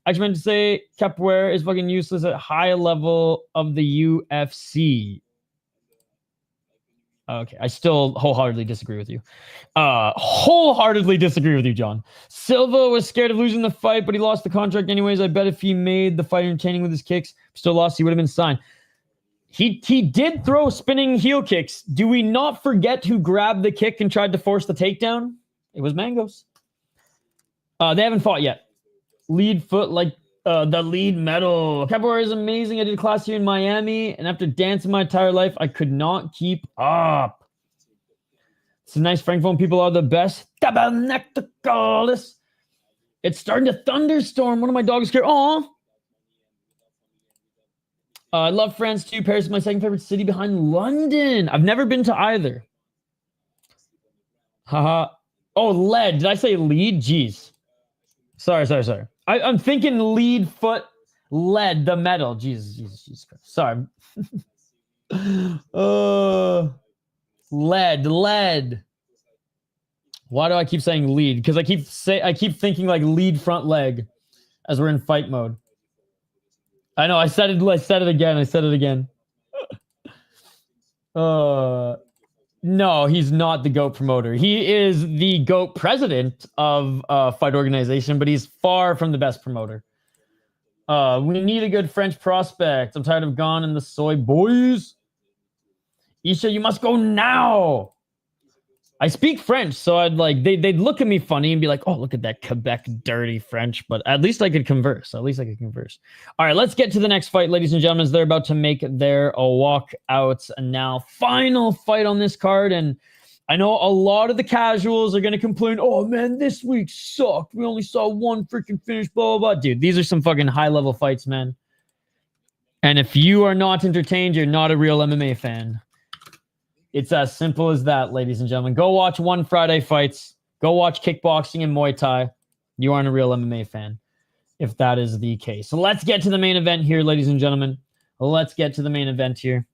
I just meant to say capoeira is fucking useless at high level of the UFC. Okay, I still wholeheartedly disagree with you. Wholeheartedly disagree with you, John. Silva was scared of losing the fight, but he lost the contract anyways. I bet if he made the fight entertaining with his kicks, still lost, he would have been signed. He did throw spinning heel kicks. Do we not forget who grabbed the kick and tried to force the takedown? It was Mangos. They haven't fought yet. Lead foot like the lead medal. Capoeira is amazing. I did a class here in Miami, and after dancing my entire life, I could not keep up. It's a nice Francophone. People are the best. Tabernacles. It's starting to thunderstorm. One of my dogs scared. Aw. I love France too. Paris is my second favorite city behind London. I've never been to either. Haha. Oh, lead. Did I say lead? Jeez. Sorry. I'm thinking lead foot, lead, the metal. Jesus Christ. Sorry. Lead. Why do I keep saying lead? Because I keep thinking like lead front leg as we're in fight mode. I know. I said it again. No, he's not the GOAT promoter. He is the GOAT president of fight organization, but he's far from the best promoter. We need a good French prospect. I'm tired of Gone and the Soy Boys. Isha, you must go now. I speak French, so I'd like they'd look at me funny and be like, "Oh, look at that Quebec dirty French." But at least I could converse. All right, let's get to the next fight, ladies and gentlemen. As they're about to make their walkouts now. Final fight on this card, and I know a lot of the casuals are gonna complain. Oh man, this week sucked. We only saw one freaking finish. Blah blah blah. Dude, these are some fucking high level fights, man. And if you are not entertained, you're not a real MMA fan. It's as simple as that, ladies and gentlemen. Go watch One Friday fights. Go watch kickboxing and Muay Thai. You aren't a real MMA fan, if that is the case. So let's get to the main event here, ladies and gentlemen. Let's get to the main event here.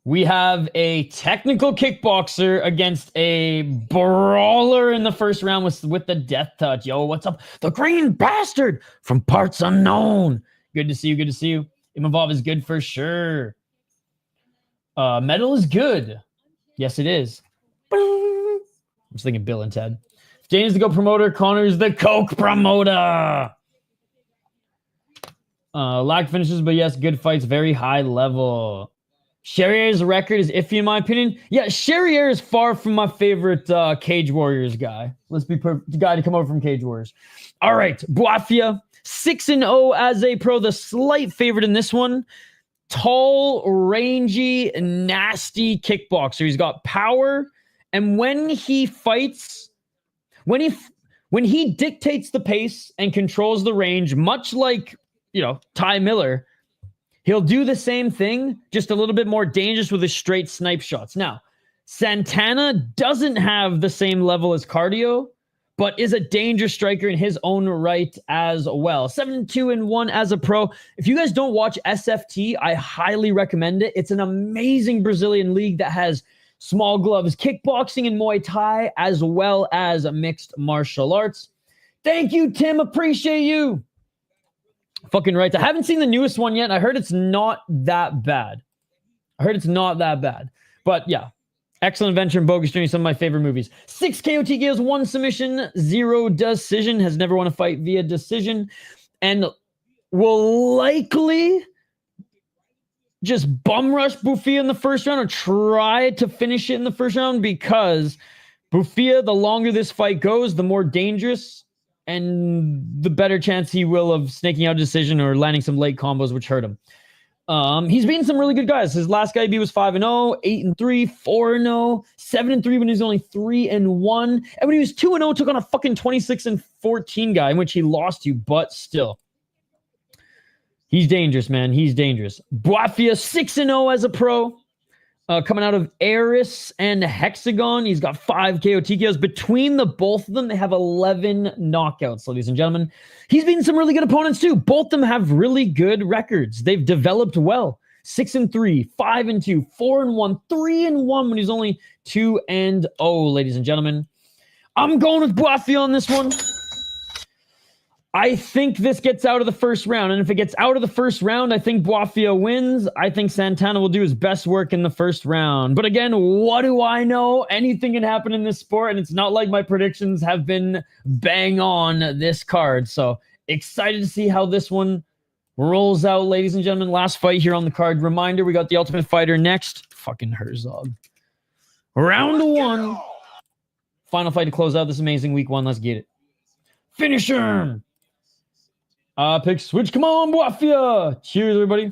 We have a technical kickboxer against a brawler in the first round with the death touch. Yo, what's up? The green bastard from parts unknown. Good to see you. Imavov is good for sure. Metal is good. Yes, it is. I'm just thinking Bill and Ted. If Jane's the GOAT promoter, Connor's the Coke promoter. Lack finishes, but yes, good fights, very high level. Cherrier's record is iffy in my opinion. Yeah, Cherrier is far from my favorite Cage Warriors guy. Let's be the guy to come over from Cage Warriors. All right, Bouafia, 6-0 as a pro, the slight favorite in this one. Tall, rangy, nasty kickboxer. He's got power, and when he fights, when he dictates the pace and controls the range, much like, Ty Miller, he'll do the same thing, just a little bit more dangerous with his straight snipe shots. Now, Santana doesn't have the same level as cardio, but is a dangerous striker in his own right as well. 7-2-1 as a pro. If you guys don't watch SFT, I highly recommend it. It's an amazing Brazilian league that has small gloves, kickboxing and Muay Thai, as well as mixed martial arts. Thank you, Tim. Appreciate you. Fucking right. I haven't seen the newest one yet. I heard it's not that bad. But yeah. Excellent Adventure and Bogus Journey, some of my favorite movies. 6 KO TKOs, 1 submission, 0 decision. Has never won a fight via decision. And will likely just bum rush Bouafia in the first round or try to finish it in the first round, because Bouafia, the longer this fight goes, the more dangerous and the better chance he will of snaking out a decision or landing some late combos, which hurt him. He's beaten some really good guys. His last guy he beat was 5-0, 8-3, 4-0, 7-3 when he was only 3-1. And when he was 2-0, took on a fucking 26-14 guy in which he lost to, but still. He's dangerous, man. He's dangerous. Bouafia, 6-0 as a pro. Coming out of Eris and Hexagon. He's got 5 KO TKOs. Between the both of them, they have 11 knockouts, ladies and gentlemen. He's beaten some really good opponents, too. Both of them have really good records. They've developed well. 6-3, 5-2, 4-1, 3-1 when he's only 2-0, ladies and gentlemen. I'm going with Bouafia on this one. I think this gets out of the first round. And if it gets out of the first round, I think Bouafia wins. I think Santana will do his best work in the first round. But again, what do I know? Anything can happen in this sport. And it's not like my predictions have been bang on this card. So excited to see how this one rolls out, ladies and gentlemen. Last fight here on the card. Reminder, we got the Ultimate Fighter next. Fucking Herzog. Round 1. Final fight to close out this amazing week 1. Let's get it. Finish him. Pick switch. Come on, Bouafia. Cheers, everybody.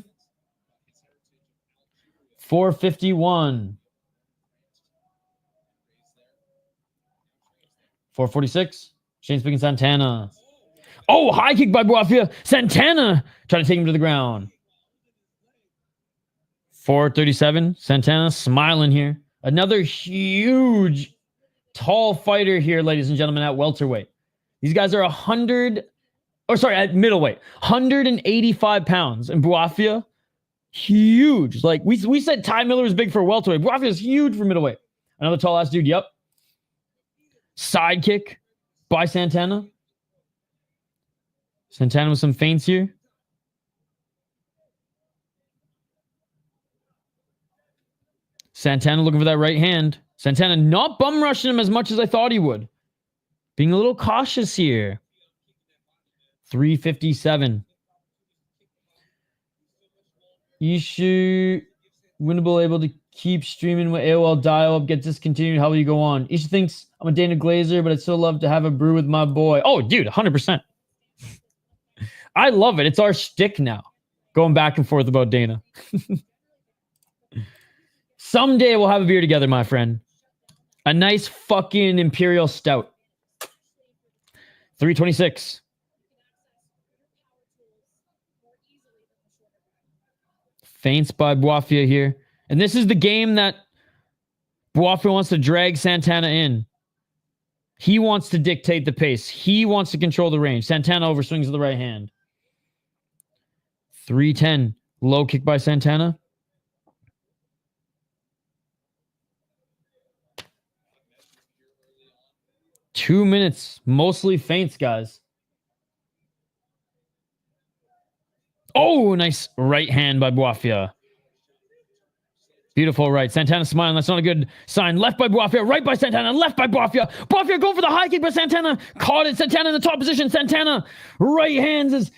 451. 446. Shane's picking Santana. Oh, high kick by Bouafia. Santana try to take him to the ground. 437. Santana smiling here. Another huge, tall fighter here, ladies and gentlemen, at welterweight. These guys are at middleweight, 185 pounds. And Bouafia, huge. Like, we said Ty Miller was big for welterweight. Bouafia is huge for middleweight. Another tall-ass dude, yep. Side kick by Santana. Santana with some feints here. Santana looking for that right hand. Santana not bum rushing him as much as I thought he would. Being a little cautious here. 357. Isha winnable, able to keep streaming with AOL dial-up, get discontinued. How will you go on? Isha thinks I'm a Dana Glazer, but I'd still love to have a brew with my boy. Oh, dude, 100%. I love it. It's our shtick now. Going back and forth about Dana. Someday we'll have a beer together, my friend. A nice fucking Imperial Stout. 326. Feints by Bouafia here. And this is the game that Bouafia wants to drag Santana in. He wants to dictate the pace. He wants to control the range. Santana overswings with the right hand. 310. Low kick by Santana. Two minutes. Mostly feints, guys. Oh, nice right hand by Bouafia. Beautiful right. Santana smiling. That's not a good sign. Left by Bouafia. Right by Santana. Left by Bouafia. Bouafia going for the high kick, but Santana caught it. Santana in the top position. Santana right hands is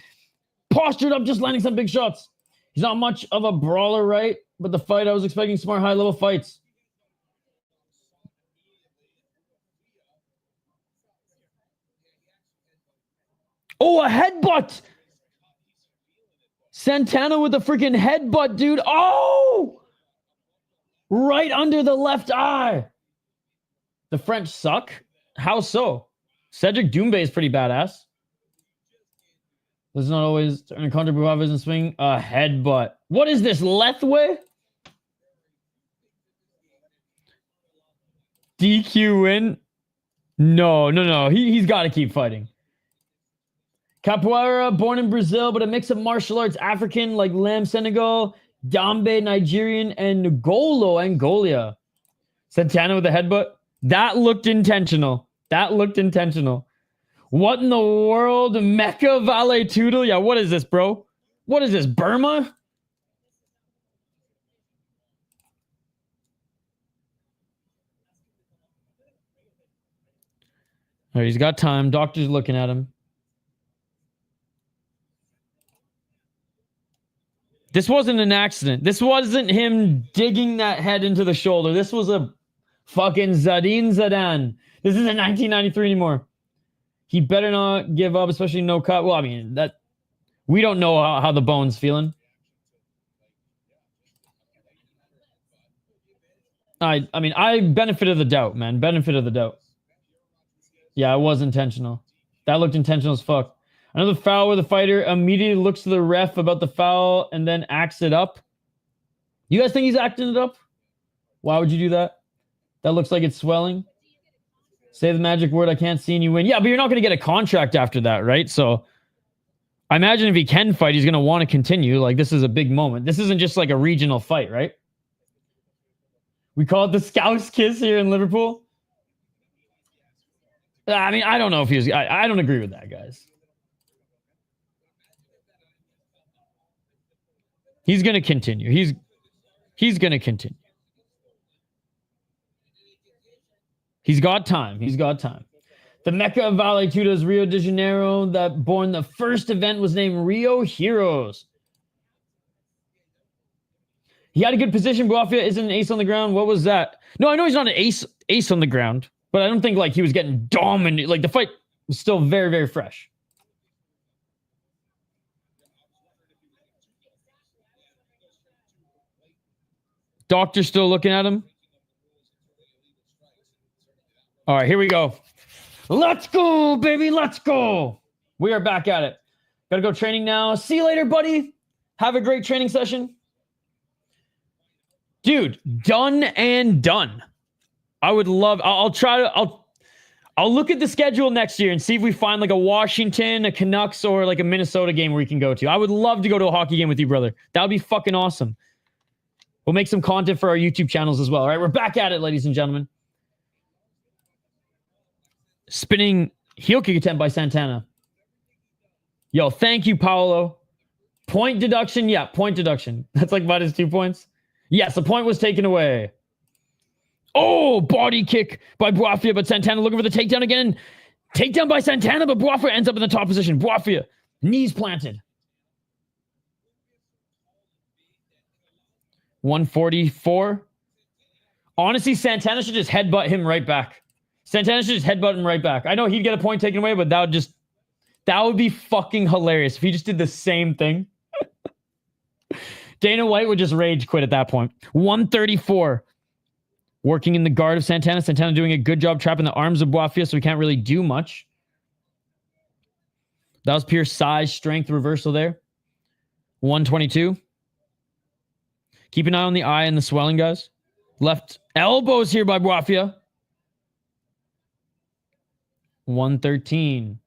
postured up, just landing some big shots. He's not much of a brawler, right? But the fight, I was expecting smart high-level fights. Oh, a headbutt. Santana with a freaking headbutt, dude. Oh! Right under the left eye. The French suck? How so? Cedric Doumbé is pretty badass. Does not always turn counter Bouafia and swing a headbutt. What is this, Lethway? DQ win? No. He's got to keep fighting. Capoeira, born in Brazil, but a mix of martial arts, African, like Lam, Senegal, Dambe, Nigerian, and Ngolo, Angolia. Santana with a headbutt. That looked intentional. What in the world? Mecca Valet Toodle? Yeah, what is this, bro? What is this, Burma? All right, he's got time. Doctor's looking at him. This wasn't an accident. This wasn't him digging that head into the shoulder. This was a fucking Zadine Zidane. This isn't 1993 anymore. He better not give up, especially no cut. Well, I mean, that we don't know how the bone's feeling. I mean, I benefit of the doubt, man. Benefit of the doubt. Yeah, it was intentional. That looked intentional as fuck. Another foul where the fighter immediately looks to the ref about the foul and then acts it up. You guys think he's acting it up? Why would you do that? That looks like it's swelling. Say the magic word, I can't see and you win. Yeah, but you're not going to get a contract after that, right? So I imagine if he can fight, he's going to want to continue. Like, this is a big moment. This isn't just like a regional fight, right? We call it the Scouse Kiss here in Liverpool. I mean, I don't know if he was... I don't agree with that, guys. He's going to continue. He's going to continue. He's got time. He's got time. The Mecca of Vale Tudo's Rio de Janeiro that born the first event was named Rio Heroes. He had a good position. Bouafia isn't an ace on the ground. What was that? No, I know he's not an ace on the ground, but I don't think like he was getting dominated. Like the fight was still very, very fresh. Doctor's still looking at him. All right, here we go. Let's go, baby. Let's go. We are back at it. Gotta go training now. See you later, buddy. Have a great training session. Dude, done and done. I would love... I'll try to... I'll look at the schedule next year and see if we find like a Washington, a Canucks, or like a Minnesota game where we can go to. I would love to go to a hockey game with you, brother. That would be fucking awesome. We'll make some content for our YouTube channels as well. All right, we're back at it, ladies and gentlemen. Spinning heel kick attempt by Santana. Yo, thank you, Paolo. Point deduction. Yeah, point deduction. That's like minus 2 points. Yes, the point was taken away. Oh, body kick by Bouafia, but Santana looking for the takedown again. Takedown by Santana, but Bouafia ends up in the top position. Bouafia, knees planted. 144. Honestly, Santana should just headbutt him right back. Santana should just headbutt him right back. I know he'd get a point taken away, but that would be fucking hilarious if he just did the same thing. Dana White would just rage quit at that point. 134. Working in the guard of Santana. Santana doing a good job trapping the arms of Bouafia, so he can't really do much. That was pure size, strength reversal there. 122. Keep an eye on the eye and the swelling, guys. Left elbows here by Bouafia. 113.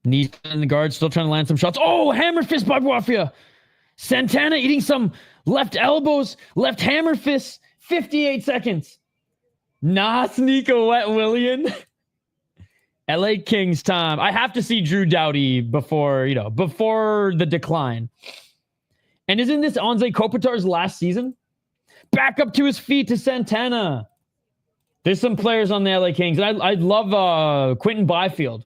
Knees in the guard, still trying to land some shots. Oh, hammer fist by Bouafia. Santana eating some left elbows, left hammer fists. 58 seconds. Nah, sneak a wet Willian. LA Kings time. I have to see Drew Doughty before the decline. And isn't this Anze Kopitar's last season? Back up to his feet to Santana. There's some players on the LA Kings. And I love Quentin Byfield.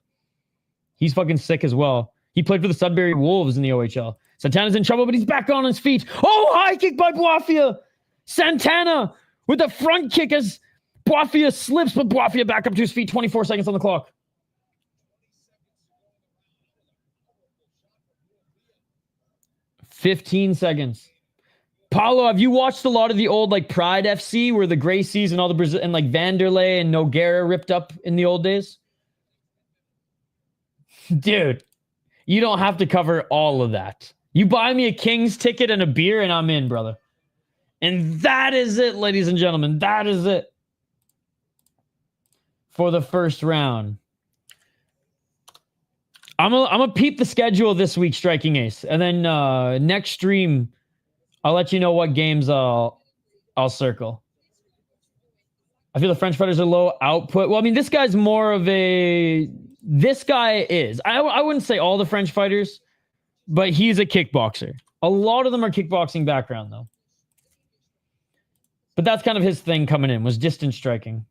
He's fucking sick as well. He played for the Sudbury Wolves in the OHL. Santana's in trouble, but he's back on his feet. Oh, high kick by Bouafia. Santana with a front kick as Bouafia slips, but Bouafia back up to his feet. 24 seconds on the clock. $15 seconds. Paulo, have you watched a lot of the old like Pride FC where the Gracies and all the Brazil and like Vanderlei and Nogueira ripped up in the old days? Dude, you don't have to cover all of that. You buy me a Kings ticket and a beer and I'm in, brother. And that is it, ladies and gentlemen. That is it for the first round. I'm gonna peep the schedule this week, Striking Ace. And then next stream, I'll let you know what games I'll circle. I feel the French fighters are low output. Well, I mean, this guy's more of a... This guy is. I wouldn't say all the French fighters, but he's a kickboxer. A lot of them are kickboxing background, though. But that's kind of his thing coming in, was distance striking.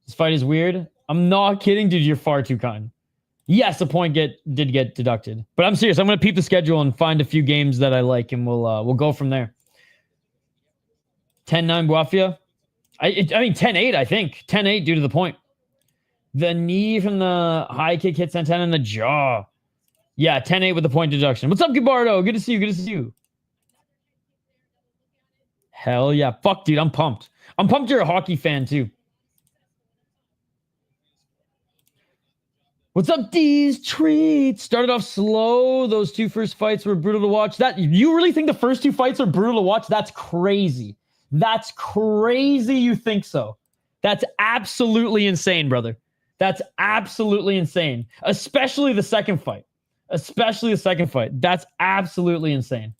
This fight is weird. I'm not kidding, dude. You're far too kind. Yes, a point did get deducted. But I'm serious. I'm going to peep the schedule and find a few games that I like, and we'll go from there. 10-9 Bouafia. I mean, 10-8, I think. 10-8 due to the point. The knee from the high kick hit Santana in the jaw. Yeah, 10-8 with the point deduction. What's up, Gabardo? Good to see you. Good to see you. Hell yeah. Fuck, dude. I'm pumped. I'm pumped you're a hockey fan, too. What's up, D's Treats? Started off slow. Those two first fights were brutal to watch. That you really think the first two fights are brutal to watch? That's crazy. That's crazy you think so. That's absolutely insane, brother. That's absolutely insane. Especially the second fight. Especially the second fight. That's absolutely insane.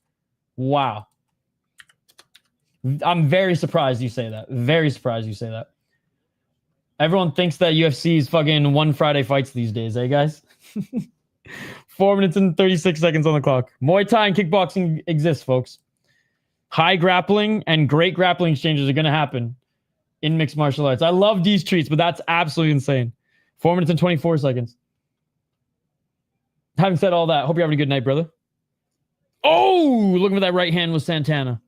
Wow. I'm very surprised you say that. Very surprised you say that. Everyone thinks that UFC is fucking one Friday fights these days, eh, guys? 4 minutes and 36 seconds on the clock. Muay Thai and kickboxing exists, folks. High grappling and great grappling exchanges are going to happen in mixed martial arts. I love these treats, but that's absolutely insane. 4 minutes and 24 seconds. Having said all that, hope you're having a good night, brother. Oh, looking for that right hand with Santana.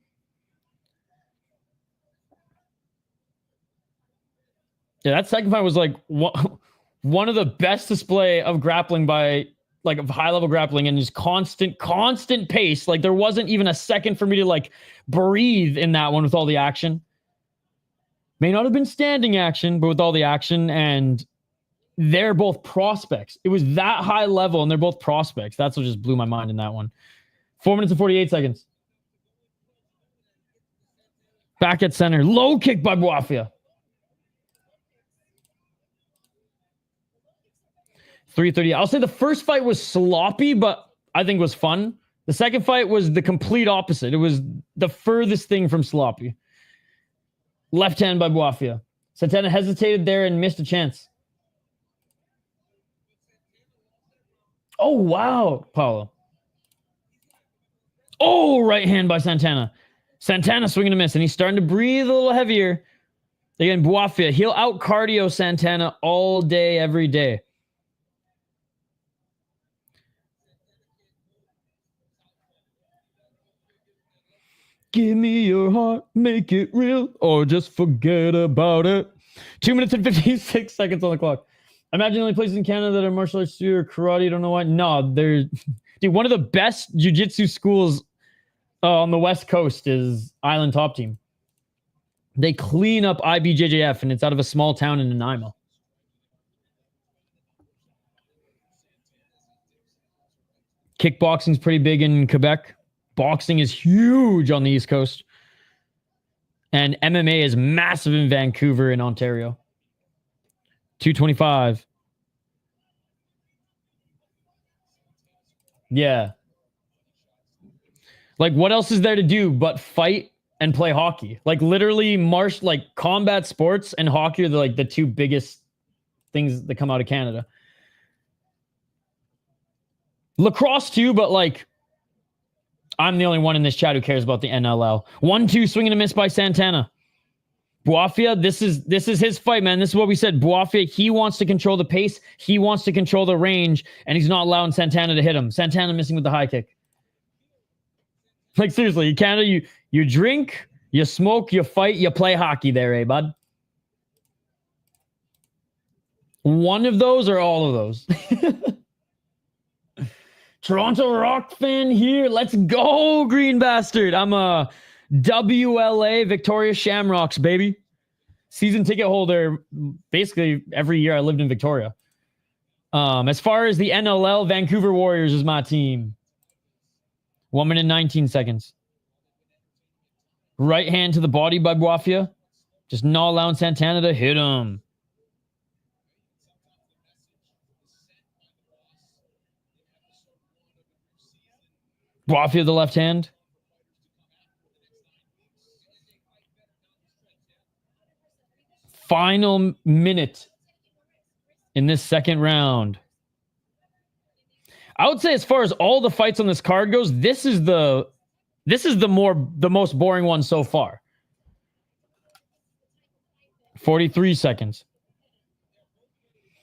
Yeah, that second fight was like one of the best display of grappling by, like, of high-level grappling and just constant pace. Like, there wasn't even a second for me to, like, breathe in that one with all the action. May not have been standing action, but with all the action, and they're both prospects. It was that high level, and they're both prospects. That's what just blew my mind in that one. 4 minutes and 48 seconds. Back at center. Low kick by Bouafia. 3:30. I'll say the first fight was sloppy, but I think was fun. The second fight was the complete opposite. It was the furthest thing from sloppy. Left hand by Bouafia. Santana hesitated there and missed a chance. Oh, wow, Paulo. Oh, right hand by Santana. Santana swinging a miss, and he's starting to breathe a little heavier. Again, Bouafia, he'll out-cardio Santana all day, every day. Give me your heart, make it real, or just forget about it. 2 minutes and 56 seconds on the clock. Imagine the only places in Canada that are martial arts studio or karate. Don't know why. No, they're... Dude, one of the best jiu-jitsu schools on the West Coast is Island Top Team. They clean up IBJJF, and it's out of a small town in Nanaimo. Kickboxing's pretty big in Quebec. Boxing is huge on the East Coast. And MMA is massive in Vancouver and Ontario. 225. Yeah. Like, what else is there to do but fight and play hockey? Like, literally, like, combat sports and hockey are the two biggest things that come out of Canada. Lacrosse too, but, like, I'm the only one in this chat who cares about the NLL. 1-2, swing and a miss by Santana. Bouafia, this is his fight, man. This is what we said. Bouafia, he wants to control the pace. He wants to control the range, and he's not allowing Santana to hit him. Santana missing with the high kick. Like, seriously, Canada, you drink, you smoke, you fight, you play hockey there, eh, bud? One of those or all of those? Toronto Rock fan here. Let's go, green bastard. I'm a WLA Victoria Shamrocks, baby. Season ticket holder. Basically, every year I lived in Victoria. As far as the NLL, Vancouver Warriors is my team. 1 minute 19 seconds. Right hand to the body by Bouafia. Just not allowing Santana to hit him. Bouafia the left hand. Final minute in this second round. I would say, as far as all the fights on this card goes, this is the most boring one so far. 43 seconds.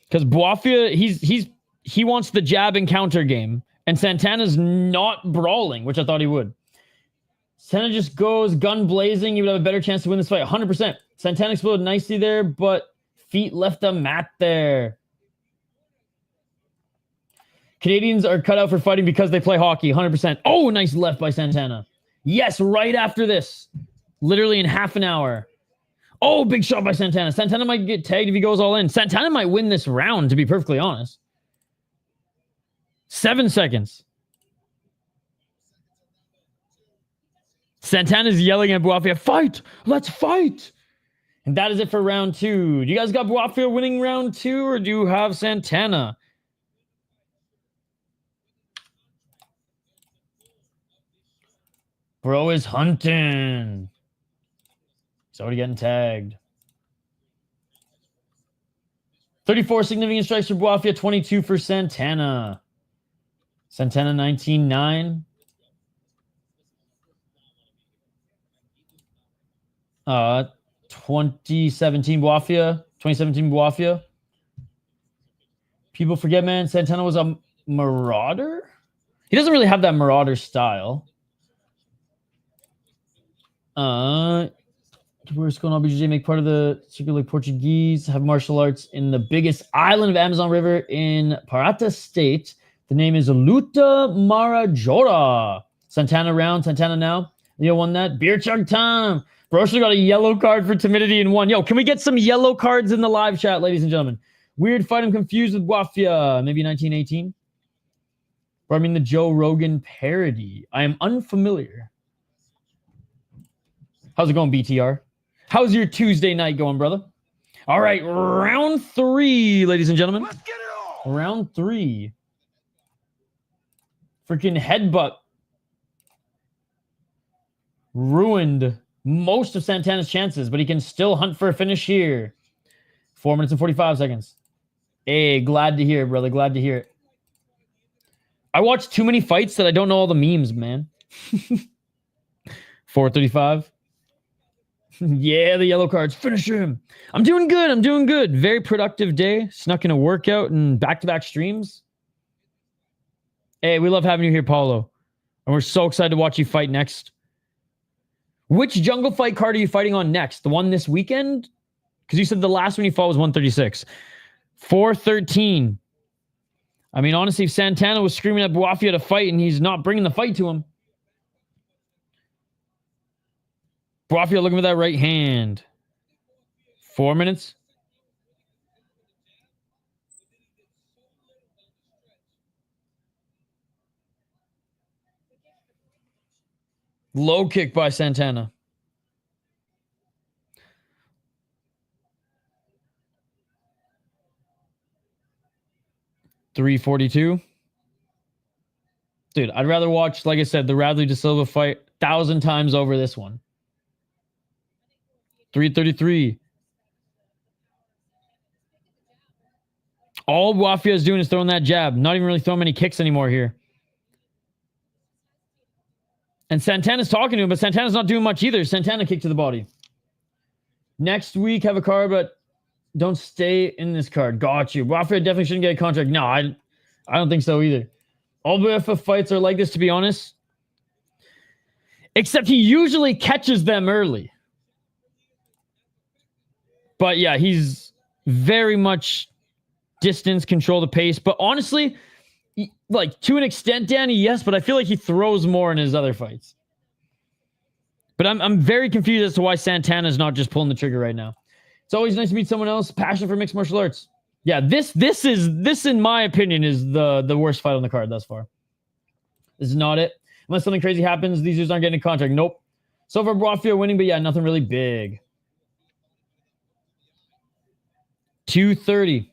Because Bouafia, he wants the jab and counter game. And Santana's not brawling, which I thought he would. Santana just goes gun blazing. He would have a better chance to win this fight. 100%. Santana exploded nicely there, but feet left the mat there. Canadians are cut out for fighting because they play hockey, 100%. Oh, nice left by Santana. Yes, right after this. Literally in half an hour. Oh, big shot by Santana. Santana might get tagged if he goes all in. Santana might win this round, to be perfectly honest. 7 seconds. Santana's yelling at Bouafia, fight! Let's fight! And that is it for round 2. Do you guys got Bouafia winning round 2, or do you have Santana? Bro is hunting. He's already getting tagged. 34 significant strikes for Bouafia, 22 for Santana. Santana 19-9. 2017 Bouafia. 2017 Bouafia. People forget, man, Santana was a marauder? He doesn't really have that marauder style. Where's going on? BJJ make part of the circular Portuguese, have martial arts in the biggest island of Amazon River in Parata State. The name is Luta Marajora. Santana round, Santana now. Leo won that. Beer chug time. Bro should have got a yellow card for timidity in 1. Yo, can we get some yellow cards in the live chat, ladies and gentlemen? Weird fight. I'm confused with Bouafia. Maybe 1918. Or I mean the Joe Rogan parody. I am unfamiliar. How's it going, BTR? How's your Tuesday night going, brother? All right, round 3, ladies and gentlemen. Let's get it on. Round 3. Freaking headbutt. Ruined most of Santana's chances, but he can still hunt for a finish here. 4 minutes and 45 seconds. Hey, glad to hear it, brother. Glad to hear it. I watch too many fights that I don't know all the memes, man. 4:35. Yeah, the yellow cards. Finish him. I'm doing good. I'm doing good. Very productive day. Snuck in a workout and back-to-back streams. Hey, we love having you here, Paulo. And we're so excited to watch you fight next. Which jungle fight card are you fighting on next? The one this weekend? Because you said the last one you fought was 136. 413. I mean, honestly, if Santana was screaming at Bouafia to fight and he's not bringing the fight to him. Bouafia looking for that right hand. 4 minutes. Low kick by Santana. $342. Dude, I'd rather watch, like I said, the Radley de Silva fight 1,000 times over this one. 333. All Bouafia is doing is throwing that jab. Not even really throwing many kicks anymore here. And Santana's talking to him, but Santana's not doing much either. Santana kick to the body. Next week, have a card, but don't stay in this card. Got you. Bouafia definitely shouldn't get a contract. No, I don't think so either. All Bouafia fights are like this, to be honest. Except he usually catches them early. But yeah, he's very much distance, control the pace. But honestly, like to an extent, Danny, yes, but I feel like he throws more in his other fights. But I'm very confused as to why Santana's not just pulling the trigger right now. It's always nice to meet someone else passionate for mixed martial arts. Yeah, this in my opinion is the worst fight on the card thus far. This is not it. Unless something crazy happens, these dudes aren't getting a contract. Nope. So far, Bouafia winning, but yeah, nothing really big. 230.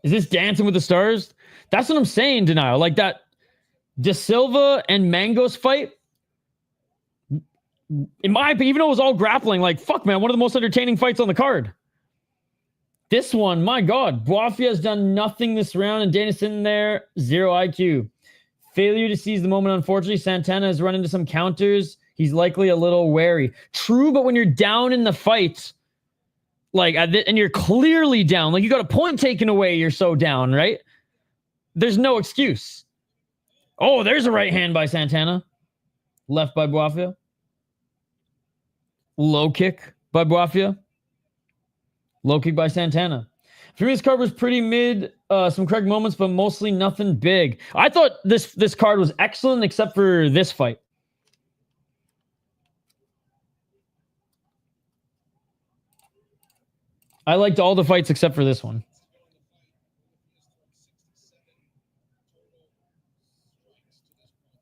Is this Dancing with the Stars? That's what I'm saying, Denial. Like that De Silva and Mangos fight, in my opinion, even though it was all grappling, like, fuck, man, one of the most entertaining fights on the card. This one, my God, Bouafia has done nothing this round, and Dana's sitting there, 0 IQ. Failure to seize the moment, unfortunately. Santana has run into some counters. He's likely a little wary. True, but when you're down in the fight, like, and you're clearly down, like you got a point taken away, you're so down, right? There's no excuse. Oh, there's a right hand by Santana. Left by Bouafia. Low kick. by Bouafia. Low kick by Santana. For me, this card was pretty mid. Some correct moments, but mostly nothing big. I thought this card was excellent, except for this fight. I liked all the fights except for this one.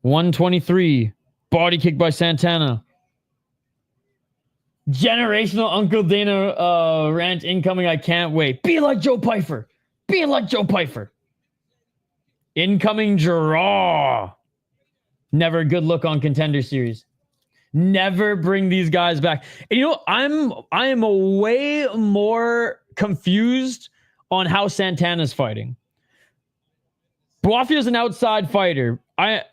$123. Body kick by Santana. Generational Uncle Dana rant incoming. I can't wait. Be like Joe Pyfer. Be like Joe Pyfer. Incoming draw. Never a good look on Contender series. Never bring these guys back. And you know, I am way more confused on how Santana's fighting. Bouafia is an outside fighter.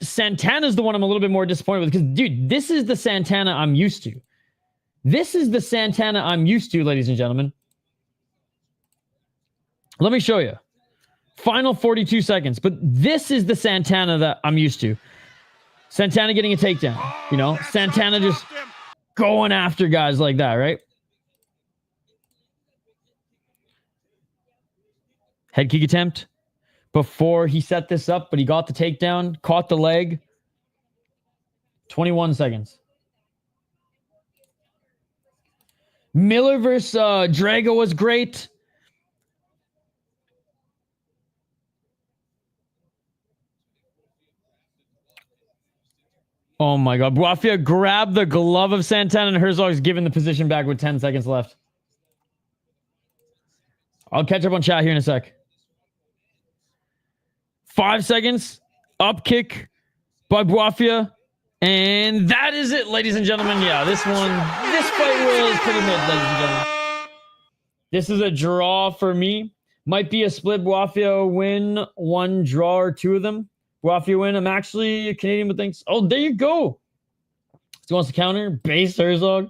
Santana's the one I'm a little bit more disappointed with because, dude, this is the Santana I'm used to. This is the Santana I'm used to, ladies and gentlemen. Let me show you. Final 42 seconds. But this is the Santana that I'm used to. Santana getting a takedown. You know, Santana just going after guys like that, right? Head kick attempt before he set this up, but he got the takedown, caught the leg. 21 seconds. Miller versus Drago was great. Oh my God. Bouafia grabbed the glove of Santana and Herzog's given the position back with 10 seconds left. I'll catch up on chat here in a sec. 5 seconds. Up kick by Bouafia. And that is it, ladies and gentlemen. Yeah, this fight was pretty mid, ladies and gentlemen. This is a draw for me. Might be a split Bouafia win, one draw or two of them. Bouafia win. I'm actually a Canadian, but thanks. Oh, there you go. He wants to counter. Base Herzog.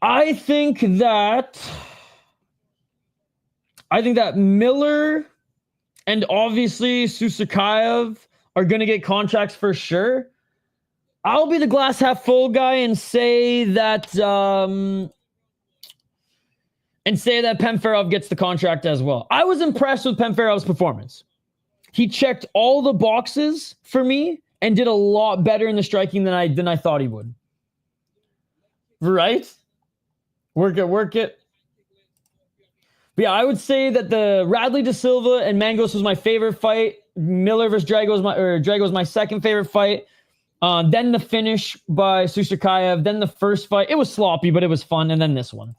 I think that Miller and obviously Susurkaev are going to get contracts for sure. I'll be the glass half full guy and say that Panferov gets the contract as well. I was impressed with Panferov's performance. He checked all the boxes for me and did a lot better in the striking than I thought he would. Right? Work it. But yeah, I would say that the Radley de Silva and Mangos was my favorite fight. Miller versus Drago was my second favorite fight. Then the finish by Susurkaev. Then the first fight. It was sloppy, but it was fun. And then this one.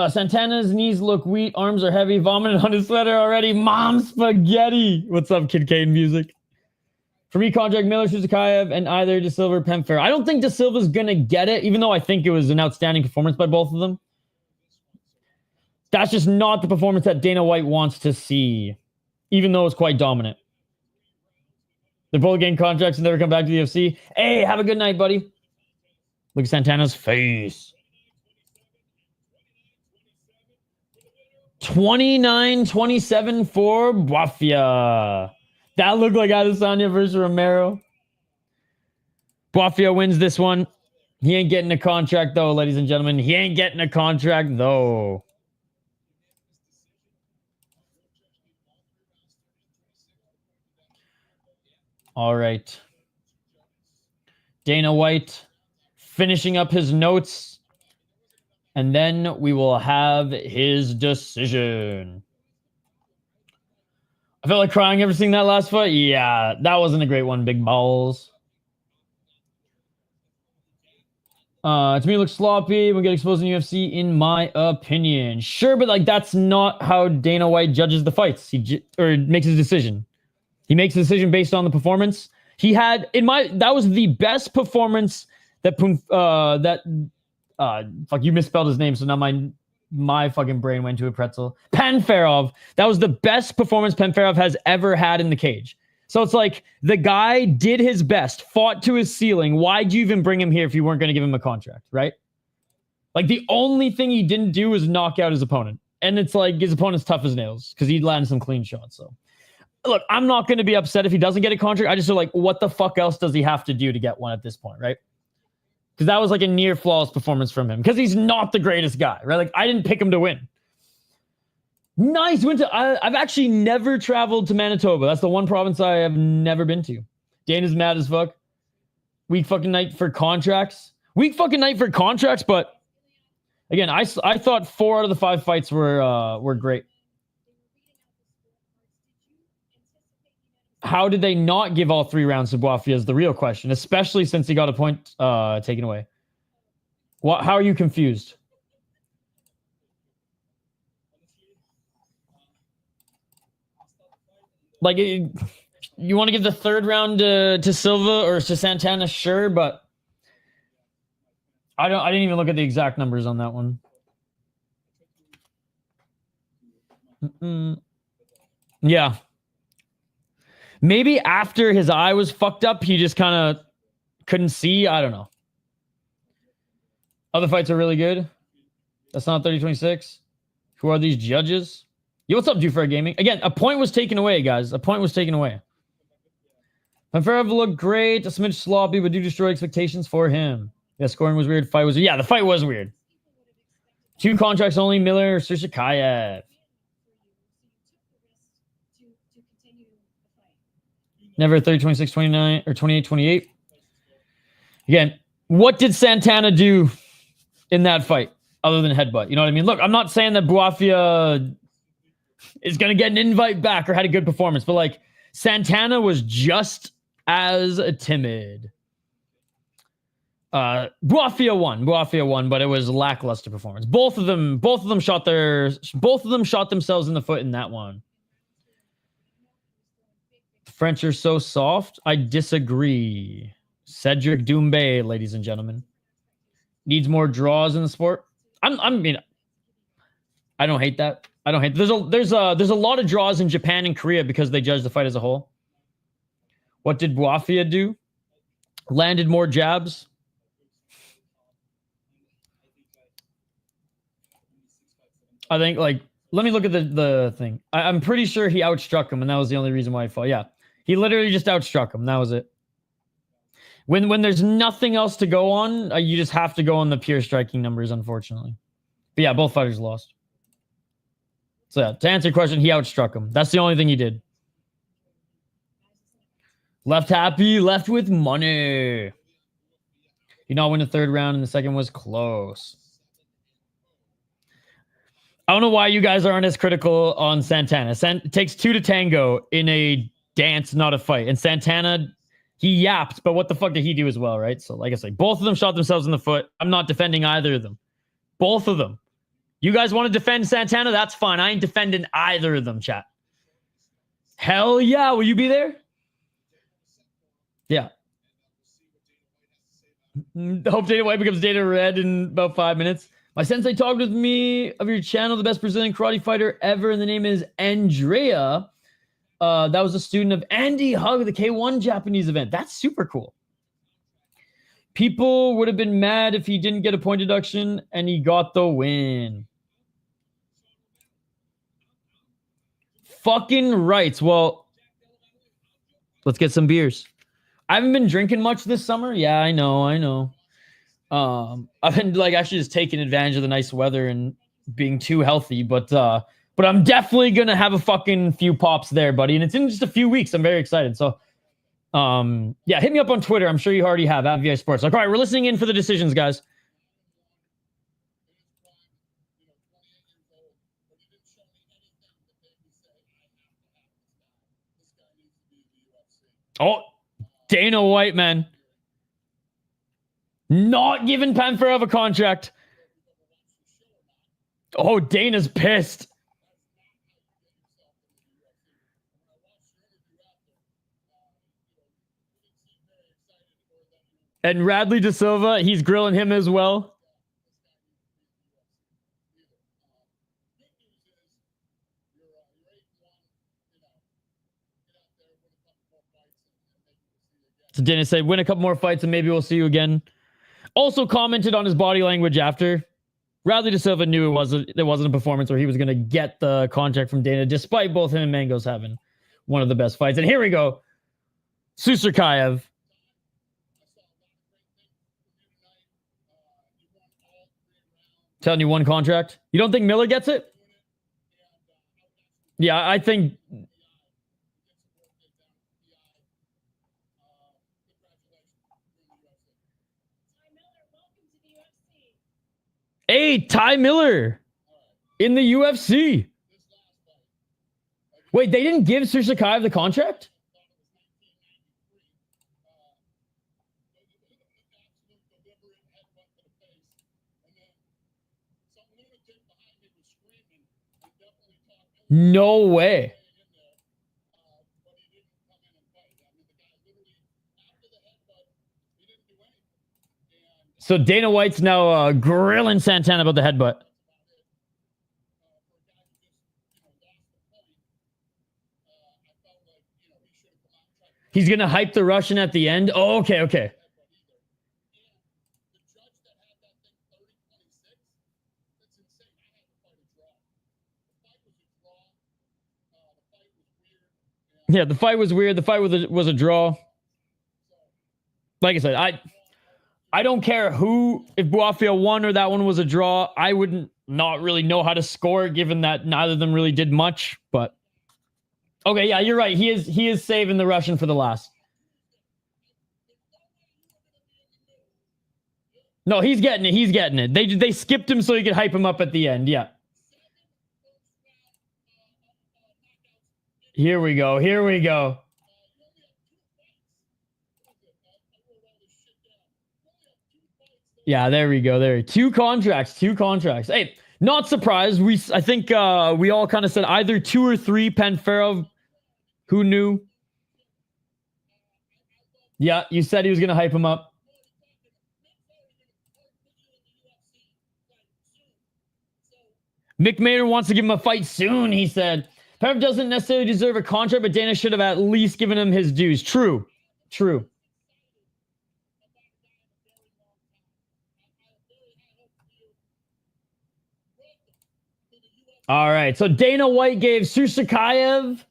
Santana's knees look weak. Arms are heavy. Vomited on his sweater already. Mom spaghetti. What's up, Kid Kane music? For me, contract Miller, Susurkaev, and either De Silva or Panferov. I don't think De Silva's going to get it, even though I think it was an outstanding performance by both of them. That's just not the performance that Dana White wants to see, even though it's quite dominant. They're both getting contracts and never come back to the UFC. Hey, have a good night, buddy. Look at Santana's face. 29-27 for Bouafia. That looked like Adesanya versus Romero. Bouafia wins this one. He ain't getting a contract, though, ladies and gentlemen. He ain't getting a contract, though. All right. Dana White finishing up his notes. And then we will have his decision. I felt like crying ever seeing that last fight. Yeah, that wasn't a great one, big balls. To me, it looks sloppy. We'll get exposed in UFC, in my opinion. Sure, but like that's not how Dana White judges the fights. Or makes his decision. He makes a decision based on the performance. He had that was the best performance that fuck, you misspelled his name, so now my fucking brain went to a pretzel. Panferov. That was the best performance Panferov has ever had in the cage. So it's like the guy did his best, fought to his ceiling. Why'd you even bring him here if you weren't going to give him a contract, right? Like the only thing he didn't do was knock out his opponent. And it's like his opponent's tough as nails because he landed some clean shots. So look, I'm not going to be upset if he doesn't get a contract. I just feel like, what the fuck else does he have to do to get one at this point, right? Because that was like a near flawless performance from him. Because he's not the greatest guy, right? Like, I didn't pick him to win. Nice. I've actually never traveled to Manitoba. That's the one province I have never been to. Dana's mad as fuck. Weak fucking night for contracts. But again, I thought 4 out of the 5 fights were great. How did they not give all 3 rounds to Bouafia is the real question, especially since he got a point taken away. How are you confused? Like, you want to give the 3rd round to Silva or to Santana? Sure, but I didn't even look at the exact numbers on that one. Yeah. Maybe after his eye was fucked up, he just kind of couldn't see. I don't know. Other fights are really good. That's not 30-26. Who are these judges? Yo, what's up, Do4 Gaming? Again, a point was taken away, guys. A point was taken away. Panferov looked great. A smidge sloppy, but do destroy expectations for him. Yeah, scoring was weird. Fight was... Yeah, the fight was weird. 2 contracts only. Miller, Susurkaev. Never 30-26, 29, or 28-28. Again, what did Santana do in that fight other than headbutt? You know what I mean? Look, I'm not saying that Bouafia is going to get an invite back or had a good performance, but like Santana was just as timid. Bouafia won, but it was a lackluster performance. Both of them shot themselves in the foot in that one. French are so soft. I disagree. Cedric Doumbé, ladies and gentlemen, needs more draws in the sport. I don't hate that. There's a lot of draws in Japan and Korea because they judge the fight as a whole. What did Bouafia do? Landed more jabs. I think, like, let me look at the thing. I'm pretty sure he outstruck him, and that was the only reason why he fought. Yeah. He literally just outstruck him. That was it. When there's nothing else to go on, you just have to go on the pure striking numbers, unfortunately. But yeah, both fighters lost. So yeah, to answer your question, he outstruck him. That's the only thing he did. Left happy, left with money. He not win the 3rd round, and the 2nd was close. I don't know why you guys aren't as critical on Santana. It takes 2 to tango in a dance, not a fight. And Santana, he yapped, but what the fuck did he do as well, right? So like I say, both of them shot themselves in the foot. I'm not defending either of them. Both of them. You guys want to defend Santana? That's fine. I ain't defending either of them, chat. Hell yeah. Will you be there? Yeah. Hope Dana White becomes Dana Red in about 5 minutes. My sensei talked with me of your channel, the best Brazilian karate fighter ever, and the name is Andrea. That was a student of Andy Hug, the K1 Japanese event. That's super cool. People would have been mad if he didn't get a point deduction, and he got the win. Fucking rights. Well, let's get some beers. I haven't been drinking much this summer. Yeah, I know. I've been like actually just taking advantage of the nice weather and being too healthy, but I'm definitely gonna have a fucking few pops there, buddy. And it's in just a few weeks. I'm very excited. So yeah, hit me up on Twitter. I'm sure you already have at VI Sports. Like, all right, we're listening in for the decisions, guys. Oh, Dana White, man. Not giving Panferov a contract. Oh, Dana's pissed. And Radley de Silva, he's grilling him as well. So Dana said, win a couple more fights and maybe we'll see you again. Also commented on his body language after. Radley de Silva knew there wasn't a performance where he was going to get the contract from Dana, despite both him and Mangos having one of the best fights. And here we go. Susurkaev. Telling you one contract. You don't think Miller gets it? Yeah, I think. Hey, Ty Miller in the UFC. Wait, they didn't give Susurkaev the contract? No way. So Dana White's now grilling Santana about the headbutt. He's going to hype the Russian at the end? Oh, okay, okay. Yeah, the fight was weird. The fight was a draw. Like I said, I don't care if Bouafia won or that one was a draw. I wouldn't not really know how to score given that neither of them really did much. But okay, yeah, you're right. He is saving the Russian for the last. No, he's getting it. He's getting it. They skipped him so he could hype him up at the end. Yeah. Here we go. Here we go. Yeah, there we go. There, two contracts. Hey, not surprised. I think we all kind of said either 2 or 3. Panferov, who knew? Yeah, you said he was gonna hype him up. Mick Maynard wants to give him a fight soon. He said Panferov doesn't necessarily deserve a contract, but Dana should have at least given him his dues. True. All right, so Dana White gave Susurkaev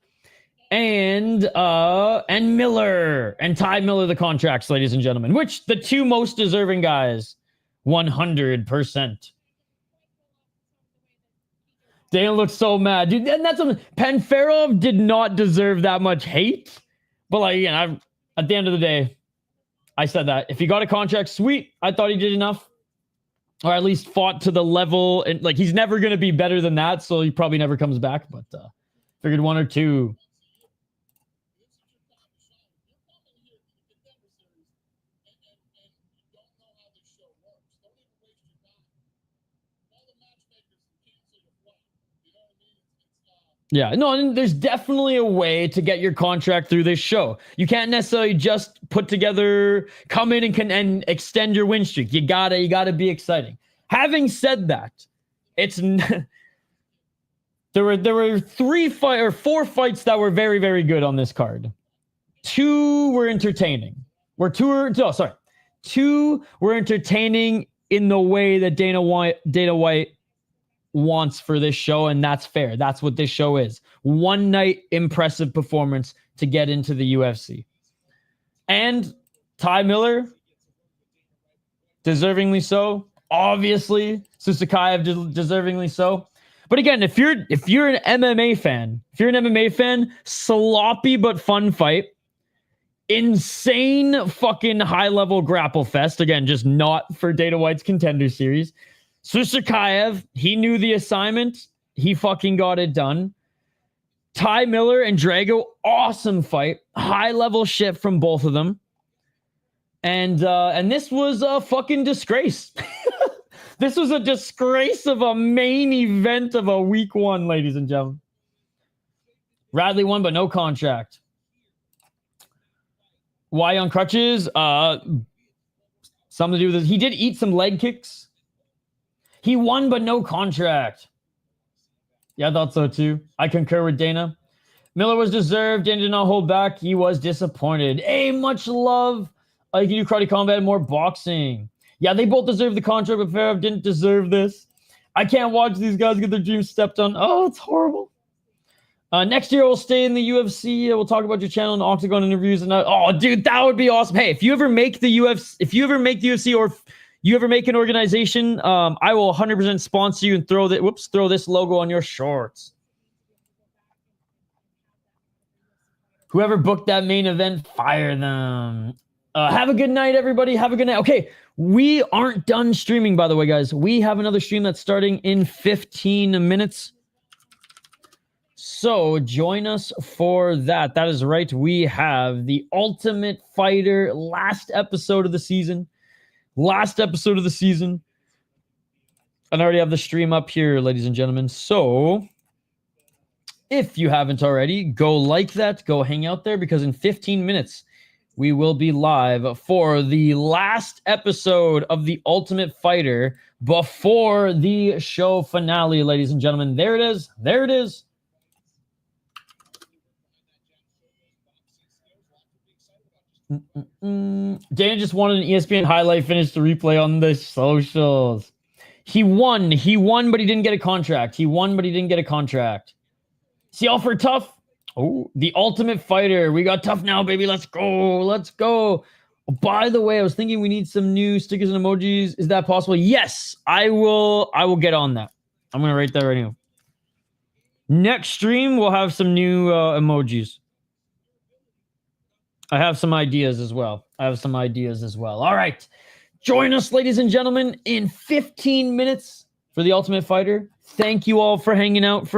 and Miller and Ty Miller the contracts, ladies and gentlemen, which the two most deserving guys, 100%. Dana looks so mad, dude. And that's something. Panferov did not deserve that much hate, but like again, at the end of the day, I said that if he got a contract, sweet. I thought he did enough. Or at least fought to the level, and like he's never going to be better than that, so he probably never comes back. But figured 1 or 2. Yeah, no, and there's definitely a way to get your contract through this show. You can't necessarily just come in and extend your win streak. You gotta be exciting. Having said that, there were 4 fights that were very, very good on this card. 2 were entertaining. 2 were entertaining in the way that Dana White wants for this show, and that's fair. That's what this show is. One night impressive performance to get into the UFC. And Ty Miller, deservingly so. Obviously, Susurkaev deservingly so. But again, if you're an MMA fan, sloppy but fun fight. Insane fucking high-level grapple fest. Again, just not for Dana White's Contender series. Susurkaev, he knew the assignment. He fucking got it done. Ty Miller and Drago, awesome fight. High-level shit from both of them. And this was a fucking disgrace. This was a disgrace of a main event of a week 1, ladies and gentlemen. Radley won, but no contract. Why on crutches? Something to do with this. He did eat some leg kicks. He won, but no contract. Yeah, I thought so too. I concur with Dana. Miller was deserved. Dana did not hold back. He was disappointed. Hey, much love. You can do karate combat and more boxing. Yeah, they both deserve the contract, but Panferov didn't deserve this. I can't watch these guys get their dreams stepped on. Oh, it's horrible. Next year, we'll stay in the UFC. We'll talk about your channel and Octagon interviews. And oh, dude, that would be awesome. Hey, if you ever make the UFC or You ever make an organization? I will 100% sponsor you and throw this logo on your shorts. Whoever booked that main event, fire them. Have a good night, everybody. Have a good night. Okay, we aren't done streaming, by the way, guys. We have another stream that's starting in 15 minutes. So join us for that. That is right. We have the Ultimate Fighter last episode of the season. Last episode of the season. And I already have the stream up here, ladies and gentlemen. So if you haven't already, go like that. Go hang out there because in 15 minutes, we will be live for the last episode of the Ultimate Fighter before the show finale, ladies and gentlemen. There it is. There it is. Dana just wanted an ESPN highlight finish to replay on the socials. He won, but he didn't get a contract. See, Alfred Tough. Oh, the Ultimate Fighter. We got Tough now, baby. Let's go. Let's go. Oh, by the way, I was thinking we need some new stickers and emojis. Is that possible? Yes, I will get on that. I'm going to write that right now. Next stream, we'll have some new emojis. I have some ideas as well. All right. Join us, ladies and gentlemen, in 15 minutes for the Ultimate Fighter. Thank you all for hanging out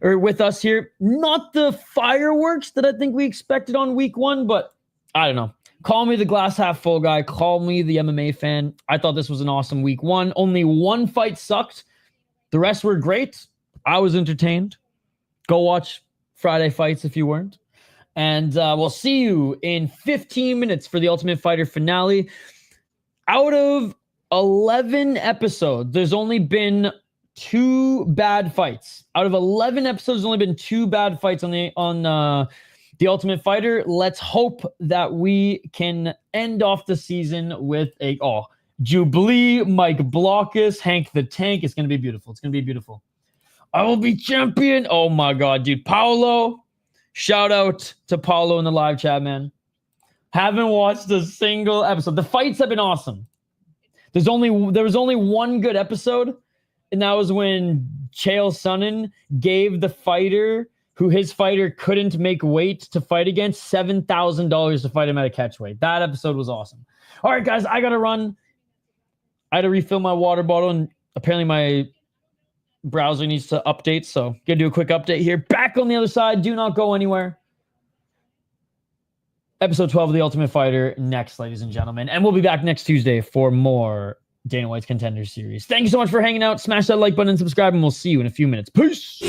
with us here. Not the fireworks that I think we expected on week 1, but I don't know. Call me the glass half full guy. Call me the MMA fan. I thought this was an awesome week 1. Only one fight sucked. The rest were great. I was entertained. Go watch Friday fights if you weren't. And we'll see you in 15 minutes for the Ultimate Fighter finale. Out of 11 episodes, there's only been 2 bad fights. Out of 11 episodes, there's only been 2 bad fights on the Ultimate Fighter. Let's hope that we can end off the season with Jubilee, Mike Blockus, Hank the Tank. It's going to be beautiful. I will be champion. Oh my God, dude. Paolo. Shout out to Paulo in the live chat, man. Haven't watched a single episode. The fights have been awesome. There was only one good episode, and that was when Chael Sonnen gave the fighter who his fighter couldn't make weight to fight against $7,000 to fight him at a catch weight. That episode was awesome. All right, guys, I gotta run. I had to refill my water bottle, and apparently my browser needs to update, so gonna do a quick update here. Back on the other side. Do not go anywhere. Episode 12 of the Ultimate Fighter next, ladies and gentlemen, and we'll be back next Tuesday for more Dana White's Contender series. Thank you so much for hanging out. Smash that like button and subscribe, and we'll see you in a few minutes. Peace.